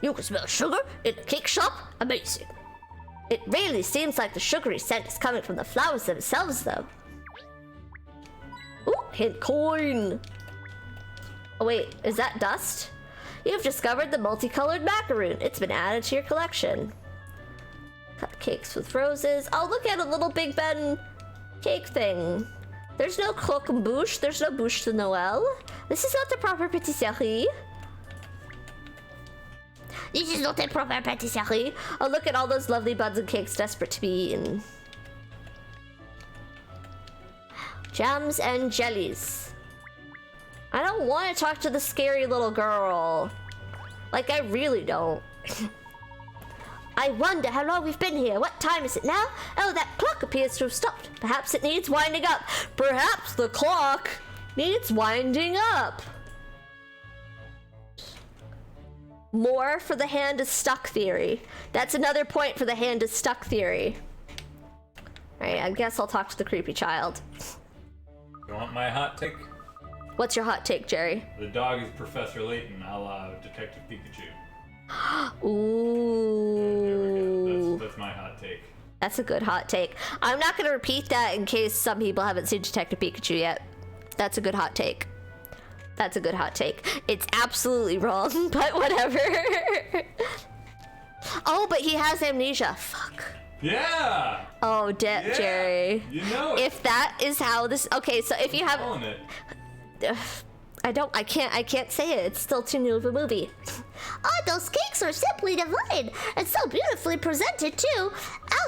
You can smell sugar in a cake shop? Amazing. It really seems like the sugary scent is coming from the flowers themselves, though. Ooh, hint coin. Oh wait, is that dust? You've discovered the multicolored macaroon. It's been added to your collection. Cupcakes with roses. Oh, look at a little Big Ben cake thing. There's no croque-bouche. There's no bouche de Noël. This is not the proper pâtisserie. This is not a proper pâtisserie. Oh, look at all those lovely buns and cakes desperate to be eaten. Jams and jellies. I don't want to talk to the scary little girl. Like, I really don't. I wonder how long we've been here. What time is it now? Oh, that clock appears to have stopped. Perhaps it needs winding up. Perhaps the clock needs winding up. More for the hand is stuck theory. That's another point for the hand is stuck theory. Alright, I guess I'll talk to the creepy child. You want my hot take? What's your hot take, Jerry? The dog is Professor Layton, a la Detective Pikachu. Ooh. There we go. That's my hot take. That's a good hot take. I'm not going to repeat that in case some people haven't seen Detective Pikachu yet. That's a good hot take. That's a good hot take. It's absolutely wrong, but whatever. Oh, but he has amnesia. Fuck. Yeah! Oh, Yeah! Jerry. You know it. If that is how this... Okay, so if you have... Calling it. I can't say it. It's still too new of a movie. Oh, those cakes are simply divine, and so beautifully presented too.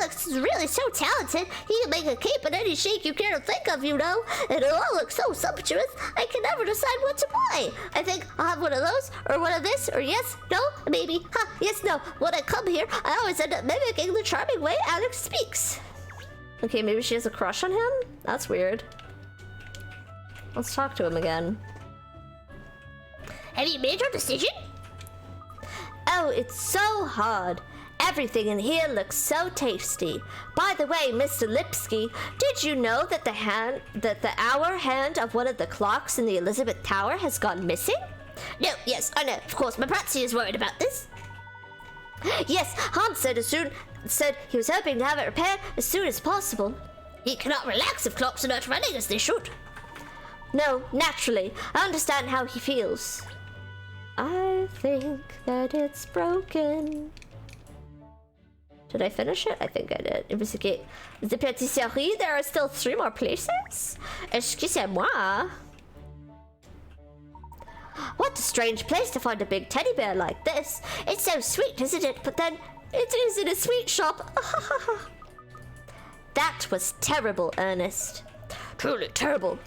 Alex is really so talented. He can make a cake in any shape you care to think of, you know. And it all looks so sumptuous. I can never decide what to buy. I think I'll have one of those, or one of this, or yes, no, maybe, ha, yes, no. When I come here, I always end up mimicking the charming way Alex speaks. Okay, maybe she has a crush on him? That's weird. Let's talk to him again. Have you made your decision? Oh, it's so hard. Everything in here looks so tasty. By the way, Mr. Lipsky, did you know that the hour hand of one of the clocks in the Elizabeth Tower has gone missing? No, yes, I know. Of course, my Bratsy is worried about this. Yes, Hans said he was hoping to have it repaired as soon as possible. He cannot relax if clocks are not running as they should. No, naturally. I understand how he feels. I think that it's broken. Did I finish it? I think I did. Investigate the pâtisserie. There are still 3 more places. Excusez-moi. What a strange place to find a big teddy bear like this. It's so sweet, isn't it? But then, it is in a sweet shop. That was terrible, Ernest. Truly terrible.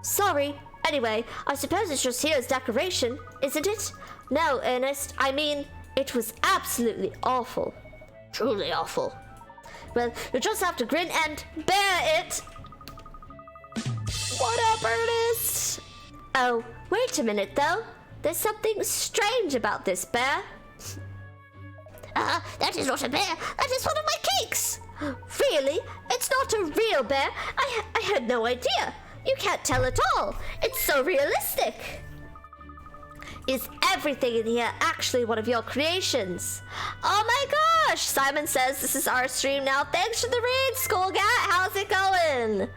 Sorry. Anyway, I suppose it's just here as decoration, isn't it? No, Ernest, I mean, it was absolutely awful. Truly awful. Well, you'll just have to grin and bear it. What up, Ernest? Oh, wait a minute, though. There's something strange about this bear. That is not a bear. That is one of my cakes. Really? It's not a real bear? I had no idea. You can't tell at all. It's so realistic. Is everything in here actually one of your creations? Oh my gosh! Simon says this is our stream now. Thanks for the raid, Skullgat. How's it going?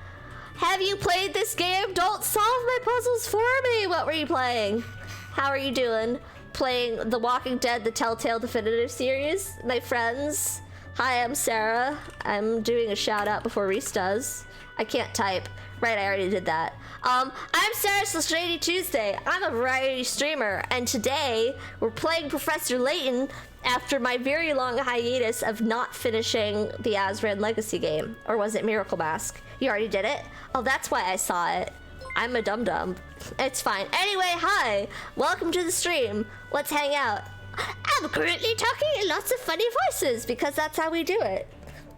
Have you played this game? Don't solve my puzzles for me. What were you playing? How are you doing? Playing The Walking Dead, the Telltale Definitive Series, my friends? Hi, I'm Sarah. I'm doing a shout out before Reese does. I can't type. Right, I already did that. I'm Sarah /Lady Tuesday. I'm a variety streamer, and today we're playing Professor Layton after my very long hiatus of not finishing the Azran Legacy game. Or was it Miracle Mask? You already did it? Oh, that's why I saw it. I'm a dum-dum. It's fine. Anyway, hi. Welcome to the stream. Let's hang out. I'm currently talking in lots of funny voices because that's how we do it.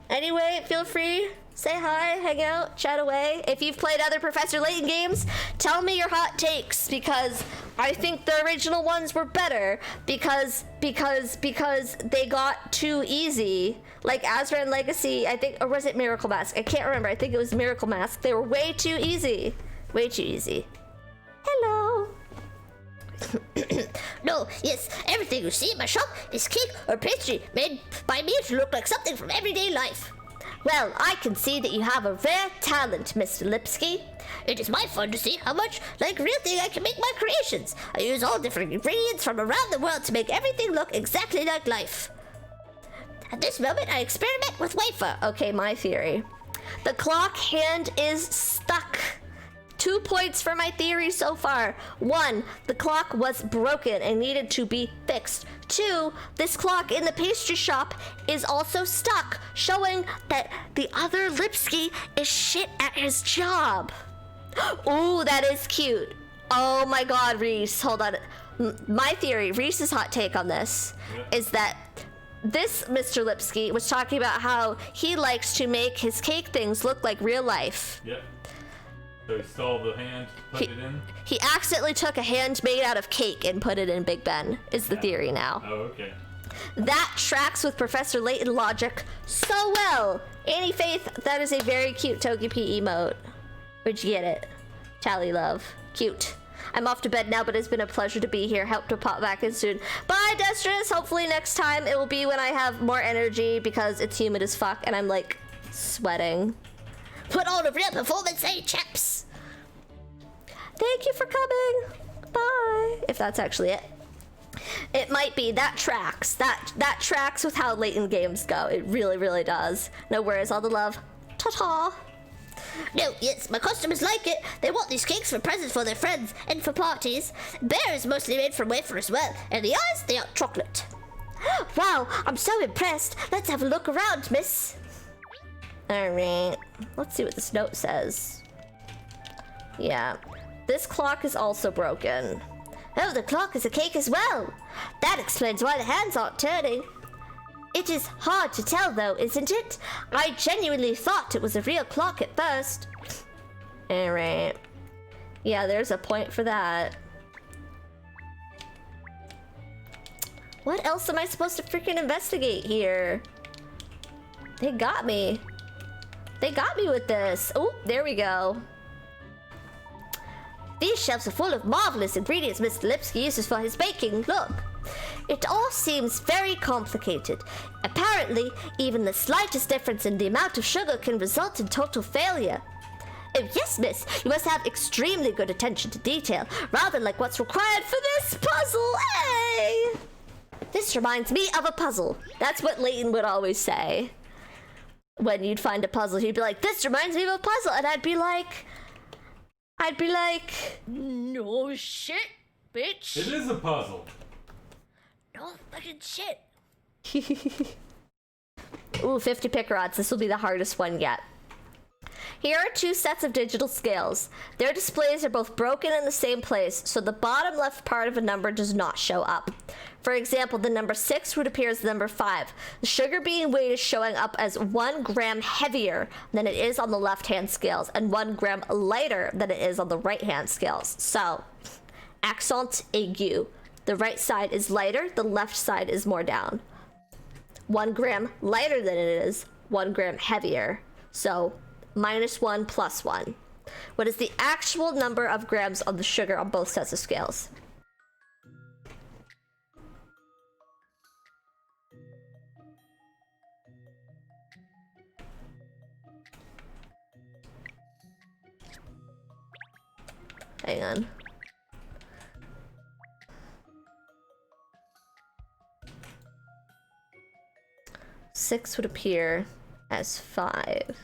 Anyway, feel free. Say hi, hang out, chat away. If you've played other Professor Layton games, tell me your hot takes because I think the original ones were better because they got too easy. Like Azran Legacy, I think, or was it Miracle Mask? I can't remember. I think it was Miracle Mask. They were way too easy. Way too easy. Hello. No, yes, everything you see in my shop is cake or pastry made by me to look like something from everyday life. Well, I can see that you have a rare talent, Mr. Lipsky. It is my fun to see how much like real thing I can make my creations. I use all different ingredients from around the world to make everything look exactly like life. At this moment, I experiment with wafer. Okay, my theory. The clock hand is stuck. 2 points for my theory so far. 1, the clock was broken and needed to be fixed. 2, this clock in the pastry shop is also stuck, showing that the other Lipsky is shit at his job. Ooh, that is cute. Oh my god, Reese, hold on. My theory, Reese's hot take on this, is that this Mr. Lipsky was talking about how he likes to make his cake things look like real life. Yep. So he stole the hand, put it in? He accidentally took a hand made out of cake and put it in Big Ben, is the theory now. Oh, okay. That tracks with Professor Layton logic so well. Annie Faith, that is a very cute Togepi emote. Where'd you get it? Tally love. Cute. I'm off to bed now, but it's been a pleasure to be here. Hope to pop back in soon. Bye, Destrus. Hopefully next time it will be when I have more energy because it's humid as fuck and I'm like sweating. Put on a real performance, eh, chaps? Thank you for coming. Bye. If that's actually it. It might be. That tracks. That tracks with how Layton games go. It really, really does. No worries. All the love. Ta-ta. No, yes, my customers like it. They want these cakes for presents for their friends and for parties. Bear is mostly made from wafer as well, and the eyes, they are chocolate. Wow, I'm so impressed. Let's have a look around, miss. Alright, let's see what this note says. Yeah, this clock is also broken. Oh, the clock is a cake as well. That explains why the hands aren't turning. It is hard to tell though, isn't it? I genuinely thought it was a real clock at first. Alright. Yeah, there's a point for that. What else am I supposed to freaking investigate here? They got me. They got me with this. Oh, there we go. These shelves are full of marvelous ingredients Mr. Lipsky uses for his baking. Look. It all seems very complicated. Apparently, even the slightest difference in the amount of sugar can result in total failure. Oh, yes, miss. You must have extremely good attention to detail, rather like what's required for this puzzle, eh? This reminds me of a puzzle. That's what Layton would always say. When you'd find a puzzle, he'd be like, this reminds me of a puzzle. And I'd be like, no shit, bitch. It is a puzzle. No fucking shit. Ooh, 50 pick rods. This will be the hardest one yet. Here are 2 sets of digital scales. Their displays are both broken in the same place, so the bottom left part of a number does not show up. For example, the number 6 would appear as the number 5. The sugar being weighed is showing up as 1 gram heavier than it is on the left-hand scales, and 1 gram lighter than it is on the right-hand scales. So, accent aigu. The right side is lighter, the left side is more down. 1 gram lighter than it is, 1 gram heavier. So, -1 + 1. What is the actual number of grams of the sugar on both sets of scales? Hang on. 6 would appear as 5.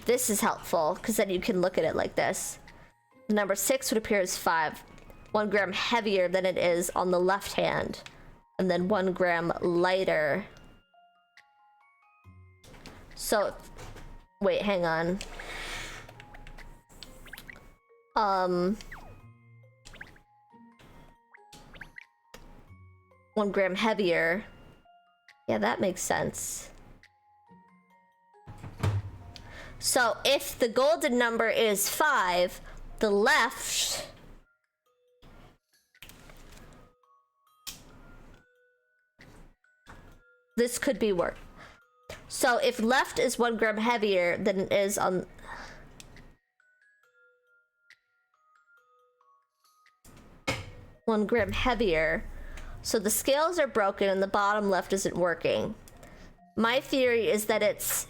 This is helpful, because then you can look at it like this. The number 6 would appear as 5. 1 gram heavier than it is on the left hand. And then 1 gram lighter. So, wait, hang on. 1 gram heavier. Yeah, that makes sense. So if the golden number is 5, the left this could be worse. So if left is 1 gram heavier than it is on 1 gram heavier, so the scales are broken and the bottom left isn't working. My theory is that it's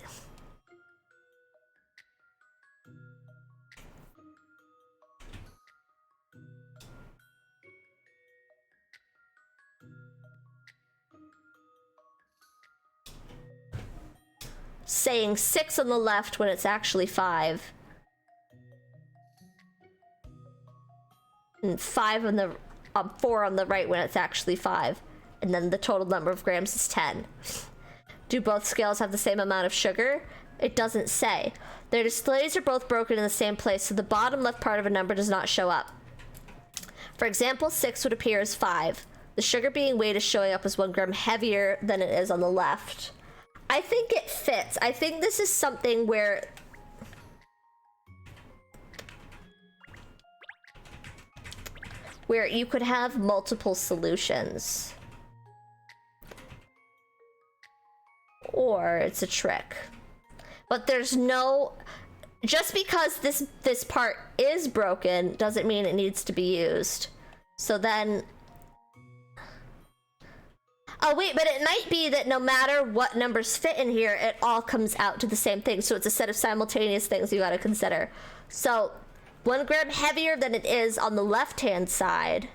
saying 6 on the left when it's actually 5. And 5 on the 4 on the right when it's actually 5. And then the total number of grams is 10. Do both scales have the same amount of sugar? It doesn't say. Their displays are both broken in the same place, so the bottom left part of a number does not show up. For example, 6 would appear as 5. The sugar being weighed is showing up as 1 gram heavier than it is on the left. I think it fits. I think this is something where you could have multiple solutions. Or it's a trick. But there's no... Just because this part is broken doesn't mean it needs to be used. So then... Oh wait, but it might be that no matter what numbers fit in here, it all comes out to the same thing. So it's a set of simultaneous things you gotta consider. So 1 gram heavier than it is on the left-hand side.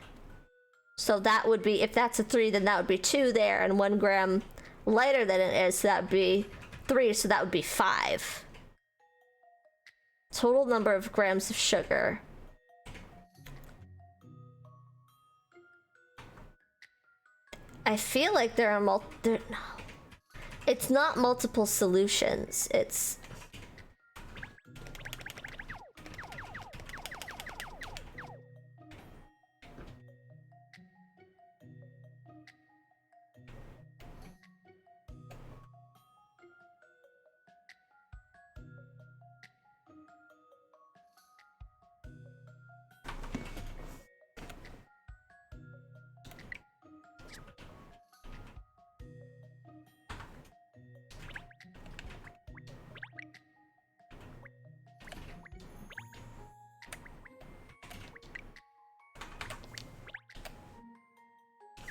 So that would be, if that's a 3, then that would be 2 there, and 1 gram lighter than it is, so that would be 3, so that would be 5. Total number of grams of sugar. I feel like there are no. It's not multiple solutions. It's...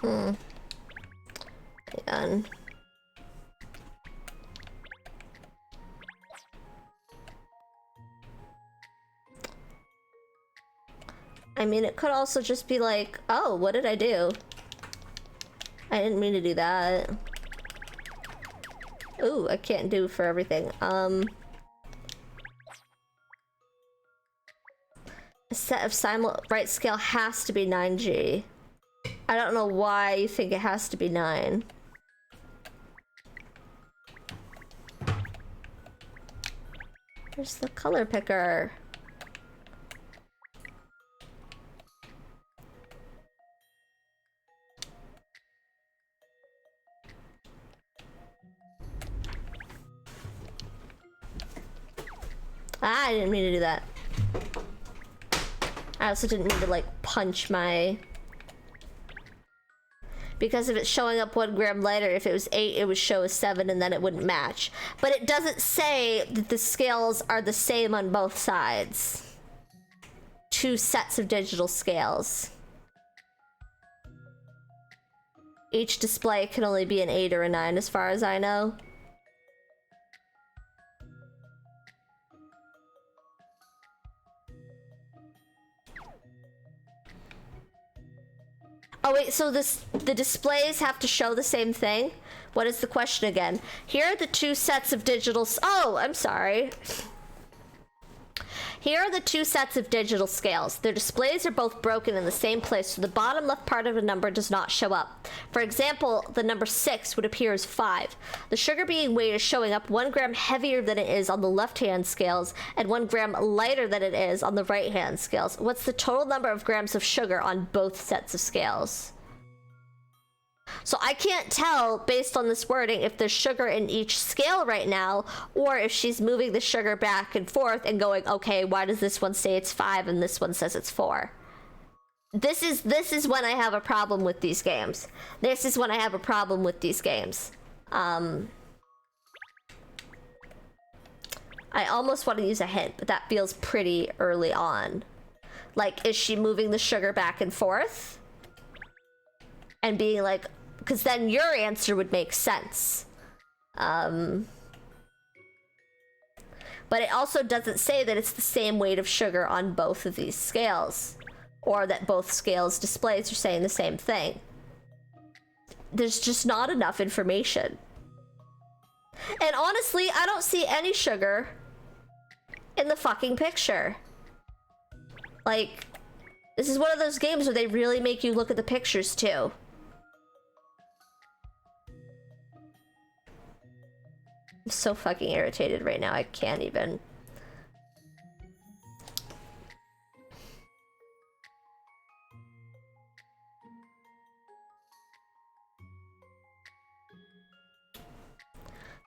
Hang on. I mean, it could also just be like, oh, what did I do? I didn't mean to do that. Ooh, I can't do for everything. A set of right scale has to be 9G. I don't know why you think it has to be 9. Where's the color picker? Ah, I didn't mean to do that. I also didn't mean to, like, punch my... Because if it's showing up 1 gram lighter, if it was 8, it would show as 7, and then it wouldn't match. But it doesn't say that the scales are the same on both sides. 2 sets of digital scales. Each display can only be an 8 or a 9, as far as I know. Oh wait, so the displays have to show the same thing? What is the question again? Here are the two sets of oh, I'm sorry. Here are the two sets of digital scales. Their displays are both broken in the same place, so the bottom left part of a number does not show up. For example, the number 6 would appear as 5. The sugar being weighed is showing up 1 gram heavier than it is on the left-hand scales and 1 gram lighter than it is on the right-hand scales. What's the total number of grams of sugar on both sets of scales? So I can't tell, based on this wording, if there's sugar in each scale right now, or if she's moving the sugar back and forth and going, okay, why does this one say it's 5 and this one says it's 4? This is when I have a problem with these games. This is when I have a problem with these games. I almost want to use a hint, but that feels pretty early on. Like, is she moving the sugar back and forth? And being like, because then your answer would make sense. But it also doesn't say that it's the same weight of sugar on both of these scales, or that both scales displays are saying the same thing. There's just not enough information. And honestly, I don't see any sugar in the fucking picture. Like, this is one of those games where they really make you look at the pictures too. I'm so fucking irritated right now, I can't even.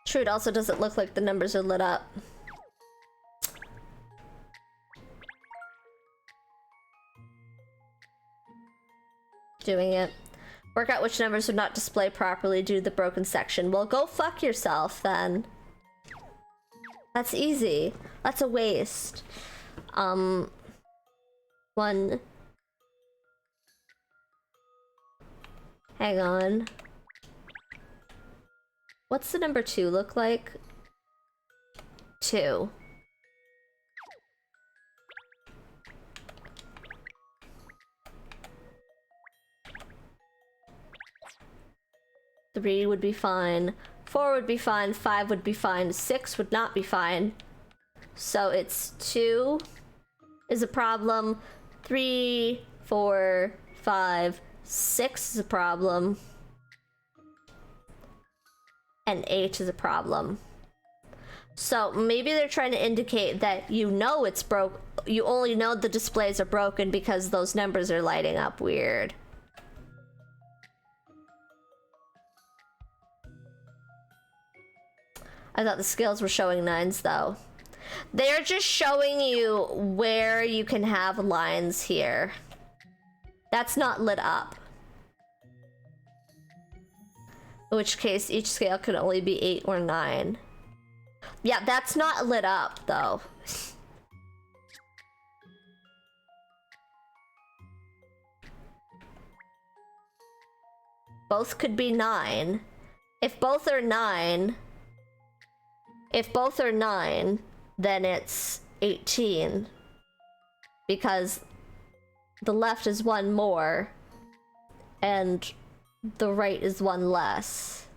True, it also doesn't look like the numbers are lit up. Doing it. Work out which numbers would not display properly due to the broken section. Well, go fuck yourself, then. That's easy. That's a waste. One. Hang on. What's the number 2 look like? 2. Three would be fine. 4 would be fine. 5 would be fine. 6 would not be fine. So it's 2 is a problem. 3, 4, 5, 6 is a problem. And 8 is a problem. So maybe they're trying to indicate that you know it's broke. You only know the displays are broken because those numbers are lighting up weird. I thought the scales were showing 9s though. They're just showing you where you can have lines here. That's not lit up. In which case each scale could only be 8 or 9. Yeah, that's not lit up though. Both could be 9. If both are 9, then it's 18. Because the left is 1 more, and the right is 1 less.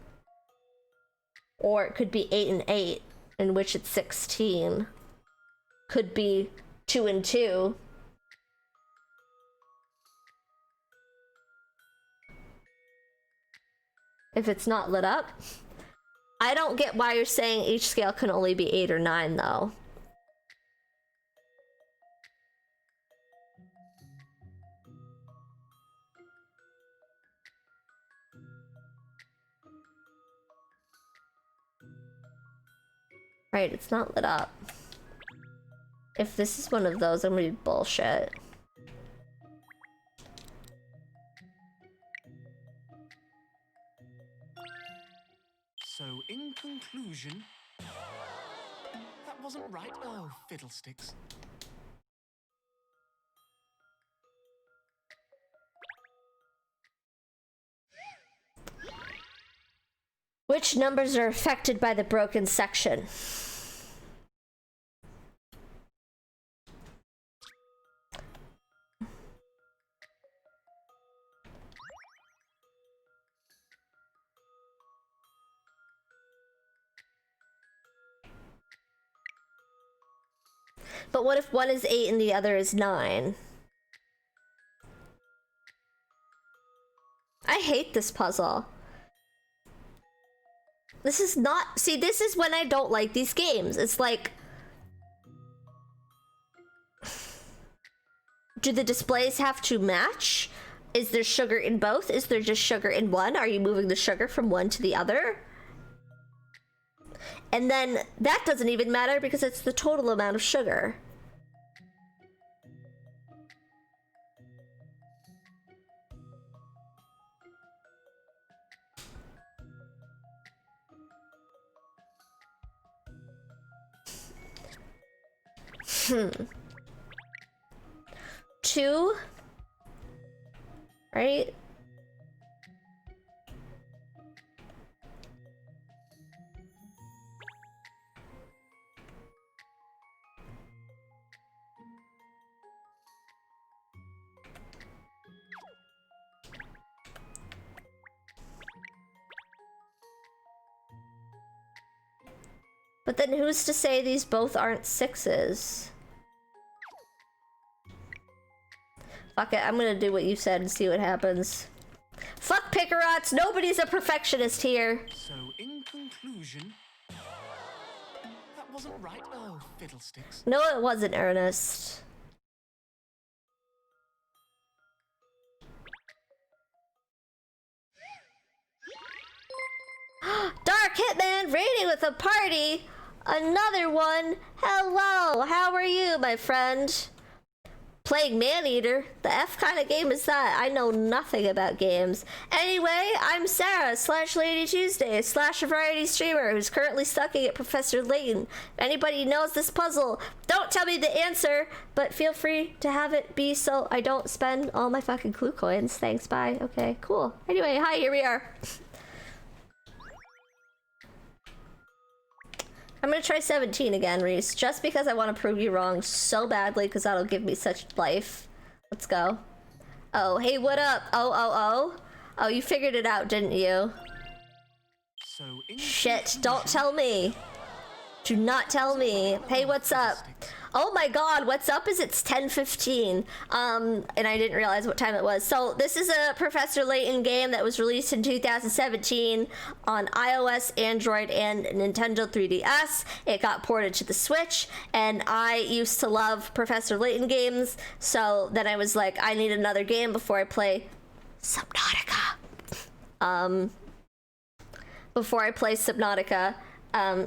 Or it could be 8 and 8, in which it's 16. Could be 2 and 2. If it's not lit up. I don't get why you're saying each scale can only be 8 or 9 though. Right, it's not lit up. If this is one of those, I'm gonna be bullshit. So, in conclusion, that wasn't right. Oh, fiddlesticks. Which numbers are affected by the broken section? But what if one is 8 and the other is 9? I hate this puzzle. This is not... See, this is when I don't like these games. It's like... Do the displays have to match? Is there sugar in both? Is there just sugar in one? Are you moving the sugar from one to the other? And then that doesn't even matter because it's the total amount of sugar. Two, right? But then who's to say these both aren't 6s? Fuck it, I'm gonna do what you said and see what happens. Fuck Pickerots, nobody's a perfectionist here. So, in conclusion, that wasn't right. Oh, fiddlesticks. No, it wasn't, Ernest. Dark Hitman raiding with a party. Another one. Hello, how are you, my friend? Playing Maneater? The F kind of game is that? I know nothing about games. Anyway, I'm Sarah / Lady Tuesday / a variety streamer who's currently stucking at Professor Layton. If anybody knows this puzzle, don't tell me the answer, but feel free to have it be so I don't spend all my fucking clue coins. Thanks, bye. Okay, cool. Anyway, hi, here we are. I'm gonna try 17 again, Reese, just because I want to prove you wrong so badly, because that'll give me such life. Let's go. Oh, hey, what up? Oh, you figured it out, didn't you? So, in Shit, don't tell me. Do not tell me. Hey, what's up? Oh my god, what's up is it's 10:15. And I didn't realize what time it was. So this is a Professor Layton game that was released in 2017 on iOS, Android, and Nintendo 3DS. It got ported to the Switch, and I used to love Professor Layton games, so then I was like, I need another game before I play Subnautica.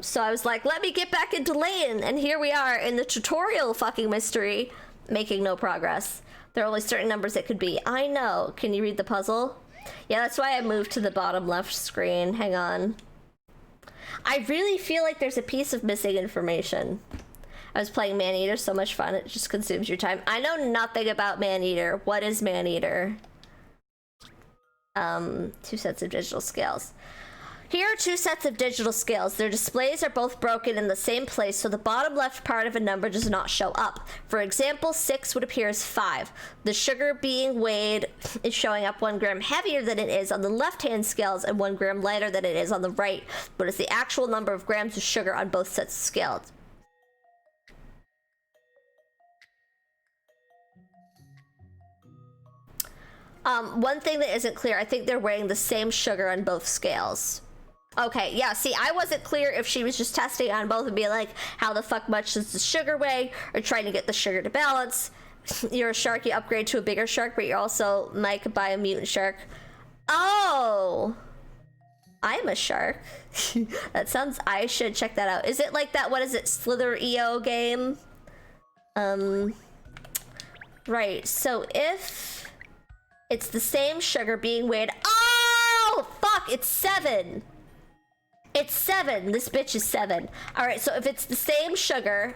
So I was like, let me get back into Layton, and here we are in the tutorial fucking mystery, making no progress. There are only certain numbers it could be. I know. Can you read the puzzle? Yeah, that's why I moved to the bottom left screen. Hang on. I really feel like there's a piece of missing information. I was playing Maneater, so much fun, it just consumes your time. I know nothing about Maneater. What is Maneater? 2 sets of digital scales. Here are 2 sets of digital scales. Their displays are both broken in the same place, so the bottom left part of a number does not show up. For example, 6 would appear as 5. The sugar being weighed is showing up 1 gram heavier than it is on the left-hand scales and 1 gram lighter than it is on the right. What is the actual number of grams of sugar on both sets of scales? One thing that isn't clear, I think they're weighing the same sugar on both scales. Okay, yeah, see, I wasn't clear if she was just testing on both and being like, how the fuck much does the sugar weigh, or trying to get the sugar to balance. You're a shark, you upgrade to a bigger shark, but you're also might buy a mutant shark. Oh! I'm a shark. That sounds, I should check that out. Is it like that, what is it, Slither.io game? Right, so if it's the same sugar being weighed, oh, fuck, it's 7. It's 7. This bitch is 7. All right, so if it's the same sugar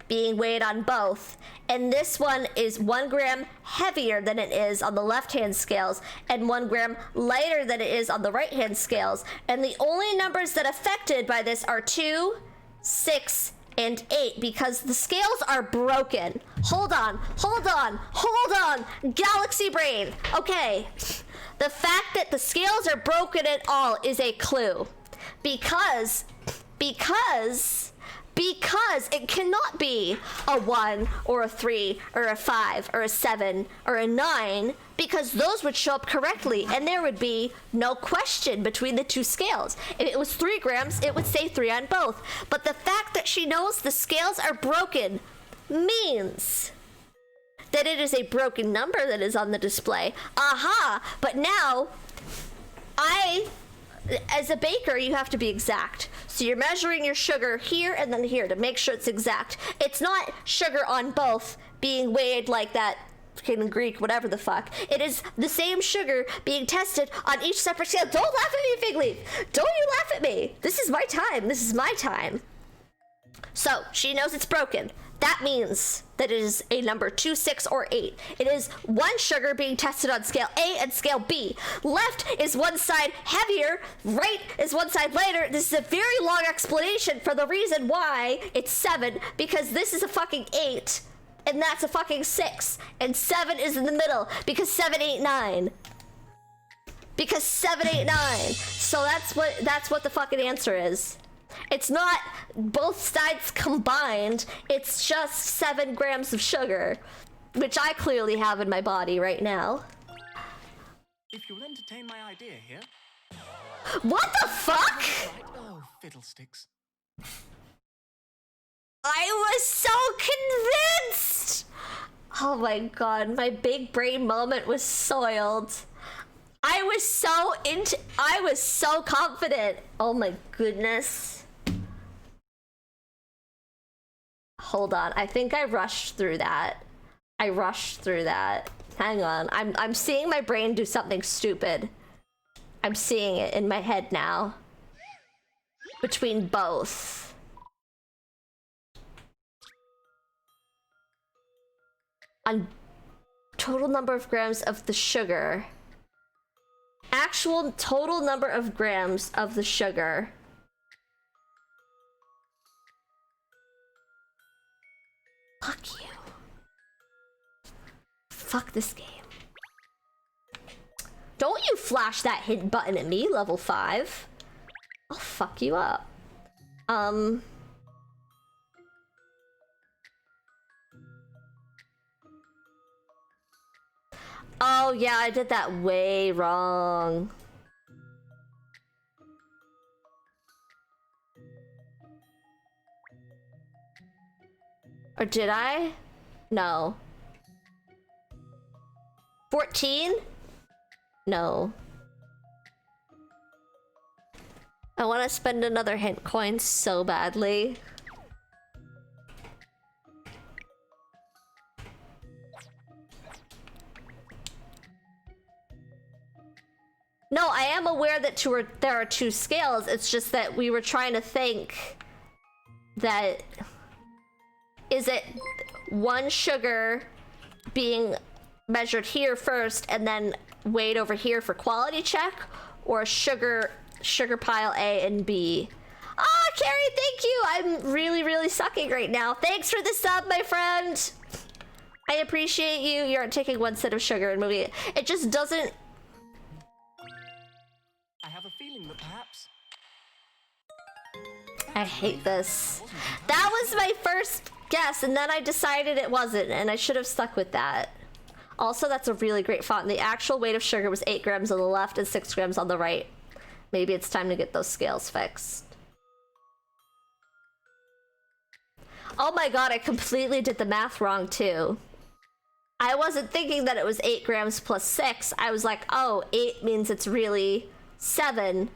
being weighed on both, and this one is 1 gram heavier than it is on the left-hand scales and 1 gram lighter than it is on the right-hand scales, and the only numbers that affected by this are 2, 6, and 8, because the scales are broken. Hold on. Galaxy brain. Okay. The fact that the scales are broken at all is a clue. Because because it cannot be a 1 or a 3 or a 5 or a 7 or a 9, because those would show up correctly and there would be no question between the two scales. If it was 3 grams, it would say 3 on both. But the fact that she knows the scales are broken means that it is a broken number that is on the display. Aha! But now, as a baker, you have to be exact. So you're measuring your sugar here and then here to make sure it's exact. It's not sugar on both being weighed like that in Greek, whatever the fuck. It is the same sugar being tested on each separate scale. Don't laugh at me, Fig Leaf. Don't you laugh at me. This is my time. This is my time. So she knows it's broken. That means that it is a number 2, 6, or 8. It is one sugar being tested on scale A and scale B. Left is one side heavier, right is one side lighter. This is a very long explanation for the reason why it's 7, because this is a fucking 8, and that's a fucking 6, and 7 is in the middle, because 7, 8, 9. Because 7, 8, 9. So that's what the fucking answer is. It's not both sides combined, it's just 7 grams of sugar, which I clearly have in my body right now. If you'll entertain my idea here. What the fuck? Oh, fiddlesticks. I was so convinced! Oh my god, my big brain moment was soiled. I was so confident. Oh my goodness. Hold on, I think I rushed through that. Hang on, I'm seeing my brain do something stupid. I'm seeing it in my head now. Between both. On total number of grams of the sugar. Actual total number of grams of the sugar. Fuck you. Fuck this game. Don't you flash that hit button at me, level 5. I'll fuck you up. Oh yeah, I did that way wrong. Or did I? No. 14? No. I want to spend another hint coin so badly. No, I am aware that there are 2 scales. It's just that we were trying to think that... Is it one sugar being measured here first and then weighed over here for quality check, or sugar pile A and B? Ah, Carrie, thank you. I'm really sucking right now. Thanks for the sub, my friend. I appreciate you. You aren't taking one set of sugar and moving it. It just doesn't. I have a feeling that perhaps. I hate this. That was my first guess, and then I decided it wasn't, and I should have stuck with that. Also, that's a really great font. The actual weight of sugar was 8 grams on the left and 6 grams on the right. Maybe it's time to get those scales fixed. Oh my god, I completely did the math wrong too. I wasn't thinking that it was 8 grams plus 6. I was like, oh, 8 means it's really 7.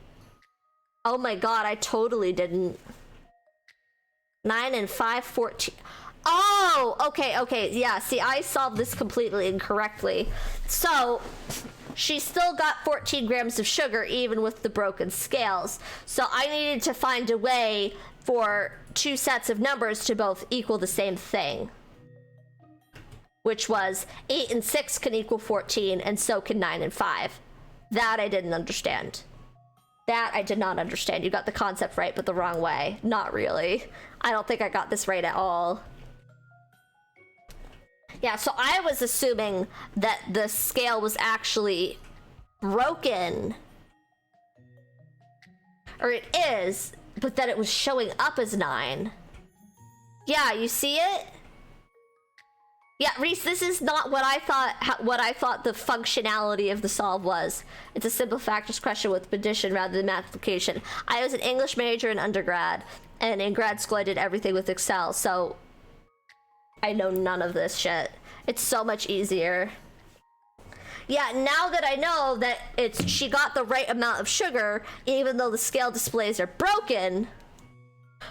Oh my god, I totally didn't. 9 and 5, 14. Oh, okay. Yeah, see, I solved this completely incorrectly. So, she still got 14 grams of sugar even with the broken scales. So I needed to find a way for 2 sets of numbers to both equal the same thing. Which was 8 and 6 can equal 14, and so can 9 and 5. That I didn't understand. That I did not understand. You got the concept right, but the wrong way. Not really. I don't think I got this right at all. Yeah, so I was assuming that the scale was actually broken. Or it is, but that it was showing up as 9. Yeah, you see it? Yeah, Reese, this is not what I thought the functionality of the solve was. It's a simple factors question with addition rather than multiplication. I was an English major in undergrad, and in grad school I did everything with Excel, so I know none of this shit. It's so much easier. Yeah, now that I know that she got the right amount of sugar, even though the scale displays are broken,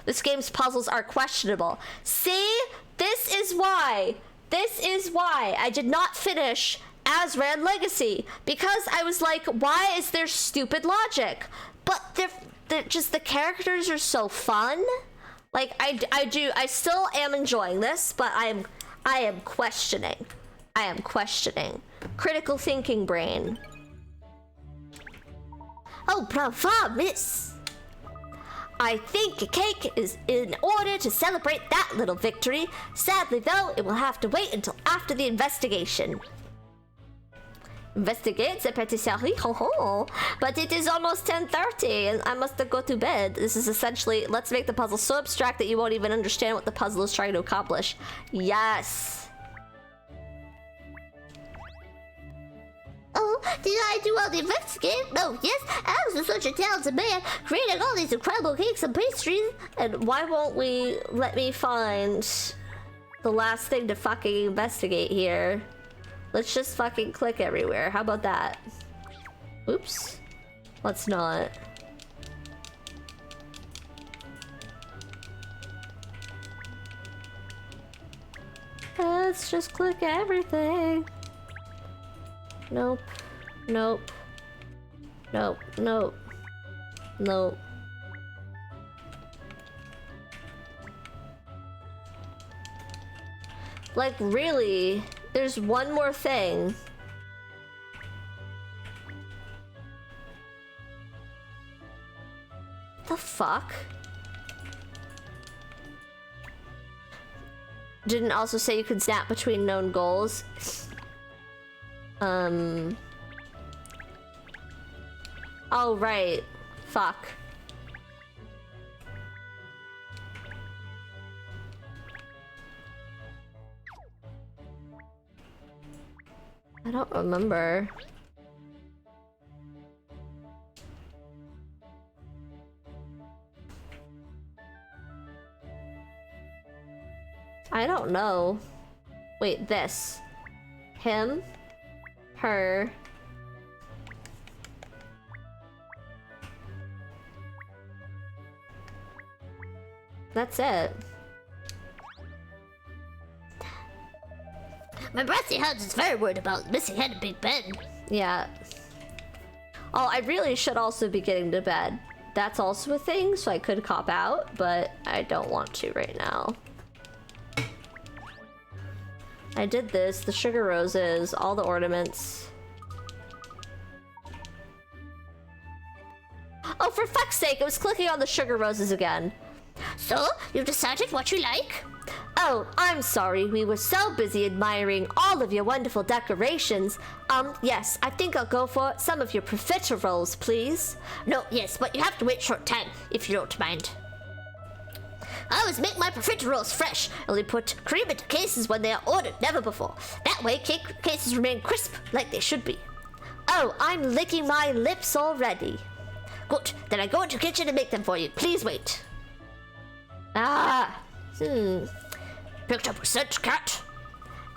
this game's puzzles are questionable. See? This is why I did not finish Azran Legacy, because I was like, why is there stupid logic? But they're just, the characters are so fun. Like, I still am enjoying this, but I am questioning. Critical thinking brain. Oh, bravo, miss. I think a cake is in order to celebrate that little victory. Sadly, though, it will have to wait until after the investigation. Investigate the patisserie? Ho ho. But it is almost 10:30 and I must go to bed. This is essentially, let's make the puzzle so abstract that you won't even understand what the puzzle is trying to accomplish. Yes. Oh, did I do all the investigating? No, yes, I was such a talented man, creating all these incredible cakes and pastries. And why won't we let me find the last thing to fucking investigate here? Let's just fucking click everywhere. How about that? Oops. Let's not. Let's just click everything. Nope. Nope. Nope. Nope. Nope. Like, really? There's one more thing. The fuck? Didn't also say you could snap between known goals. Oh, right. Fuck. I don't remember. I don't know. Wait, this. Him. Her. That's it. My brassy hound is very worried about missing head in Big Ben. Yeah. Oh, I really should also be getting to bed. That's also a thing, so I could cop out, but I don't want to right now. I did this, the sugar roses, all the ornaments. Oh, for fuck's sake, I was clicking on the sugar roses again. So, you've decided what you like? Oh, I'm sorry, we were so busy admiring all of your wonderful decorations. Yes, I think I'll go for some of your profiteroles, please. No, yes, but you have to wait short time, if you don't mind. I always make my profiteroles fresh. Only put cream into cases when they are ordered, never before. That way, cake cases remain crisp, like they should be. Oh, I'm licking my lips already. Good, then I go into the kitchen and make them for you. Please wait. Picked up a scent, cat.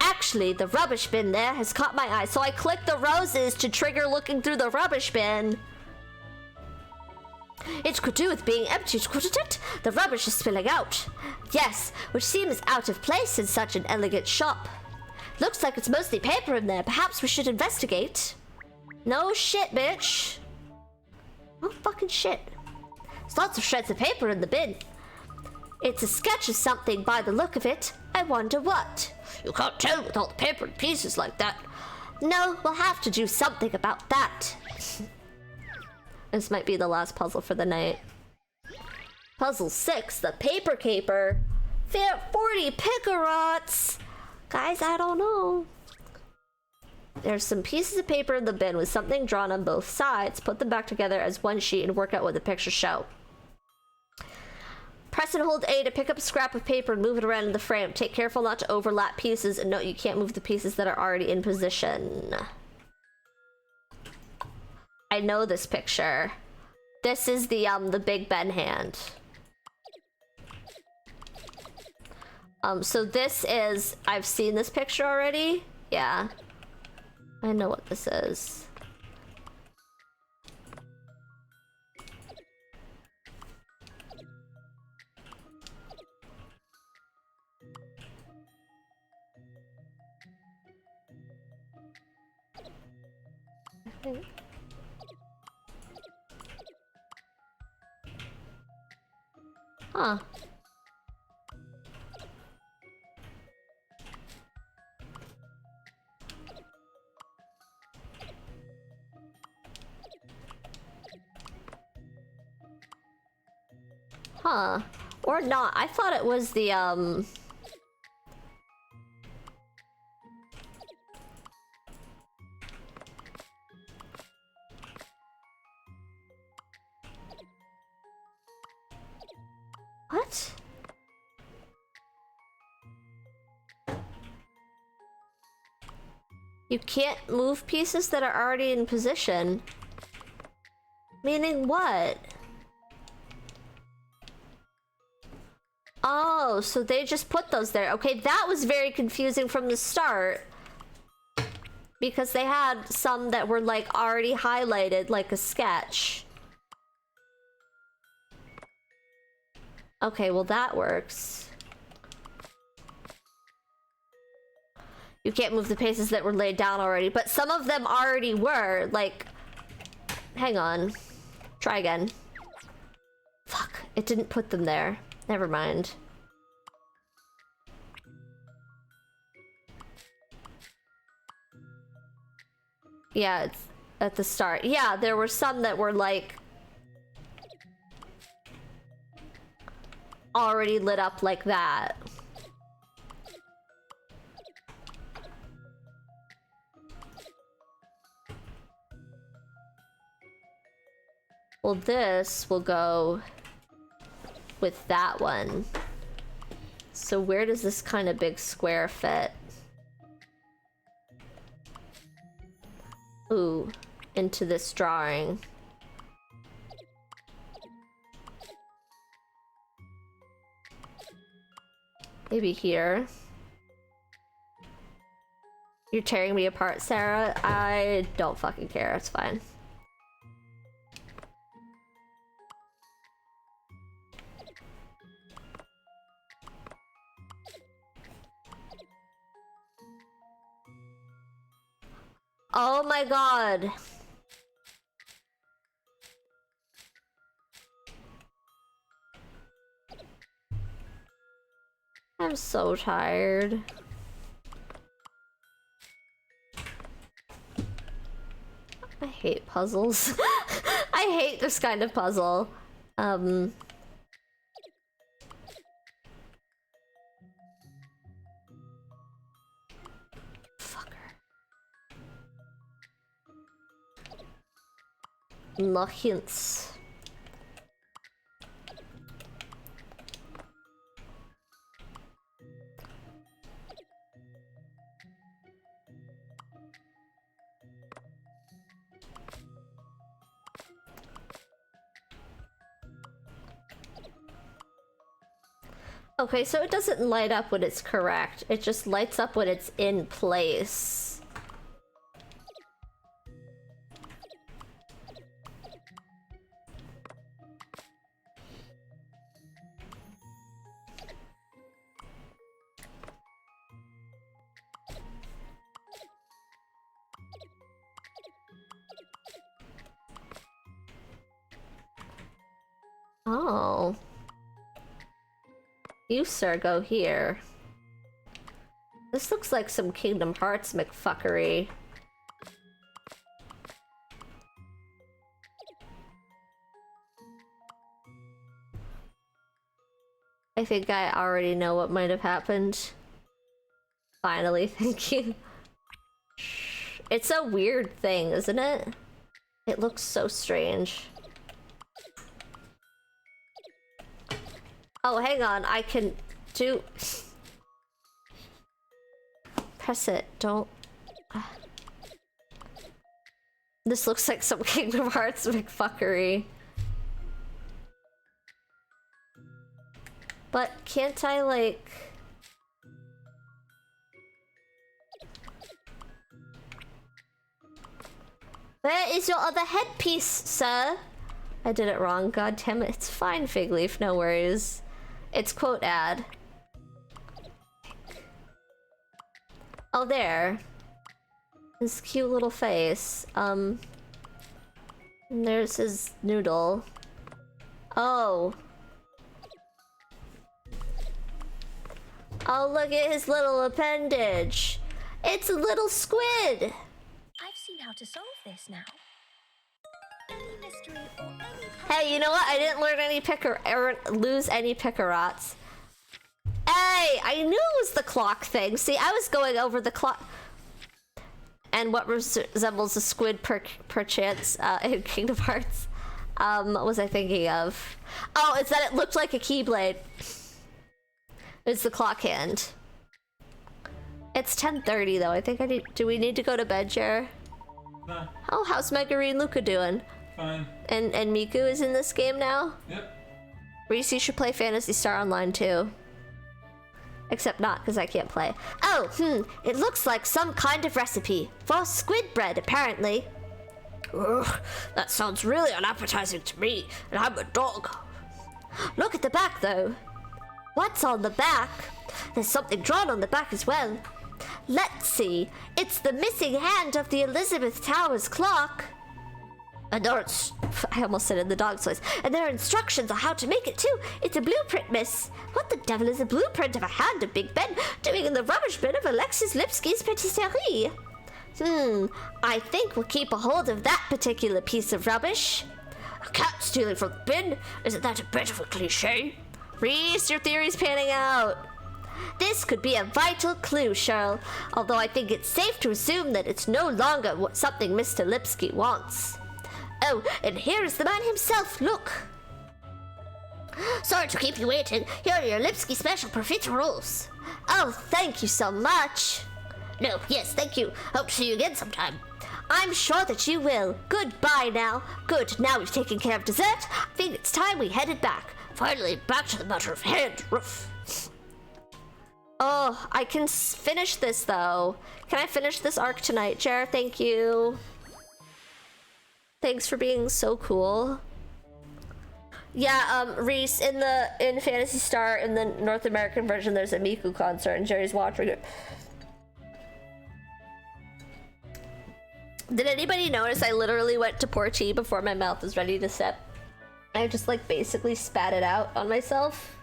Actually, the rubbish bin there has caught my eye, so I clicked the roses to trigger looking through the rubbish bin. It could do with being emptied, couldn't it? The rubbish is spilling out. Yes, which seems out of place in such an elegant shop. Looks like it's mostly paper in there. Perhaps we should investigate. No shit, bitch. No fucking shit. There's lots of shreds of paper in the bin. It's a sketch of something by the look of it. I wonder what. You can't tell with all the paper and pieces like that. No, we'll have to do something about that. This might be the last puzzle for the night. Puzzle 6, the paper caper. 40 picarots. Guys, I don't know. There's some pieces of paper in the bin with something drawn on both sides. Put them back together as one sheet and work out what the pictures show. Press and hold A to pick up a scrap of paper and move it around in the frame. Take careful not to overlap pieces, and note you can't move the pieces that are already in position. I know this picture. This is the Big Ben hand. So this is... I've seen this picture already. Yeah. I know what this is. Huh. Huh. Or not. I thought it was the, What? You can't move pieces that are already in position. Meaning what? Oh, so they just put those there. Okay, that was very confusing from the start. Because they had some that were like already highlighted like a sketch. Okay, well that works. You can't move the pieces that were laid down already, but some of them already were, like... Hang on. Try again. Fuck, it didn't put them there. Never mind. Yeah, it's at the start. Yeah, there were some that were, like... already lit up like that. Well, this will go with that one. So where does this kind of big square fit? Ooh, into this drawing. Maybe here. You're tearing me apart, Sarah. I don't fucking care. It's fine. Oh my god. I'm so tired. I hate puzzles. I hate this kind of puzzle. Fucker. No hints. Okay, so it doesn't light up when it's correct. It just lights up when it's in place. Oh. You, sir, go here. This looks like some Kingdom Hearts McFuckery. I think I already know what might have happened. Finally, thank you. It's a weird thing, isn't it? It looks so strange. Oh, hang on. I can do... Press it. Don't... This looks like some Kingdom Hearts McFuckery. But can't I, like... Where is your other headpiece, sir? I did it wrong. God damn it. It's fine, Figleaf. No worries. It's quote ad. Oh, there. His cute little face. And there's his noodle. Oh. Oh, look at his little appendage. It's a little squid. I've seen how to solve this now. Any mystery or any Hey, you know what? I didn't learn any lose any Pickerots. Hey, I knew it was the clock thing. See, I was going over the clock. And what resembles a squid perchance in Kingdom Hearts? What was I thinking of? Oh, it's that it looked like a Keyblade. It's the clock hand. It's 10:30 though. I think I need. Do we need to go to bed, Jer? Nah, Oh, how's Megari and Luca doing? fine. And Miku is in this game now? Yep. Reese, you should play Phantasy Star Online too. Except not, because I can't play. Oh, it looks like some kind of recipe. For squid bread, apparently. Ugh, that sounds really unappetizing to me, and I'm a dog. Look at the back, though. What's on the back? There's something drawn on the back as well. Let's see. It's the missing hand of the Elizabeth Towers clock. And I almost said it in the dog's voice. And there are instructions on how to make it too. It's a blueprint, miss. What the devil is a blueprint of a hand of Big Ben doing in the rubbish bin of Alexis Lipsky's patisserie? I think we'll keep a hold of that particular piece of rubbish. A cat stealing from the bin? Isn't that a bit of a cliche? Reese, your theory's panning out. This could be a vital clue, Cheryl. Although I think it's safe to assume that it's no longer something Mr. Lipsky wants. Oh, and here is the man himself, look! Sorry to keep you waiting. Here are your Lipsky special profiteroles. Oh, thank you so much. No, yes, thank you. Hope to see you again sometime. I'm sure that you will. Goodbye now. Good, now we've taken care of dessert. I think it's time we headed back. Finally, back to the matter of hand, roof. Oh, I can finish this, though. Can I finish this arc tonight, Jer? Thank you. Thanks for being so cool. Yeah, Reese, in Phantasy Star, in the North American version, there's a Miku concert, and Jerry's watching it. Did anybody notice I literally went to pour tea before my mouth was ready to sip? I just, like, basically spat it out on myself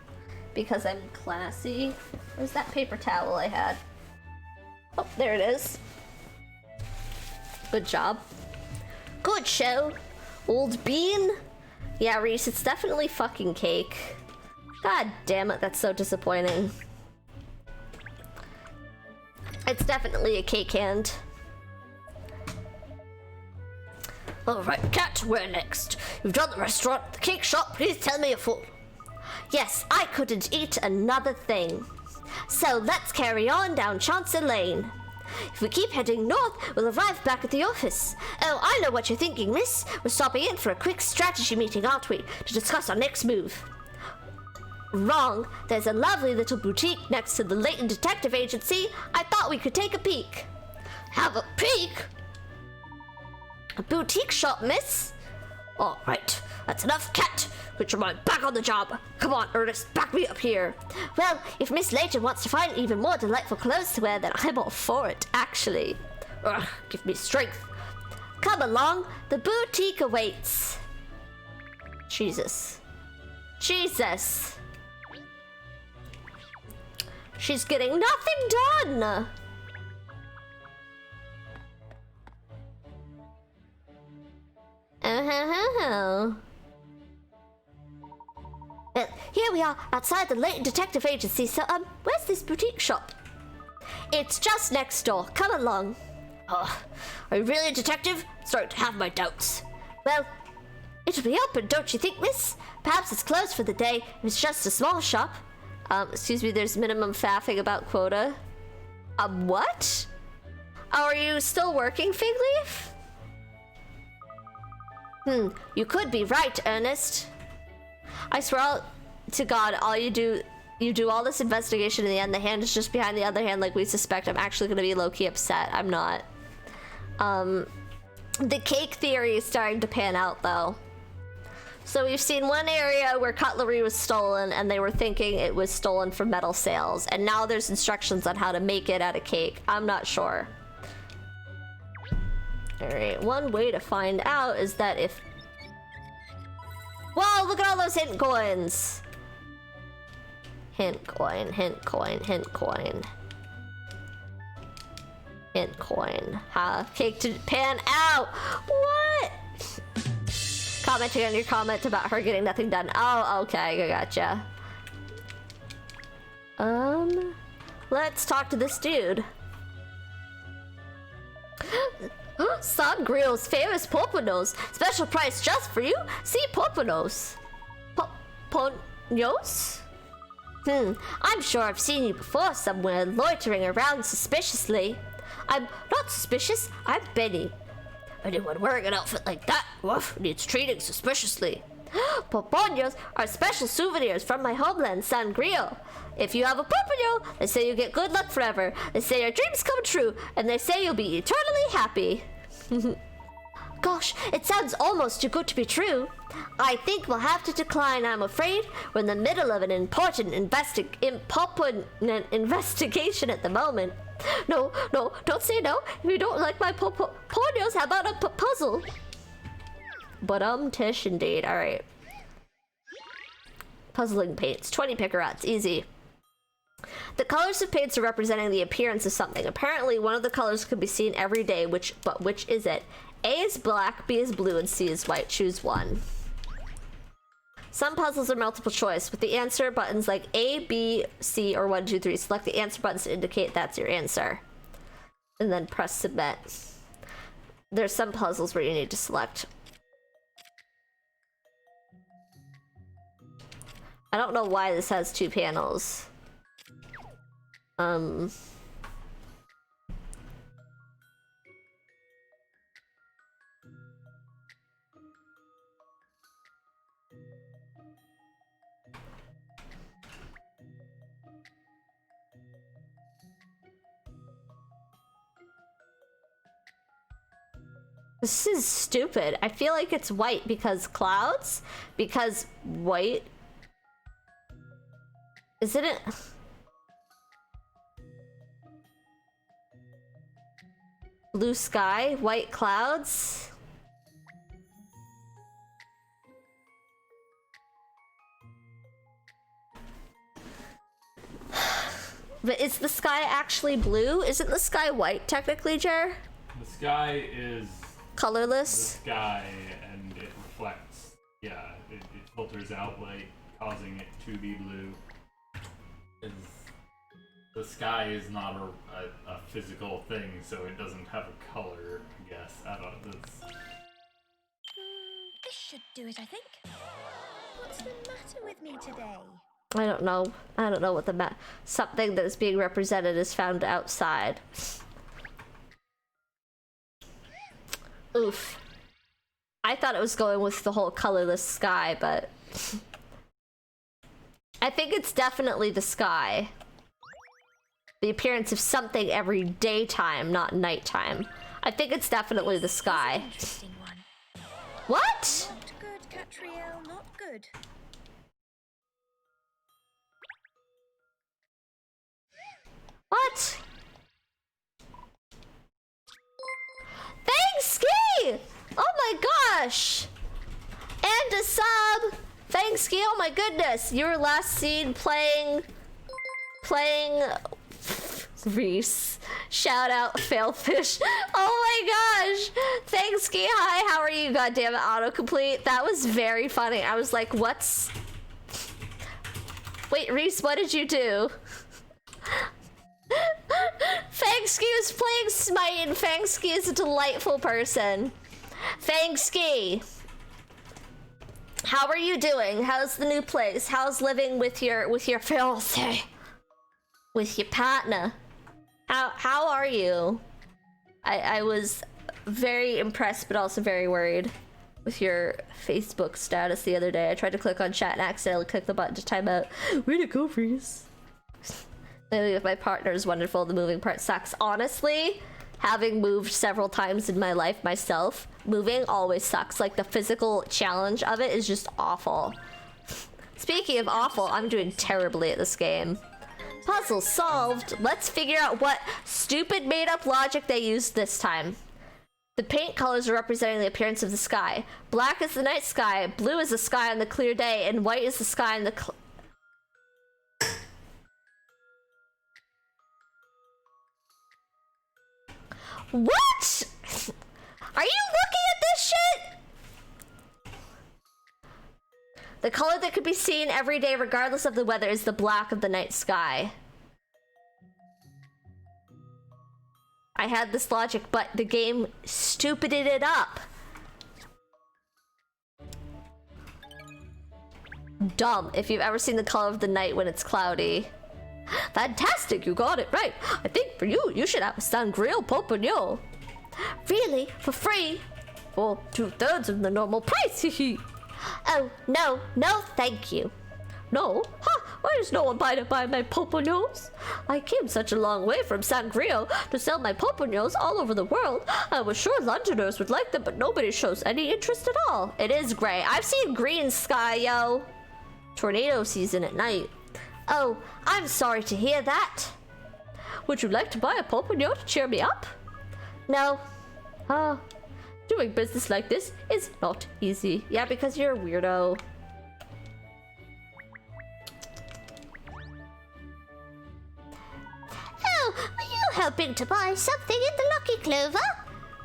because I'm classy. Where's that paper towel I had? Oh, there it is. Good job. Good show. Old bean? Yeah, Reese, it's definitely fucking cake. God damn it, that's so disappointing. It's definitely a cake hand. Alright, Cat, where next? You've done the restaurant, the cake shop, please tell me you're full. Yes, I couldn't eat another thing. So let's carry on down Chancellor Lane. If we keep heading north, we'll arrive back at the office. Oh, I know what you're thinking, miss. We're stopping in for a quick strategy meeting, aren't we? To discuss our next move. Wrong. There's a lovely little boutique next to the Layton Detective Agency. I thought we could take a peek. Have a peek? A boutique shop, miss? All right, that's enough, Cat. Get your mind back on the job. Come on, Ernest, back me up here. Well, if Miss Layton wants to find even more delightful clothes to wear, then I'm all for it, actually. Ugh, give me strength. Come along, the boutique awaits. Jesus. Jesus. She's getting nothing done. Well, here we are outside the Layton Detective Agency, so, where's this boutique shop? It's just next door. Come along. Oh, are you really a detective? Starting to have my doubts. Well, It'll be open, don't you think, miss? Perhaps it's closed for the day if it's just a small shop. Excuse me, there's minimum faffing about quota. What? Oh, are you still working, Figleaf? You could be right, Ernest. I swear to God, you do all this investigation in the end, the hand is just behind the other hand like we suspect. I'm actually gonna be low-key upset. I'm not. The cake theory is starting to pan out, though. So we've seen one area where cutlery was stolen and they were thinking it was stolen from metal sales, and now there's instructions on how to make it out of cake. I'm not sure. Alright, one way to find out is that if... Whoa, look at all those hint coins! Hint coin, hint coin, hint coin. Hint coin. Cake to pan out! What? Commenting on your comment about her getting nothing done. Oh, okay, I gotcha. Let's talk to this dude. Sangreel's famous Poponos. Special price just for you. See Poponos. Poponos? I'm sure I've seen you before somewhere, loitering around suspiciously. I'm not suspicious, I'm Benny. Anyone wearing an outfit like that, needs treating suspiciously. Poponos are special souvenirs from my homeland, Sangreel. If you have a Popono, they say you get good luck forever. They say your dreams come true, and they say you'll be eternally happy. Gosh, it sounds almost too good to be true. I think we'll have to decline, I'm afraid. We're in the middle of an important investigation at the moment. No, don't say no. If you don't like my Poponos, how about a puzzle? But Tish indeed. Alright. Puzzling paints. 20 picarots. Easy. The colors of paints are representing the appearance of something. Apparently, one of the colors could be seen every day, which is it? A is black, B is blue, and C is white. Choose one. Some puzzles are multiple choice, with the answer buttons like A, B, C, or 1, 2, 3. Select the answer buttons to indicate that's your answer. And then press submit. There's some puzzles where you need to select. I don't know why this has 2 panels. This is stupid. I feel like it's white because clouds? Because white... Isn't it... Blue sky, white clouds? But is the sky actually blue? Isn't the sky white technically, Jer? The sky is... colorless? The sky, and it reflects. Yeah, it filters out light, causing it to be blue. The sky is not a physical thing, so it doesn't have a color, I guess. I don't know. This should do it, I think. What's the matter with me today? I don't know. I don't know what the something that is being represented is found outside. Oof. I thought it was going with the whole colorless sky, but... I think it's definitely the sky. The appearance of something every daytime, not nighttime. I think it's definitely the sky. Interesting one. What? Not good, Catriel, not good. What? Thanks, Ski! Oh my gosh! And a sub! Thanks, Ski, oh my goodness! You were last seen playing Reese. Shout out, Failfish. Oh my gosh! Thanks, Ski. Hi, how are you? Goddamn it, autocomplete. That was very funny. I was like, what's... Wait, Reese, what did you do? Fangski was playing Smite, and Fangski is a delightful person. Fangski. How are you doing? How's the new place? How's living with your fiancé? With your partner? How are you? I was very impressed but also very worried with your Facebook status the other day. I tried to click on chat and accidentally clicked the button to time out. Way to go, Freeze. Lately with my partner is wonderful. The moving part sucks. Honestly, having moved several times in my life myself, moving always sucks. Like, the physical challenge of it is just awful. Speaking of awful, I'm doing terribly at this game. Puzzle solved. Let's figure out what stupid made-up logic they used this time. The paint colors are representing the appearance of the sky. Black is the night sky, blue is the sky on the clear day, and white is the sky on the What? Are you looking at this shit? The color that could be seen every day regardless of the weather is the black of the night sky. I had this logic, but the game stupided it up. Dumb, if you've ever seen the color of the night when it's cloudy. Fantastic, you got it right. I think for you, you should have a sangria popollo. Really? For free? For 2/3 of the normal price, hee. Oh, no, thank you. No? Huh, why does no one buy my popollos? I came such a long way from Sangrio to sell my popollos all over the world. I was sure Londoners would like them, but nobody shows any interest at all. It is gray. I've seen green sky, yo. Tornado season at night. Oh, I'm sorry to hear that. Would you like to buy a popollo to cheer me up? No. Doing business like this is not easy. Yeah, because you're a weirdo. Oh, were you helping to buy something in the Lucky Clover?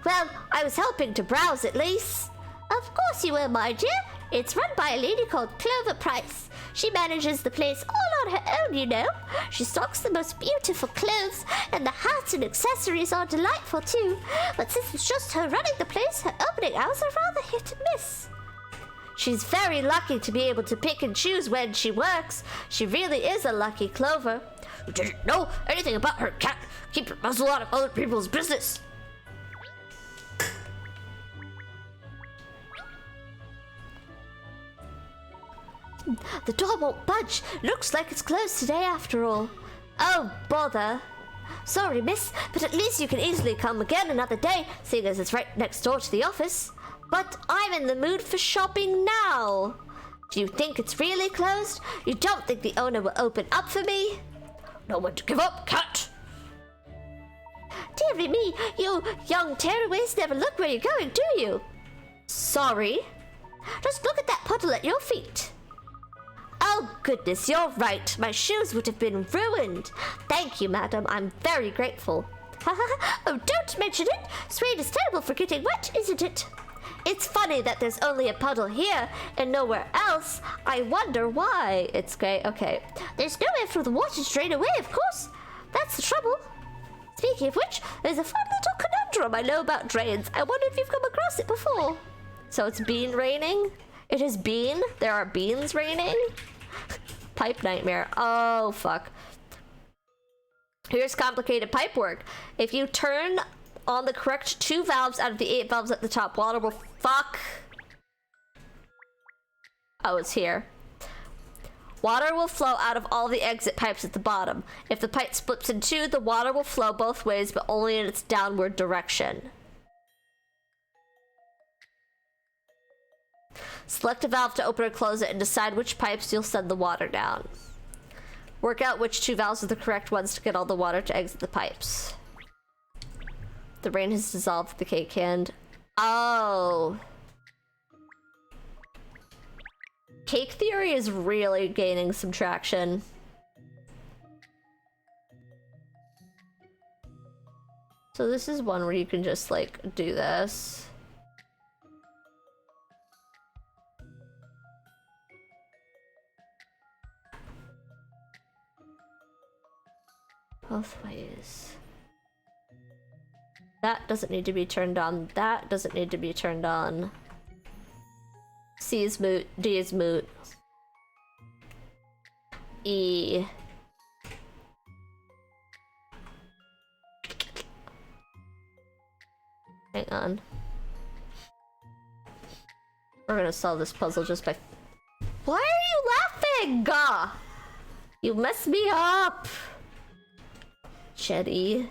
Well, I was helping to browse at least. Of course you were, my dear. It's run by a lady called Clover Price. She manages the place all on her own, you know. She stocks the most beautiful clothes, and the hats and accessories are delightful too. But since it's just her running the place, her opening hours are rather hit and miss. She's very lucky to be able to pick and choose when she works. She really is a lucky Clover. You didn't know anything about her, cat. Keep your muzzle out of other people's business. The door won't budge. Looks like it's closed today after all. Oh, bother. Sorry, miss, but at least you can easily come again another day, seeing as it's right next door to the office. But I'm in the mood for shopping now. Do you think it's really closed? You don't think the owner will open up for me? No one to give up, cat. Dearie me, you young tearaways never look where you're going, do you? Sorry. Just look at that puddle at your feet. Oh, goodness, you're right. My shoes would have been ruined. Thank you, madam. I'm very grateful. Oh, don't mention it. Suede is terrible for getting wet, isn't it? It's funny that there's only a puddle here and nowhere else. I wonder why. It's great. Okay. There's nowhere for the water to drain away, of course. That's the trouble. Speaking of which, there's a fun little conundrum I know about drains. I wonder if you've come across it before. So it's bean raining? It is bean? There are beans raining? Pipe nightmare. Oh, fuck. Here's complicated pipe work. If you turn on the correct 2 valves out of the 8 valves at the top, water will... Fuck. Oh, it's here. Water will flow out of all the exit pipes at the bottom. If the pipe splits in 2, the water will flow both ways, but only in its downward direction. Select a valve to open or close it and decide which pipes you'll send the water down. Work out which 2 valves are the correct ones to get all the water to exit the pipes. The rain has dissolved the cake hand. Oh. Cake theory is really gaining some traction. So this is one where you can just like do this. Both ways. That doesn't need to be turned on. That doesn't need to be turned on. C is moot. D is moot. E. Hang on. We're gonna solve this puzzle just by... Why are you laughing? Gah! You messed me up! Jetty.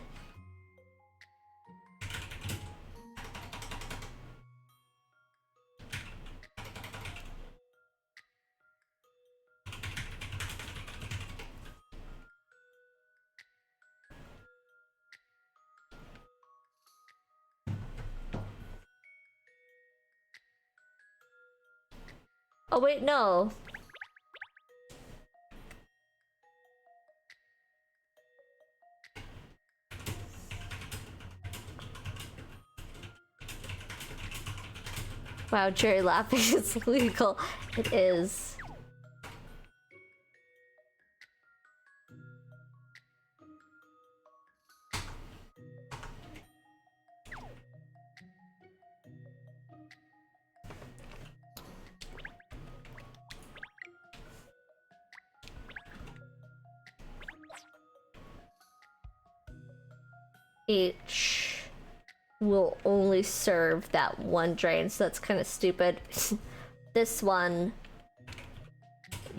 Oh wait, no. Wow, Jerry laughing is legal. It is. H will only serve that one drain, so that's kind of stupid. This one,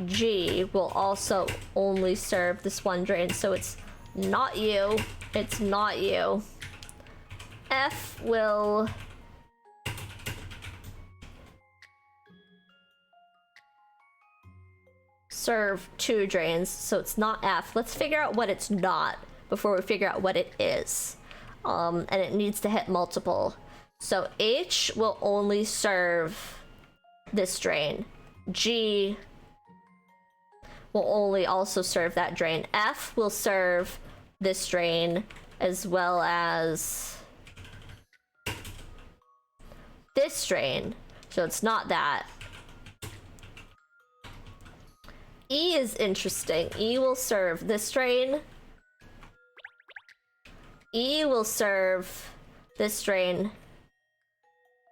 G, will also only serve this one drain, so it's not you. It's not you. F will... serve 2 drains, so it's not F. Let's figure out what it's not before we figure out what it is. And it needs to hit multiple. So H will only serve this drain. G will only also serve that drain. F will serve this drain as well as this drain. So it's not that. E is interesting. E will serve this drain. E will serve this drain,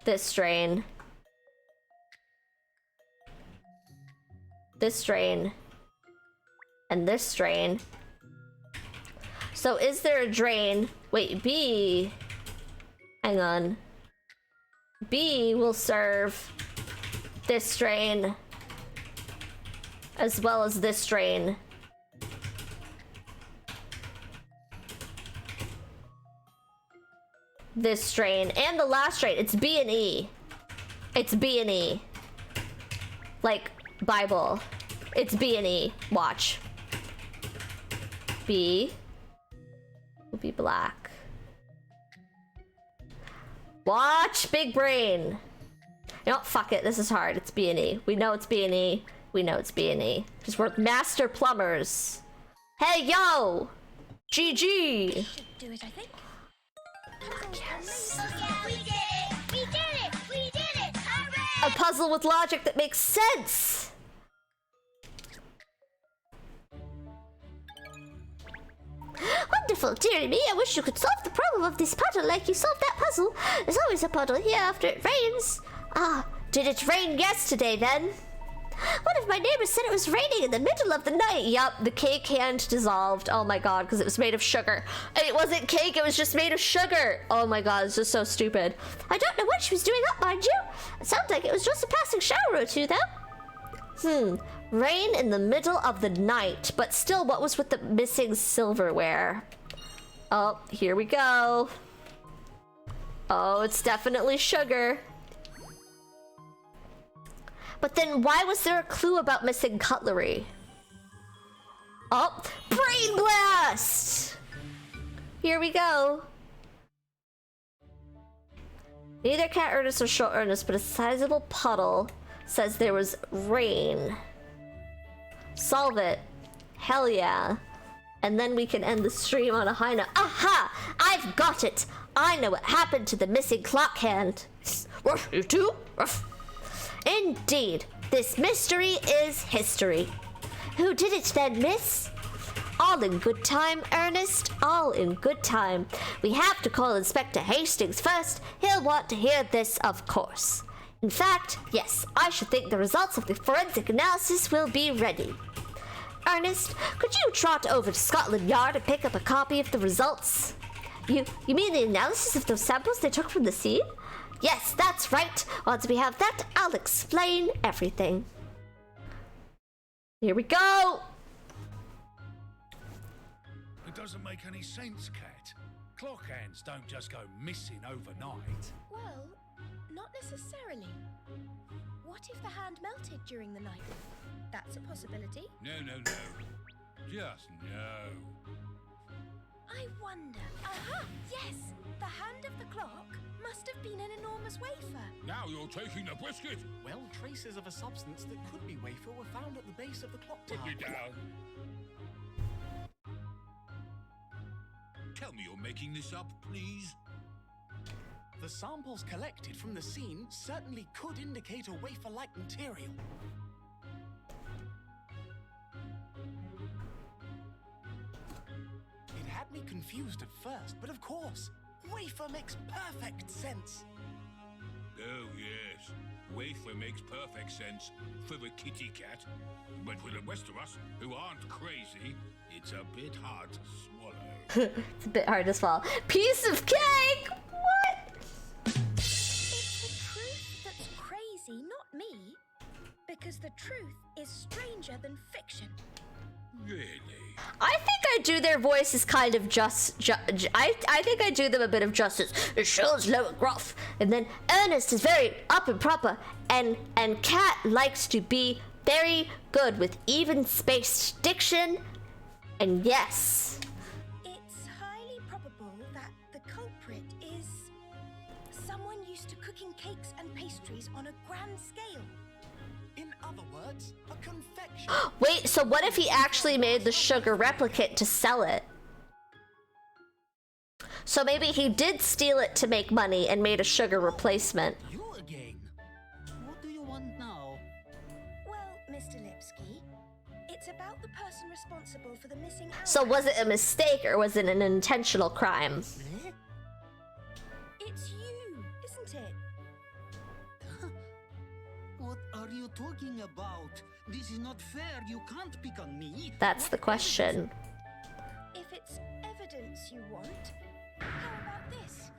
this drain, this drain, and this drain. So is there a drain? Wait, B, hang on. B will serve this drain as well as this drain. This drain and the last drain. It's B and E. It's B and E. Like Bible. It's B and E. Watch. B will be black. Watch, big brain. You know what? Fuck it. This is hard. It's B and E. We know it's B and E. We know it's B and E. Because we're master plumbers. Hey, yo! GG! Should do it, I think. Yes. We did it! We did it! We did it! Hooray! A puzzle with logic that makes sense! Wonderful, dearie me. I wish you could solve the problem of this puddle like you solved that puzzle. There's always a puddle here after it rains. Ah, did it rain yesterday then? One of my neighbors said it was raining in the middle of the night. Yup, the cake hand dissolved. Oh my god, because it was made of sugar. It wasn't cake, it was just made of sugar. Oh my god, it's just so stupid. I don't know what she was doing up, mind you. It sounds like it was just a passing shower or two, though. Rain in the middle of the night. But still, what was with the missing silverware? Oh, here we go. Oh, it's definitely sugar. But then why was there a clue about missing cutlery? Oh, brain blast! Here we go. Neither Cat Ernest or Short Ernest, but a sizable puddle says there was rain. Solve it. Hell yeah. And then we can end the stream on a high note. Aha! I've got it! I know what happened to the missing clock hand. Ruff, you too? Ruff. Indeed, this mystery is history. Who did it then, miss? All in good time, Ernest. All in good time. We have to call Inspector Hastings first. He'll want to hear this, of course. In fact, yes, I should think the results of the forensic analysis will be ready. Ernest, could you trot over to Scotland Yard and pick up a copy of the results? You mean the analysis of those samples they took from the scene? Yes, that's right. Once we have that, I'll explain everything. Here we go! It doesn't make any sense, Cat. Clock hands don't just go missing overnight. Well, not necessarily. What if the hand melted during the night? That's a possibility. No. Just no. I wonder. Aha! Yes! The hand of the clock must have been an enormous wafer. Now you're taking the biscuit. Well, traces of a substance that could be wafer were found at the base of the clock tower. Put me down. Tell me you're making this up, please. The samples collected from the scene certainly could indicate a wafer-like material. It had me confused at first, but of course, wafer makes perfect sense. Oh, yes. Wafer makes perfect sense for the kitty cat. But for the rest of us, who aren't crazy, it's a bit hard to swallow. It's a bit hard to swallow. Piece of cake! What? It's the truth that's crazy, not me. Because the truth is stranger than fiction. Really? I think I do their voices kind of I think I do them a bit of justice. It shows low and gruff. And then Ernest is very up and proper. And Cat likes to be very good with even-spaced diction. And yes. It's highly probable that the culprit is someone used to cooking cakes and pastries on a grand scale. In other words, a confection. Wait, so what if he actually made the sugar replicate to sell it? So maybe he did steal it to make money and made a sugar replacement. You again? What do you want now? Well, Mr. Lipsky, it's about the person responsible for the missing hour. So was it a mistake or was it an intentional crime? Eh? It's you, isn't it? What are you talking about? This is not fair. You can't pick on me. That's the question. If it's evidence you want, how about this?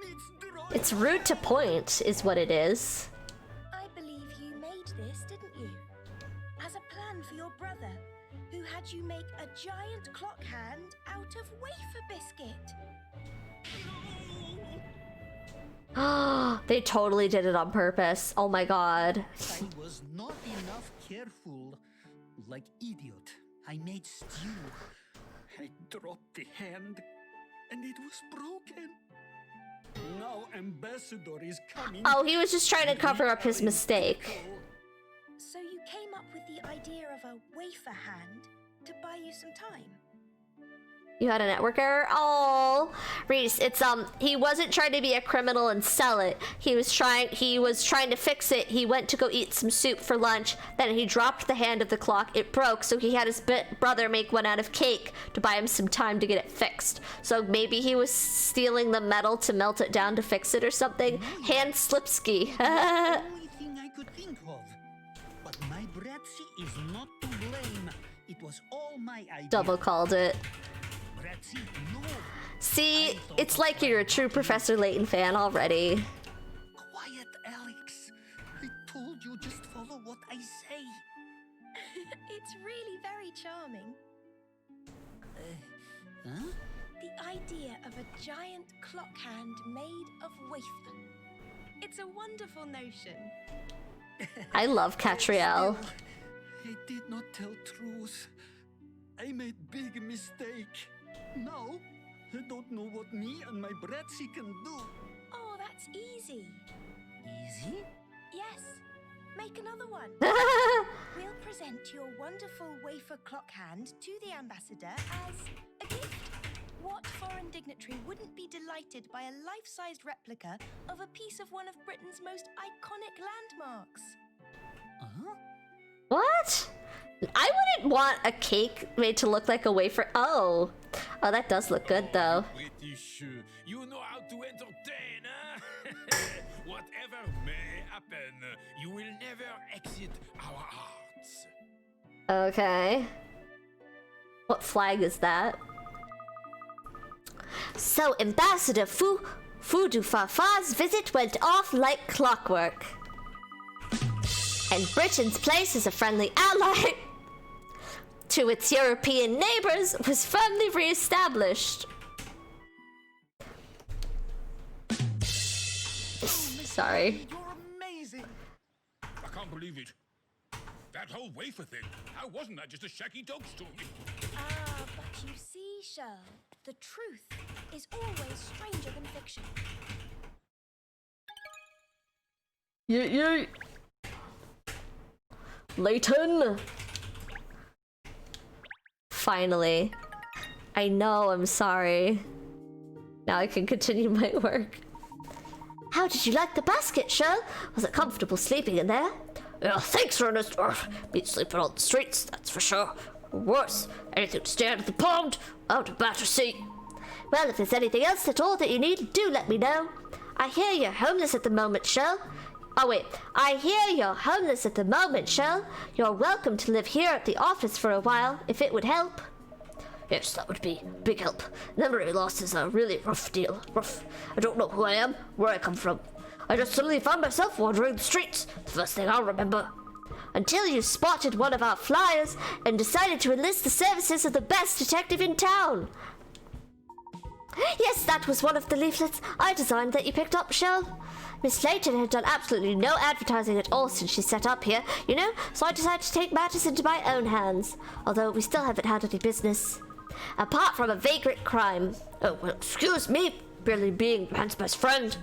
It's dry. It's rude to point, is what it is. I believe you made this, didn't you? As a plan for your brother, who had you make a giant clock hand out of wafer biscuit. They totally did it on purpose. Oh my god. I was not enough careful. Like idiot. I made stew. I dropped the hand, and it was broken. Now Ambassador is coming. Oh, he was just trying to cover up his mistake. So you came up with the idea of a wafer hand to buy you some time. You had a network error? Oh, Reese, it's he wasn't trying to be a criminal and sell it. He was trying to fix it. He went to go eat some soup for lunch. Then he dropped the hand of the clock. It broke, so he had his brother make one out of cake to buy him some time to get it fixed. So maybe he was stealing the metal to melt it down to fix it or something. Hand slipsky. The only thing I could think of. But my Bratzy is not to blame. It was all my idea. Double called it. Bratzy, no. See, it's like you're a true Professor Layton fan already. Quiet, Alex. I told you just follow what I say. It's really very charming. Huh? The idea of a giant clock hand made of wafer. It's a wonderful notion. I love Catriel. I did not tell truth. I made big mistake. Now, I don't know what me and my Bratzy can do. Oh, that's easy. Easy? Yes. Make another one. We'll present your wonderful wafer clock hand to the ambassador as a gift. What foreign dignitary wouldn't be delighted by a life-sized replica of a piece of one of Britain's most iconic landmarks? Huh? What? I wouldn't want a cake made to look like a wafer. Oh, that does look good though. British, you know how to entertain, huh? Whatever may happen, you will never exit our hearts. Okay. What flag is that? So Ambassador Fudufafa's visit went off like clockwork. And Britain's place as a friendly ally to its European neighbors was firmly re-established. Sorry. You're amazing. I can't believe it. That whole wafer thing, how wasn't that just a shaggy dog story? Ah, but you see, Shirl, the truth is always stranger than fiction. Yeah. Layton! Finally. I know, I'm sorry. Now I can continue my work. How did you like the basket, Shirl? Was it comfortable sleeping in there? Yeah, thanks, Ernest. Be sleeping on the streets, that's for sure. Or worse, anything to stay out of the pond, out of Battersea. Well, if there's anything else at all that you need, do let me know. I hear you're homeless at the moment, Shirl. Oh wait, I hear you're homeless at the moment, Shirl. You're welcome to live here at the office for a while, if it would help. Yes, that would be a big help. Memory loss is a really rough deal. Rough. I don't know who I am, where I come from. I just suddenly found myself wandering the streets. The first thing I'll remember. Until you spotted one of our flyers and decided to enlist the services of the best detective in town. Yes, that was one of the leaflets I designed that you picked up, Shirl. Miss Layton had done absolutely no advertising at all since she set up here, you know, so I decided to take matters into my own hands. Although we still haven't had any business. Apart from a vagrant crime. Oh, well, excuse me, barely being man's best friend.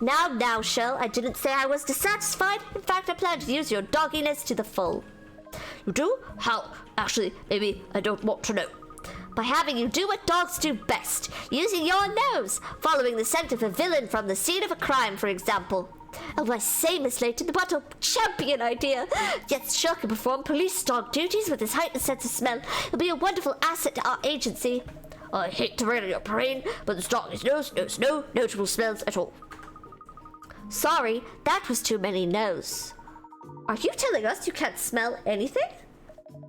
Now, Shirl, I didn't say I was dissatisfied. In fact, I plan to use your dogginess to the full. You do? How? Actually, maybe I don't want to know. By having you do what dogs do best, using your nose, following the scent of a villain from the scene of a crime, for example. Oh, I say, Miss Layton, what a champion idea! Yes, Shirl can perform police dog duties with his heightened sense of smell. He'll be a wonderful asset to our agency. I hate to rain on your parade, but this dog is knows no notable smells at all. Sorry, that was too many no's. Are you telling us you can't smell anything?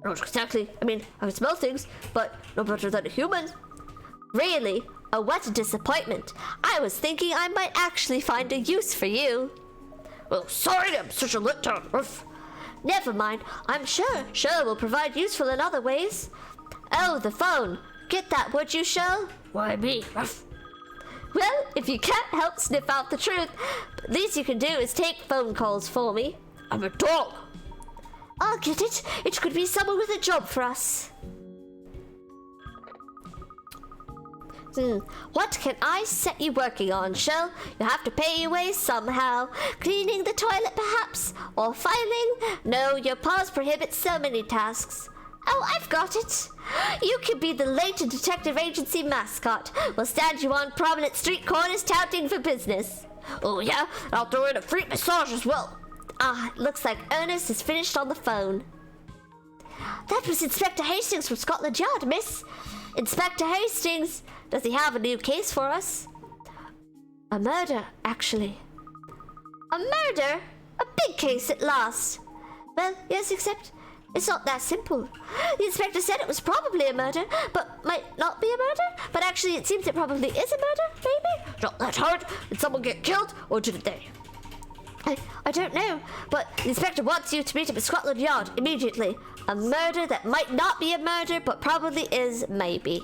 Not exactly. I mean, I can smell things, but no better than a human. Really? Oh, what a disappointment. I was thinking I might actually find a use for you. Well, sorry I'm such a letdown, Ruff. Never mind. I'm sure Shirl will provide useful in other ways. Oh, the phone. Get that, would you, Shirl? Why me, Ruff? Well, if you can't help sniff out the truth, the least you can do is take phone calls for me. I'm a dog. I'll get it. It could be someone with a job for us. What can I set you working on, Shirl? You'll have to pay your way somehow. Cleaning the toilet, perhaps? Or filing? No, your pause prohibits so many tasks. Oh, I've got it. You could be the Layton Detective Agency mascot. We'll stand you on prominent street corners touting for business. Oh yeah? I'll throw in a free massage as well. Ah, looks like Ernest is finished on the phone. That was Inspector Hastings from Scotland Yard, miss. Inspector Hastings, does he have a new case for us? A murder, actually. A murder? A big case at last. Well, yes, except it's not that simple. The inspector said it was probably a murder, but might not be a murder. But actually, it seems it probably is a murder, maybe? Not that hard. Did someone get killed, or didn't they? I don't know, but the inspector wants you to meet him at Scotland Yard immediately. A murder that might not be a murder, but probably is, maybe.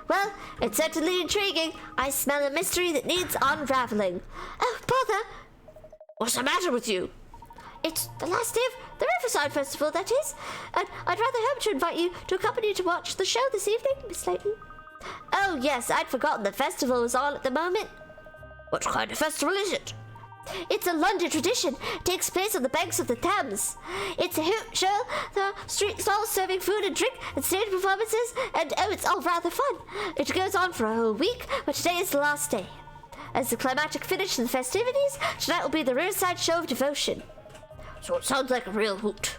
Well, it's certainly intriguing. I smell a mystery that needs unraveling. Oh, bother! What's the matter with you? It's the last day of the Riverside Festival, that is. And I'd rather hope to invite you to accompany to watch the show this evening, Miss Layton. Oh, yes, I'd forgotten the festival was on at the moment. What kind of festival is it? It's a London tradition. It takes place on the banks of the Thames. It's a hoot show, the street stalls serving food and drink, and stage performances, and oh, it's all rather fun. It goes on for a whole week, but today is the last day. As the climactic finish to the festivities, tonight will be the Riverside Show of Devotion. So it sounds like a real hoot.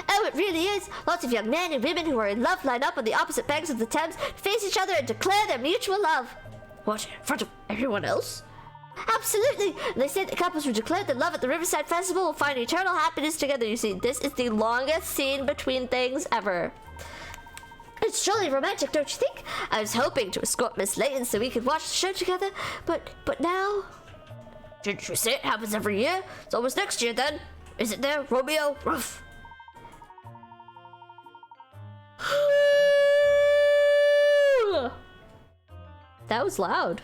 Oh, it really is. Lots of young men and women who are in love line up on the opposite banks of the Thames to face each other and declare their mutual love. What, in front of everyone else? Absolutely! They say the couples who declare their love at the Riverside Festival will find eternal happiness together. You see, this is the longest scene between things ever. It's surely romantic, don't you think? I was hoping to escort Miss Layton so we could watch the show together, but now... Didn't you say it happens every year? It's almost next year then. Is it there, Romeo? Ruff. That was loud.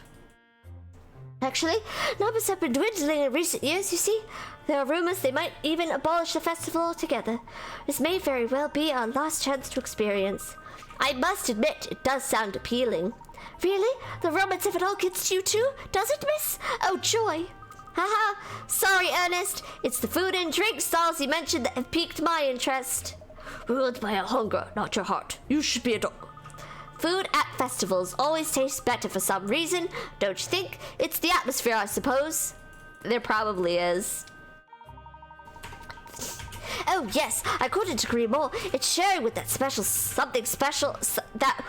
Actually, numbers have been dwindling in recent years, you see. There are rumors they might even abolish the festival altogether. This may very well be our last chance to experience. I must admit, it does sound appealing. Really? The romance of it all gets to you too? Does it, miss? Oh, joy. Haha, sorry, Ernest. It's the food and drink stalls you mentioned that have piqued my interest. Ruled by a hunger, not your heart. You should be a dog. Food at festivals always tastes better for some reason, don't you think? It's the atmosphere, I suppose. There probably is. Oh yes, I couldn't agree more. It's sharing with that special something special,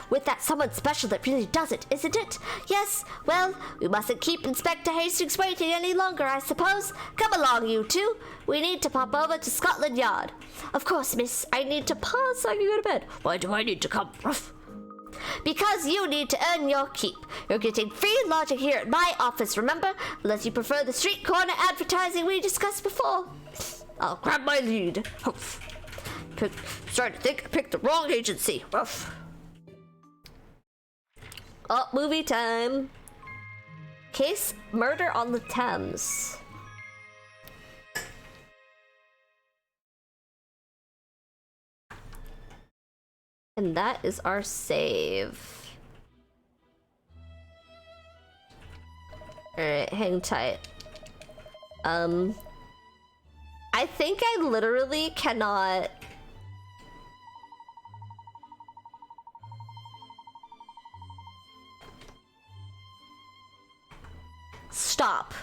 with that someone special that really does it, isn't it? Yes, well, we mustn't keep Inspector Hastings waiting any longer, I suppose. Come along, you two. We need to pop over to Scotland Yard. Of course, miss, I need to pause so I can go to bed. Why do I need to come? Ruff. Because you need to earn your keep. You're getting free lodging here at my office, remember? Unless you prefer the street corner advertising we discussed before. I'll grab my lead. Huff. Starting to think I picked the wrong agency. Ruff. Oh, movie time. Case Murder on the Thames. And that is our save. Alright, hang tight. I think I literally cannot... stop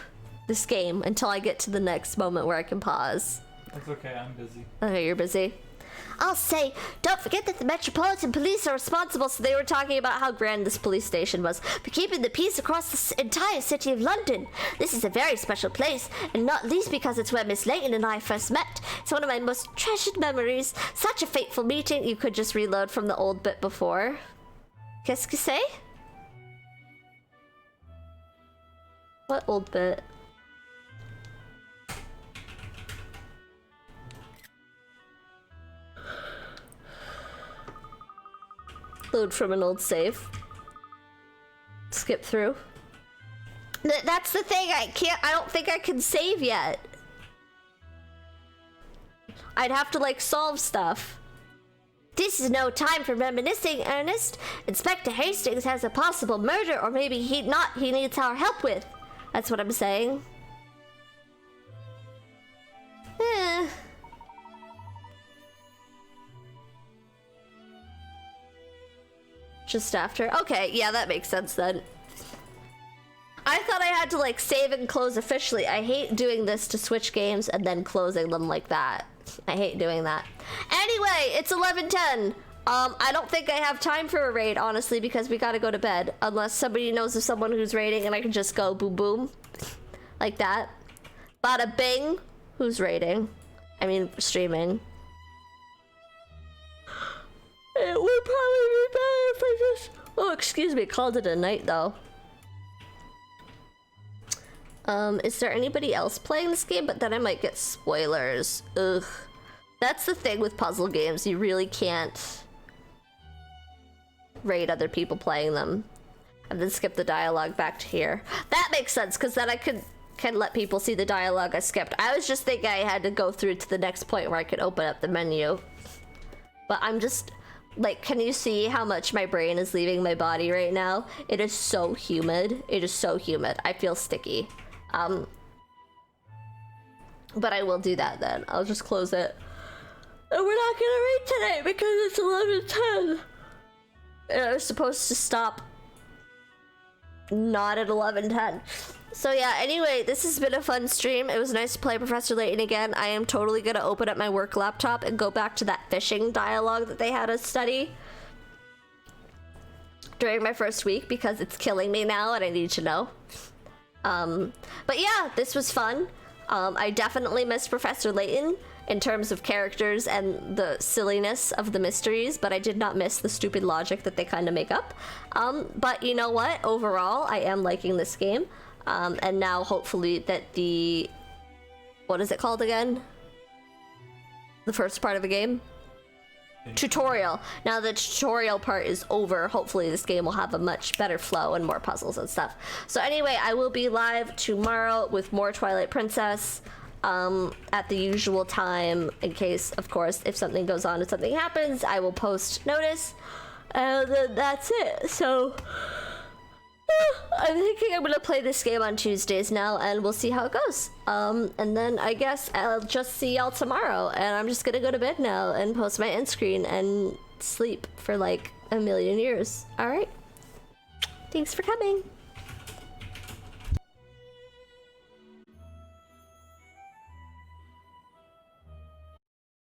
this game until I get to the next moment where I can pause. That's okay, I'm busy. Okay, you're busy. I'll say, don't forget that the Metropolitan Police are responsible, So they were talking about how grand this police station was. for keeping the peace across the entire city of London. This is a very special place, and not least because it's where Miss Layton and I first met. It's one of my most treasured memories. Such a fateful meeting. You could just reload from the old bit before. Qu'est-ce que c'est? What old bit? Load from an old save. Skip through. That's the thing, I don't think I can save yet. I'd have to like solve stuff. This is no time for reminiscing, Ernest. Inspector Hastings has a possible murder, or maybe he needs our help with. That's what I'm saying. Just after. Okay, yeah, that makes sense then. I thought I had to like save and close officially. I hate doing this to switch games and then closing them like that. I hate doing that. Anyway, it's 11:10. I don't think I have time for a raid, honestly, because we gotta go to bed. Unless somebody knows of someone who's raiding and I can just go boom boom. Like that. Bada bing. Who's raiding? I mean, streaming. It would probably be better if I just... Oh, excuse me, called it a night, though. Is there anybody else playing this game? But then I might get spoilers. Ugh. That's the thing with puzzle games. You really can't raid other people playing them. And then skip the dialogue back to here. That makes sense, because then I can let people see the dialogue I skipped. I was just thinking I had to go through to the next point where I could open up the menu. But I'm just... Like, can you see how much my brain is leaving my body right now? It is so humid. It is so humid. I feel sticky. But I will do that then. I'll just close it. And we're not gonna read today because it's 11:10. And I was supposed to stop not at 11:10. So yeah, anyway, this has been a fun stream. It was nice to play Professor Layton again. I am totally gonna open up my work laptop and go back to that fishing dialogue that they had us study during my first week because it's killing me now and I need to know. But yeah, this was fun. I definitely missed Professor Layton in terms of characters and the silliness of the mysteries, but I did not miss the stupid logic that they kind of make up. But you know what? Overall, I am liking this game. And now hopefully that the... What is it called again? The first part of the game? Tutorial. Now the tutorial part is over. Hopefully this game will have a much better flow and more puzzles and stuff. So anyway, I will be live tomorrow with more Twilight Princess at the usual time, in case, of course, if something goes on and something happens, I will post notice. And then that's it. So I'm thinking I'm gonna play this game on Tuesdays now, and we'll see how it goes. And then I guess I'll just see y'all tomorrow, and I'm just gonna go to bed now and post my end screen and sleep for like a million years. All right. Thanks for coming.